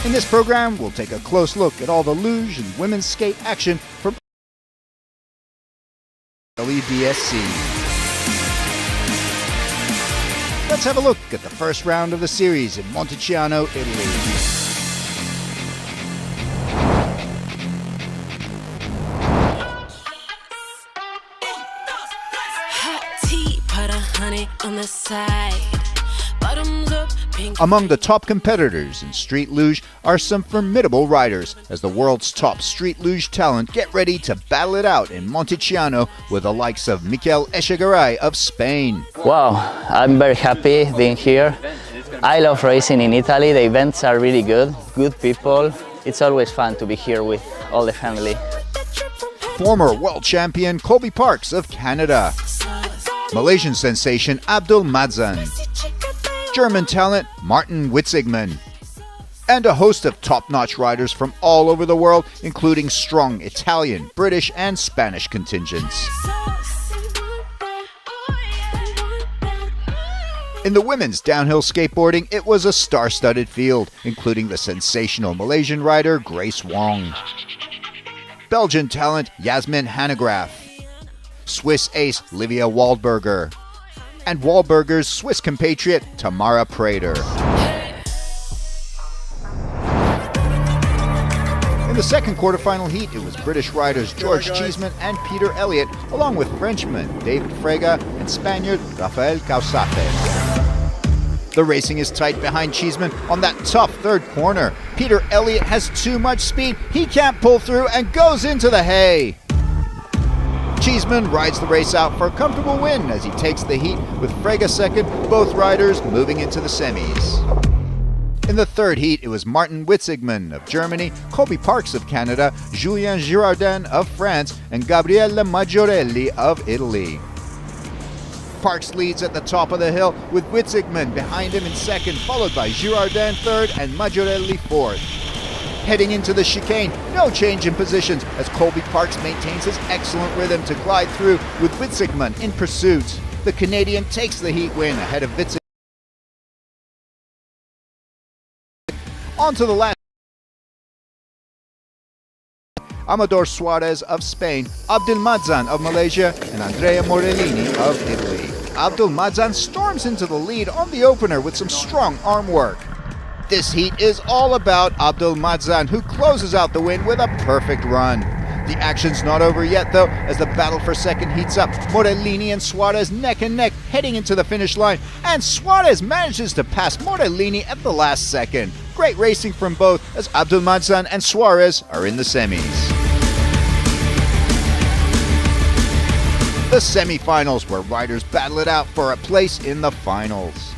In this program, we'll take a close look at all the luge and women's skate action from WDSC. Let's have a look at the first round of the series in Monticiano, Italy. On the side. Bottoms up, pink. Among the top competitors in street luge are some formidable riders, as the world's top street luge talent get ready to battle it out in Monticiano with the likes of Mikel Echegaray of Spain. Wow, I'm very happy being here. I love racing in Italy. The events are really good people. It's always fun to be here with all the family. Former world champion Colby Parks of Canada. Malaysian sensation Abdul Madzan, German talent Martin Witzigmann, and a host of top-notch riders from all over the world, including strong Italian, British, and Spanish contingents. In the women's downhill skateboarding, it was a star-studded field, including the sensational Malaysian rider Grace Wong, Belgian talent Yasmin Hanegraaff, Swiss ace Livia Waldberger, and Waldberger's Swiss compatriot Tamara Prater. In the second quarterfinal heat, it was British riders George Cheeseman and Peter Elliott, along with Frenchman David Frega and Spaniard Rafael Causafe. The racing is tight behind Cheeseman on that tough third corner. Peter Elliott has too much speed, he can't pull through and goes into the hay. Cheeseman rides the race out for a comfortable win as he takes the heat with Frega second, both riders moving into the semis. In the third heat, it was Martin Witzigmann of Germany, Colby Parks of Canada, Julien Girardin of France, and Gabriele Maggiorelli of Italy. Parks leads at the top of the hill with Witzigmann behind him in second, followed by Girardin third and Maggiorelli fourth. Heading into the chicane, no change in positions as Colby Parks maintains his excellent rhythm to glide through with Witzigmann in pursuit. The Canadian takes the heat win ahead of Witzigmann. On to the last. Amador Suarez of Spain, Abdul Madzan of Malaysia, and Andrea Morellini of Italy. Abdul Madzan storms into the lead on the opener with some strong arm work. This heat is all about Abdul Madzan, who closes out the win with a perfect run. The action's not over yet, though, as the battle for second heats up. Morellini and Suarez neck and neck heading into the finish line, and Suarez manages to pass Morellini at the last second. Great racing from both, as Abdul Madzan and Suarez are in the semis. The semifinals, where riders battle it out for a place in the finals.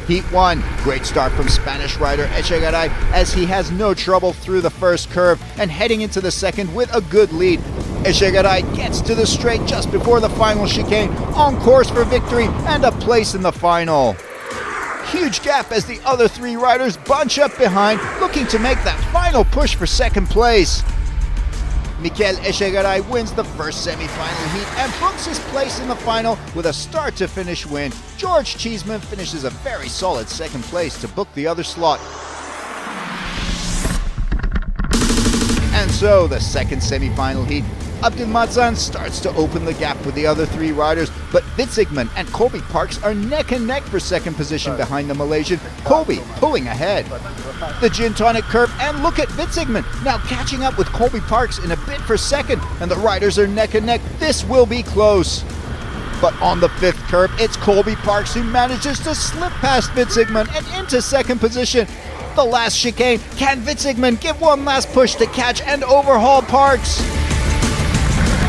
Heat 1, great start from Spanish rider Echegaray as he has no trouble through the first curve and heading into the second with a good lead. Echegaray gets to the straight just before the final chicane, on course for victory and a place in the final. Huge gap as the other three riders bunch up behind, looking to make that final push for second place. Mikel Echegaray wins the first semi-final heat and books his place in the final with a start-to-finish win. George Cheeseman finishes a very solid second place to book the other slot. And so the second semi-final heat Abdulmadzan starts to open the gap with the other three riders, but Witzigmann and Colby Parks are neck and neck for second position behind the Malaysian. Colby pulling ahead. The gin tonic curve, and look at Witzigmann now catching up with Colby Parks in a bid for second, and the riders are neck and neck. This will be close. But on the fifth curve, it's Colby Parks who manages to slip past Witzigmann and into second position. The last chicane, can Witzigmann give one last push to catch and overhaul Parks?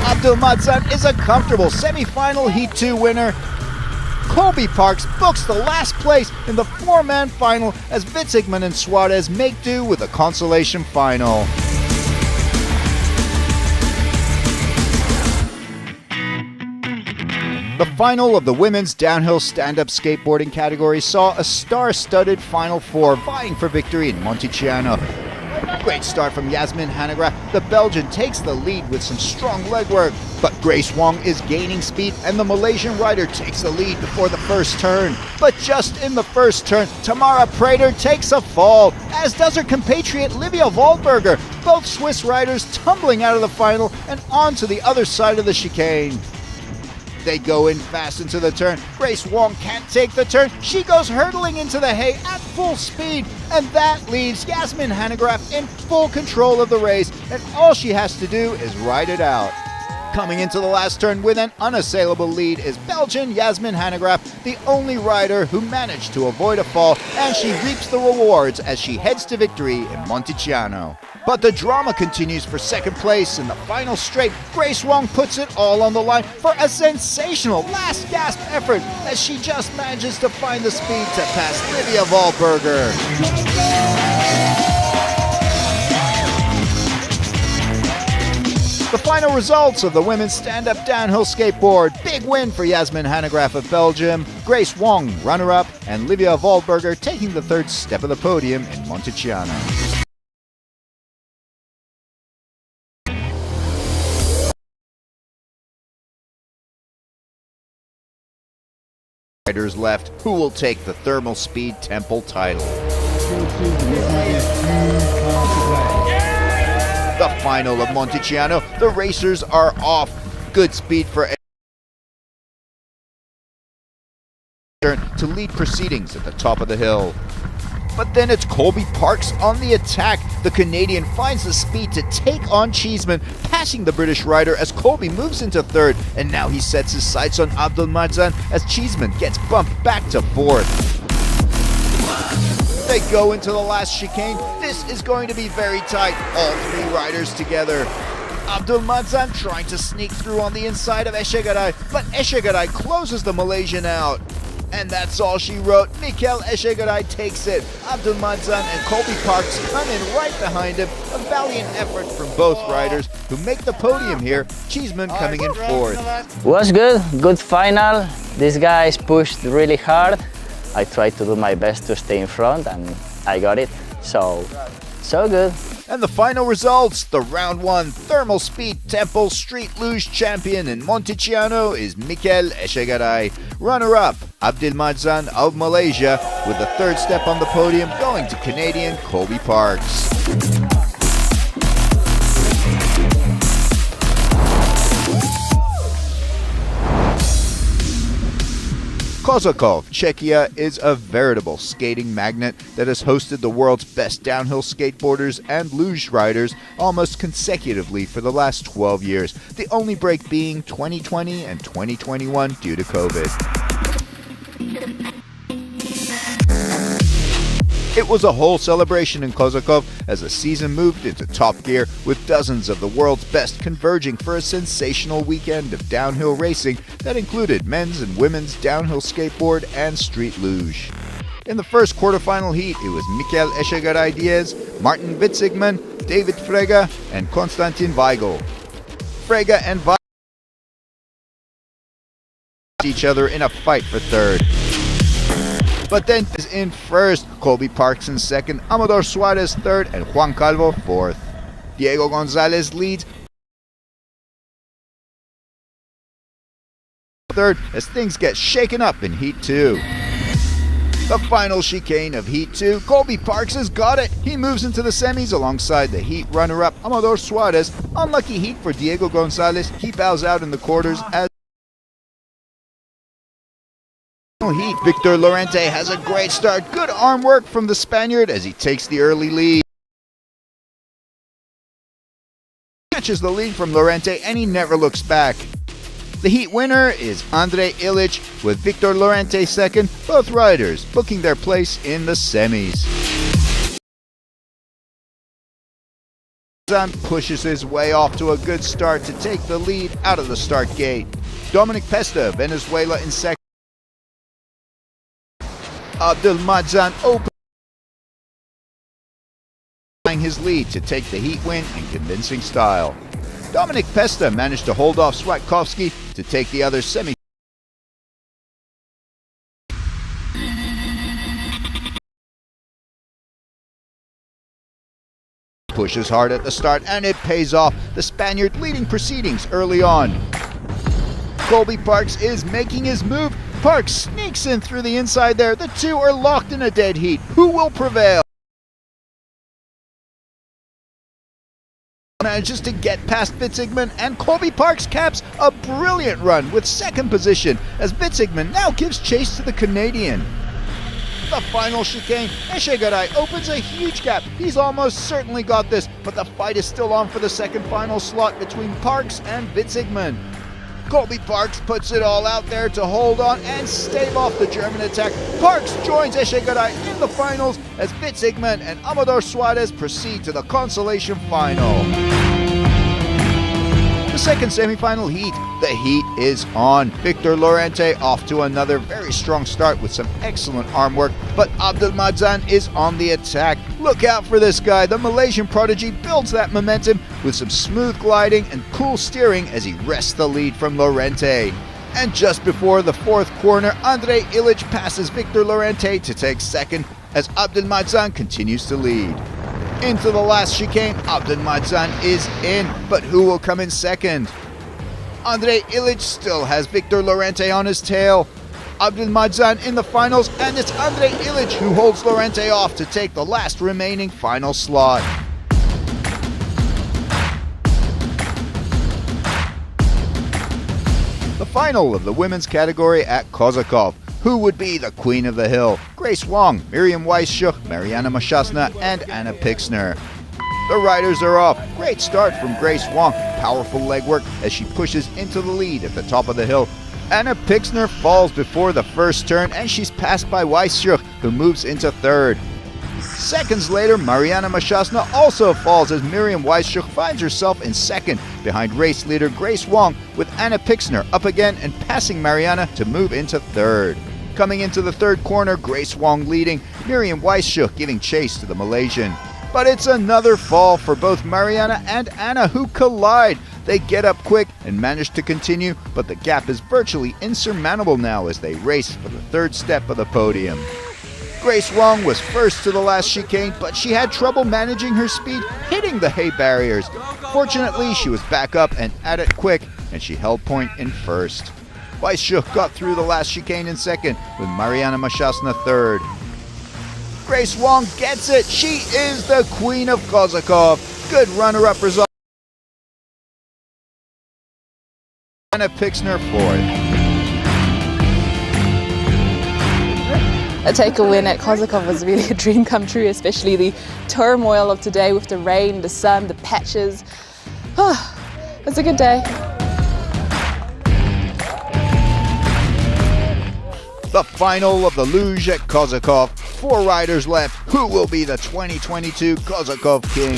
Abdulmadzan is a comfortable semi-final Heat 2 winner. Colby Parks books the last place in the four-man final as Witzigmann and Suarez make do with a consolation final. The final of the women's downhill stand-up skateboarding category saw a star-studded Final Four vying for victory in Monticiano. Great start from Yasmin Hanegraaff. The Belgian takes the lead with some strong legwork, but Grace Wong is gaining speed and the Malaysian rider takes the lead before the first turn. But just in the first turn, Tamara Prater takes a fall, as does her compatriot Livia Waldberger, both Swiss riders tumbling out of the final and onto the other side of the chicane. They go in fast into the turn. Grace Wong can't take the turn. She goes hurtling into the hay at full speed, and that leaves Yasmin Hanegraaff in full control of the race, and all she has to do is ride it out. Coming into the last turn with an unassailable lead is Belgian Yasmin Hanegraaff, the only rider who managed to avoid a fall, and she reaps the rewards as she heads to victory in Monticiano. But the drama continues for second place in the final straight. Grace Wong puts it all on the line for a sensational last gasp effort as she just manages to find the speed to pass Livia Waldberger. The final results of the women's stand-up downhill skateboard. Big win for Yasmin Hanegraaff of Belgium, Grace Wong runner-up, and Livia Waldberger taking the third step of the podium in Monticiano. Riders left, who will take the Thermal Speed Temple title. The final of Monticiano, the racers are off. Good speed for to lead proceedings at the top of the hill. But then it's Colby Parks on the attack. The Canadian finds the speed to take on Cheeseman, passing the British rider as Colby moves into third, and now he sets his sights on Abdulmadzan as Cheeseman gets bumped back to fourth. They go into the last chicane. This is going to be very tight, all three riders together. Abdulmadzan trying to sneak through on the inside of Echegaray, but Echegaray closes the Malaysian out. And that's all she wrote. Mikel Echegaray takes it. Abdulmadzan and Colby Parks come in right behind him. A valiant effort from both riders who make the podium here. Cheeseman coming in fourth. Was good final. These guys pushed really hard. I tried to do my best to stay in front and I got it. So good. And the final results, the round one Thermal Speed Temple Street Luge champion in Monticiano is Mikel Echegaray. Runner-up, Abdulmadzan of Malaysia, with the third step on the podium going to Canadian Colby Parks. Kozakov, Czechia is a veritable skating magnet that has hosted the world's best downhill skateboarders and luge riders almost consecutively for the last 12 years, the only break being 2020 and 2021 due to COVID. It was a whole celebration in Kozakov as the season moved into top gear, with dozens of the world's best converging for a sensational weekend of downhill racing that included men's and women's downhill skateboard and street luge. In the first quarterfinal heat, it was Mikel Echegaray Diaz, Martin Witzigmann, David Frege, and Konstantin Weigl. Frege and Weigl each other in a fight for third. But then is in first, Colby Parks in second, Amador Suarez third, and Juan Calvo fourth. Diego Gonzalez leads third as things get shaken up in Heat 2. The final chicane of Heat 2, Colby Parks has got it. He moves into the semis alongside the Heat runner-up Amador Suarez. Unlucky heat for Diego Gonzalez. He bows out in the quarters as Heat. Victor Lorente has a great start. Good arm work from the Spaniard as he takes the early lead. Catches the lead from Lorente and he never looks back. The Heat winner is Andre Ilic with Victor Lorente second, both riders booking their place in the semis. Zan pushes his way off to a good start to take the lead out of the start gate. Dominic Pesta, Venezuela in second. Abdelmadzan opening his lead to take the Heat win in convincing style. Dominic Pesta managed to hold off Swatkowski to take the other semi. Pushes hard at the start and it pays off. The Spaniard leading proceedings early on. Colby Parks is making his move. Parks sneaks in through the inside there. The two are locked in a dead heat. Who will prevail? Manages to get past Witzigmann and Colby Parks caps a brilliant run with second position as Witzigmann now gives chase to the Canadian. The final chicane, Echegaray opens a huge gap. He's almost certainly got this, but the fight is still on for the second final slot between Parks and Witzigmann. Colby Parks puts it all out there to hold on and stave off the German attack. Parks joins Echegaray in the finals as Witzigmann and Amador Suarez proceed to the consolation final. The second semi-final heat, the heat is on. Victor Lorente off to another very strong start with some excellent arm work, but Abdelmadzan is on the attack. Look out for this guy. The Malaysian prodigy builds that momentum with some smooth gliding and cool steering as he wrests the lead from Lorente. And just before the fourth corner, Andre Ilic passes Victor Lorente to take second as Abdelmadzan continues to lead. Into the last chicane, Abdelmadzan is in, but who will come in second? Andre Ilic still has Victor Lorente on his tail. Abdelmadzan in the finals, and it's Andre Ilic who holds Lorente off to take the last remaining final slot. The final of the women's category at Kozakov. Who would be the queen of the hill? Grace Wong, Miriam Weisschuch, Mariana Mashasna, and Anna Pixner. The riders are off. Great start from Grace Wong. Powerful legwork as she pushes into the lead at the top of the hill. Anna Pixner falls before the first turn and she's passed by Weisschuch, who moves into third. Seconds later, Mariana Mashasna also falls as Miriam Weisschuch finds herself in second behind race leader Grace Wong, with Anna Pixner up again and passing Mariana to move into third. Coming into the third corner, Grace Wong leading, Miriam Weisschuch giving chase to the Malaysian. But it's another fall for both Mariana and Anna, who collide. They get up quick and manage to continue, but the gap is virtually insurmountable now as they race for the third step of the podium. Grace Wong was first to the last chicane, but she had trouble managing her speed, hitting the hay barriers. Fortunately, she was back up and at it quick, and she held point in first. Weisschuch got through the last chicane in second, with Mariana Mashasna third. Grace Wong gets it. She is the queen of Kozakov. Good runner-up result. Anna Pixner fourth. Take a win at Kozakov was really a dream come true, especially the turmoil of today with the rain, the sun, the patches. It's a good day. The final of the luge at Kozakov. 4 riders left. Who will be the 2022 Kozakov King?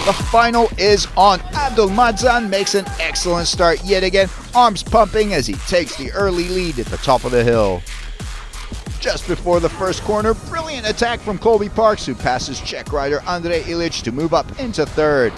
The final is on. Abdelmadzan makes an excellent start yet again, arms pumping as he takes the early lead at the top of the hill. Just before the first corner, brilliant attack from Colby Parks, who passes Czech rider Andre Ilic to move up into third.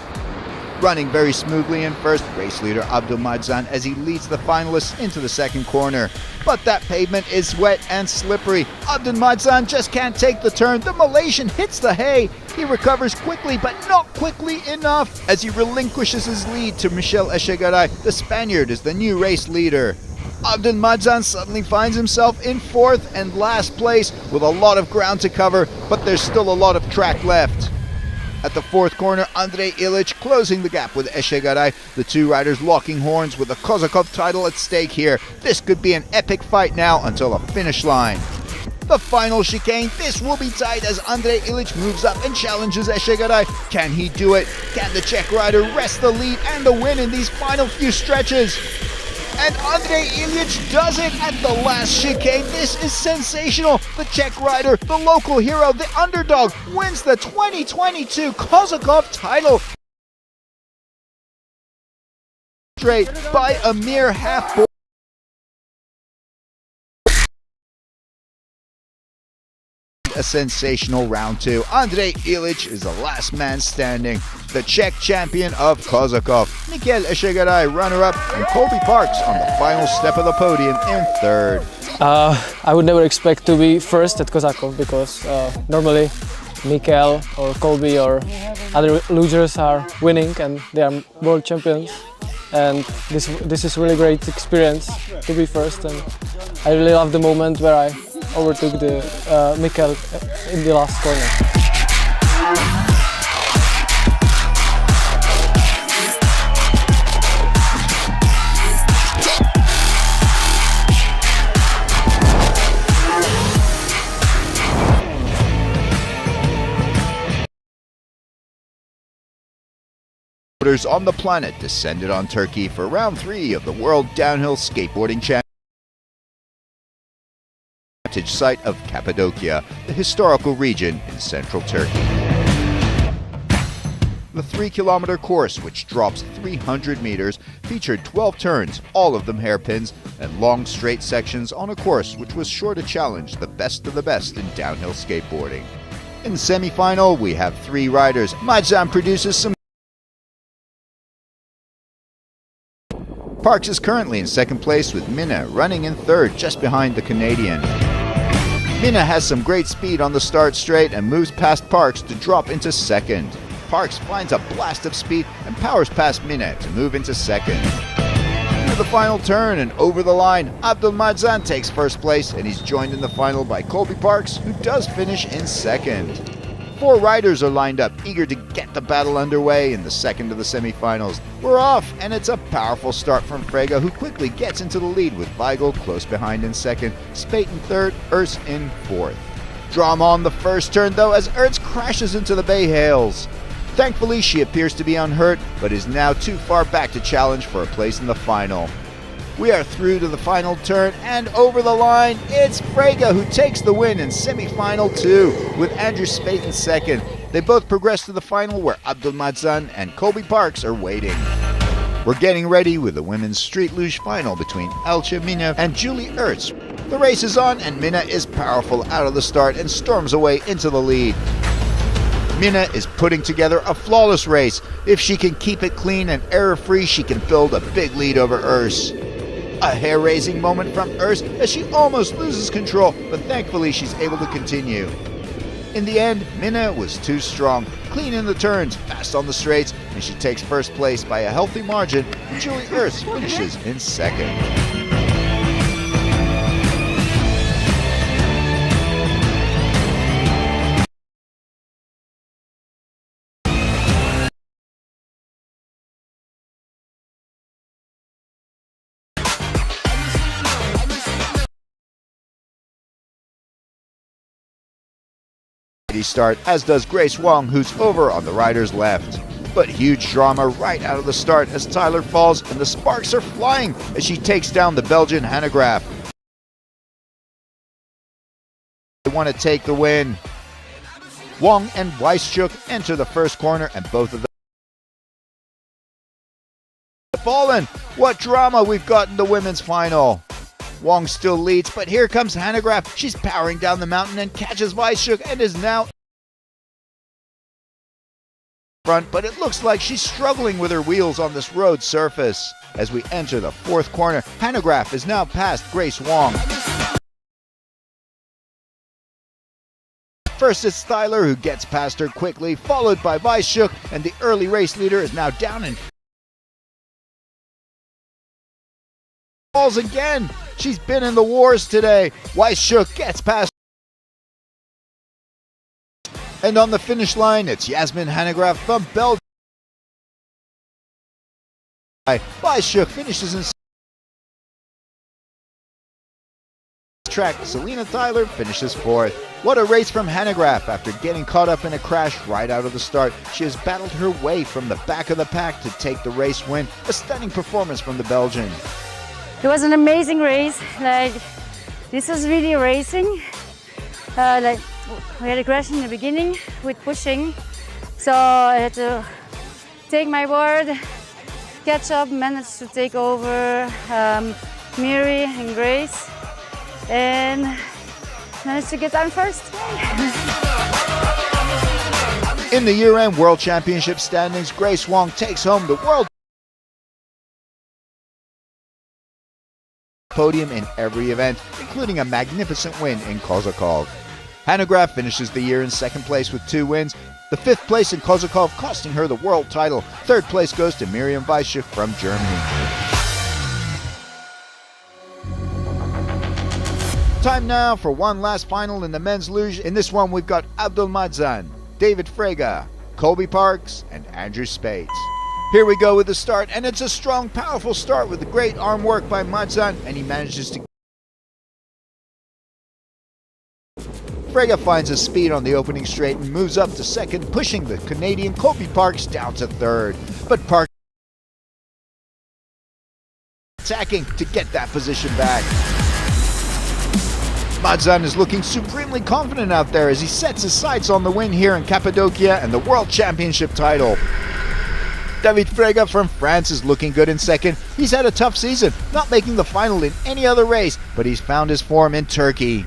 Running very smoothly in first, race leader Abdelmadzan as he leads the finalists into the second corner. But that pavement is wet and slippery. Abdelmadzan just can't take the turn. The Malaysian hits the hay. He recovers quickly, but not quickly enough as he relinquishes his lead to Michel Echegaray. The Spaniard is the new race leader. Abdelmadzan suddenly finds himself in 4th and last place with a lot of ground to cover, but there's still a lot of track left. At the 4th corner, Andrei Ilic closing the gap with Eshegaray, the two riders locking horns with the Kozakov title at stake here. This could be an epic fight now until the finish line. The final chicane, this will be tight as Andrei Ilic moves up and challenges Eshegaray. Can he do it? Can the Czech rider wrest the lead and the win in these final few stretches? And Andrei Ilic does it at the last chicane. This is sensational. The Czech rider, the local hero, the underdog, wins the 2022 Kozakov title. Straight by a mere half point. A sensational round 2. Andrei Ilic is the last man standing. The Czech champion of Kozakov. Mikel Eshegaray runner-up and Colby Parks on the final step of the podium in 3rd. I would never expect to be first at Kozakov because normally Mikel or Colby or other losers are winning and they are world champions. And this is really great experience to be first, and I really love the moment where I overtook the Mikel in the last corner. On the planet descended on Turkey for round 3 of the World Downhill Skateboarding Championship site of Cappadocia, the historical region in central Turkey. The 3-kilometer course, which drops 300 meters, featured 12 turns, all of them hairpins, and long straight sections on a course which was sure to challenge the best of the best in downhill skateboarding. In the semi-final, we have 3 riders. Madzan produces some. Parks is currently in 2nd place with Minna running in 3rd just behind the Canadian. Minna has some great speed on the start straight and moves past Parks to drop into 2nd. Parks finds a blast of speed and powers past Minna to move into 2nd. Into the final turn and over the line, Abdelmadzan takes 1st place and he's joined in the final by Colby Parks, who does finish in 2nd. 4 riders are lined up, eager to get the battle underway in the 2nd of the semifinals. We're off, and it's a powerful start from Frege, who quickly gets into the lead with Weigel close behind in 2nd, Spate in 3rd, Urs in 4th. Drama on the first turn, though, as Urs crashes into the Bay Hails. Thankfully, she appears to be unhurt, but is now too far back to challenge for a place in the final. We are through to the final turn, and over the line, it's Frege who takes the win in semi-final 2, with Andrew Spate in 2nd. They both progress to the final where Abdelmadzan and Colby Parks are waiting. We're getting ready with the women's street luge final between Elche Minna and Julie Ertz. The race is on, and Minna is powerful out of the start and storms away into the lead. Minna is putting together a flawless race. If she can keep it clean and error-free, she can build a big lead over Urs. A hair-raising moment from Urs as she almost loses control, but thankfully she's able to continue. In the end, Minna was too strong, clean in the turns, fast on the straights, and she takes 1st place by a healthy margin, and Julie Urs finishes in 2nd. Start, as does Grace Wong, who's over on the rider's left. But huge drama right out of the start as Tyler falls and the sparks are flying as she takes down the Belgian Hanegraaff. They want to take the win. Wong and Weischuk enter the 1st corner and both of them fallen. What drama we've got in the women's final. Wong still leads, but here comes Hanegraaff. She's powering down the mountain and catches Weischuk and is now front, but it looks like she's struggling with her wheels on this road surface. As we enter the 4th corner, Hanegraaff is now past Grace Wong. First it's Tyler who gets past her quickly, followed by Weischuk, and the early race leader is now down in falls again. She's been in the wars today. Weisshoek gets past. And on the finish line, it's Jasmin Hanegraaff from Belgium. Weisshoek finishes in track. Selena Tyler finishes fourth. What a race from Hanegraaff after getting caught up in a crash right out of the start. She has battled her way from the back of the pack to take the race win. A stunning performance from the Belgian. It was an amazing race. This was really racing. We had a crash in the beginning with pushing, so I had to take my board, catch up, managed to take over Miri and Grace, and managed to get down first. In the year-end World Championship standings, Grace Wong takes home the world podium in every event, including a magnificent win in Kozakov. Hanegraaff finishes the year in second place with 2 wins. The 5th place in Kozakov costing her the world title. 3rd place goes to Miriam Weisshoek from Germany. Time now for one last final in the men's luge. In this one we've got Abdulmadzan, David Frege, Colby Parks, and Andrew Spates. Here we go with the start, and it's a strong, powerful start with the great arm work by Madzan, and he manages to. Frege finds his speed on the opening straight and moves up to second, pushing the Canadian Colby Parks down to third. But Parks attacking to get that position back. Madzan is looking supremely confident out there as he sets his sights on the win here in Cappadocia and the World Championship title. David Frege from France is looking good in second. He's had a tough season, not making the final in any other race, but he's found his form in Turkey.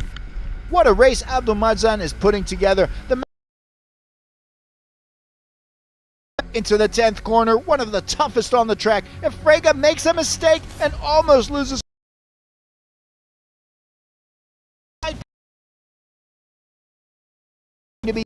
What a race Abdulmadzan is putting together. Into the 10th corner, one of the toughest on the track, and Frege makes a mistake and almost loses. To be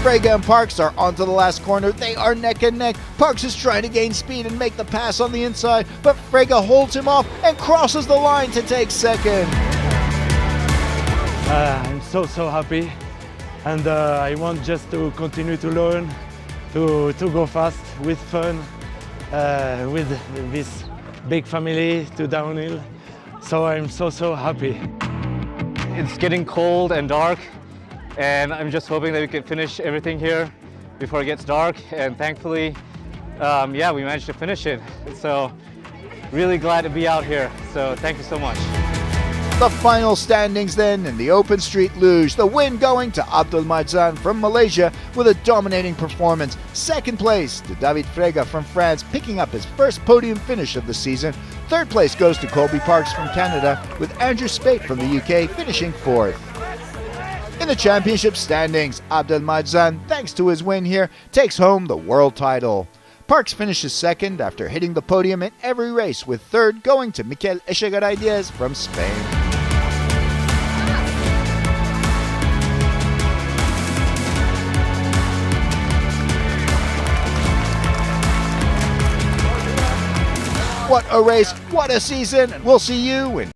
Frege and Parks are onto the last corner. They are neck and neck. Parks is trying to gain speed and make the pass on the inside, but Frege holds him off and crosses the line to take second. I'm so happy, and I want just to continue to learn, to go fast with fun, with this big family to downhill. So I'm so happy. It's getting cold and dark, and I'm just hoping that we can finish everything here before it gets dark, and thankfully we managed to finish it, so really glad to be out here, so thank you so much. The final standings then in the open street luge, the win going to Abdulmadzan from Malaysia with a dominating performance. Second place to David Frege from France, picking up his first podium finish of the season. Third place goes to Colby Parks from Canada, with Andrew Spate from the UK finishing fourth. In the championship standings, Abdulmadzan, thanks to his win here, takes home the world title. Parks finishes second after hitting the podium in every race, with third going to Mikel Echegaray-Diaz from Spain. What a race, what a season, and we'll see you in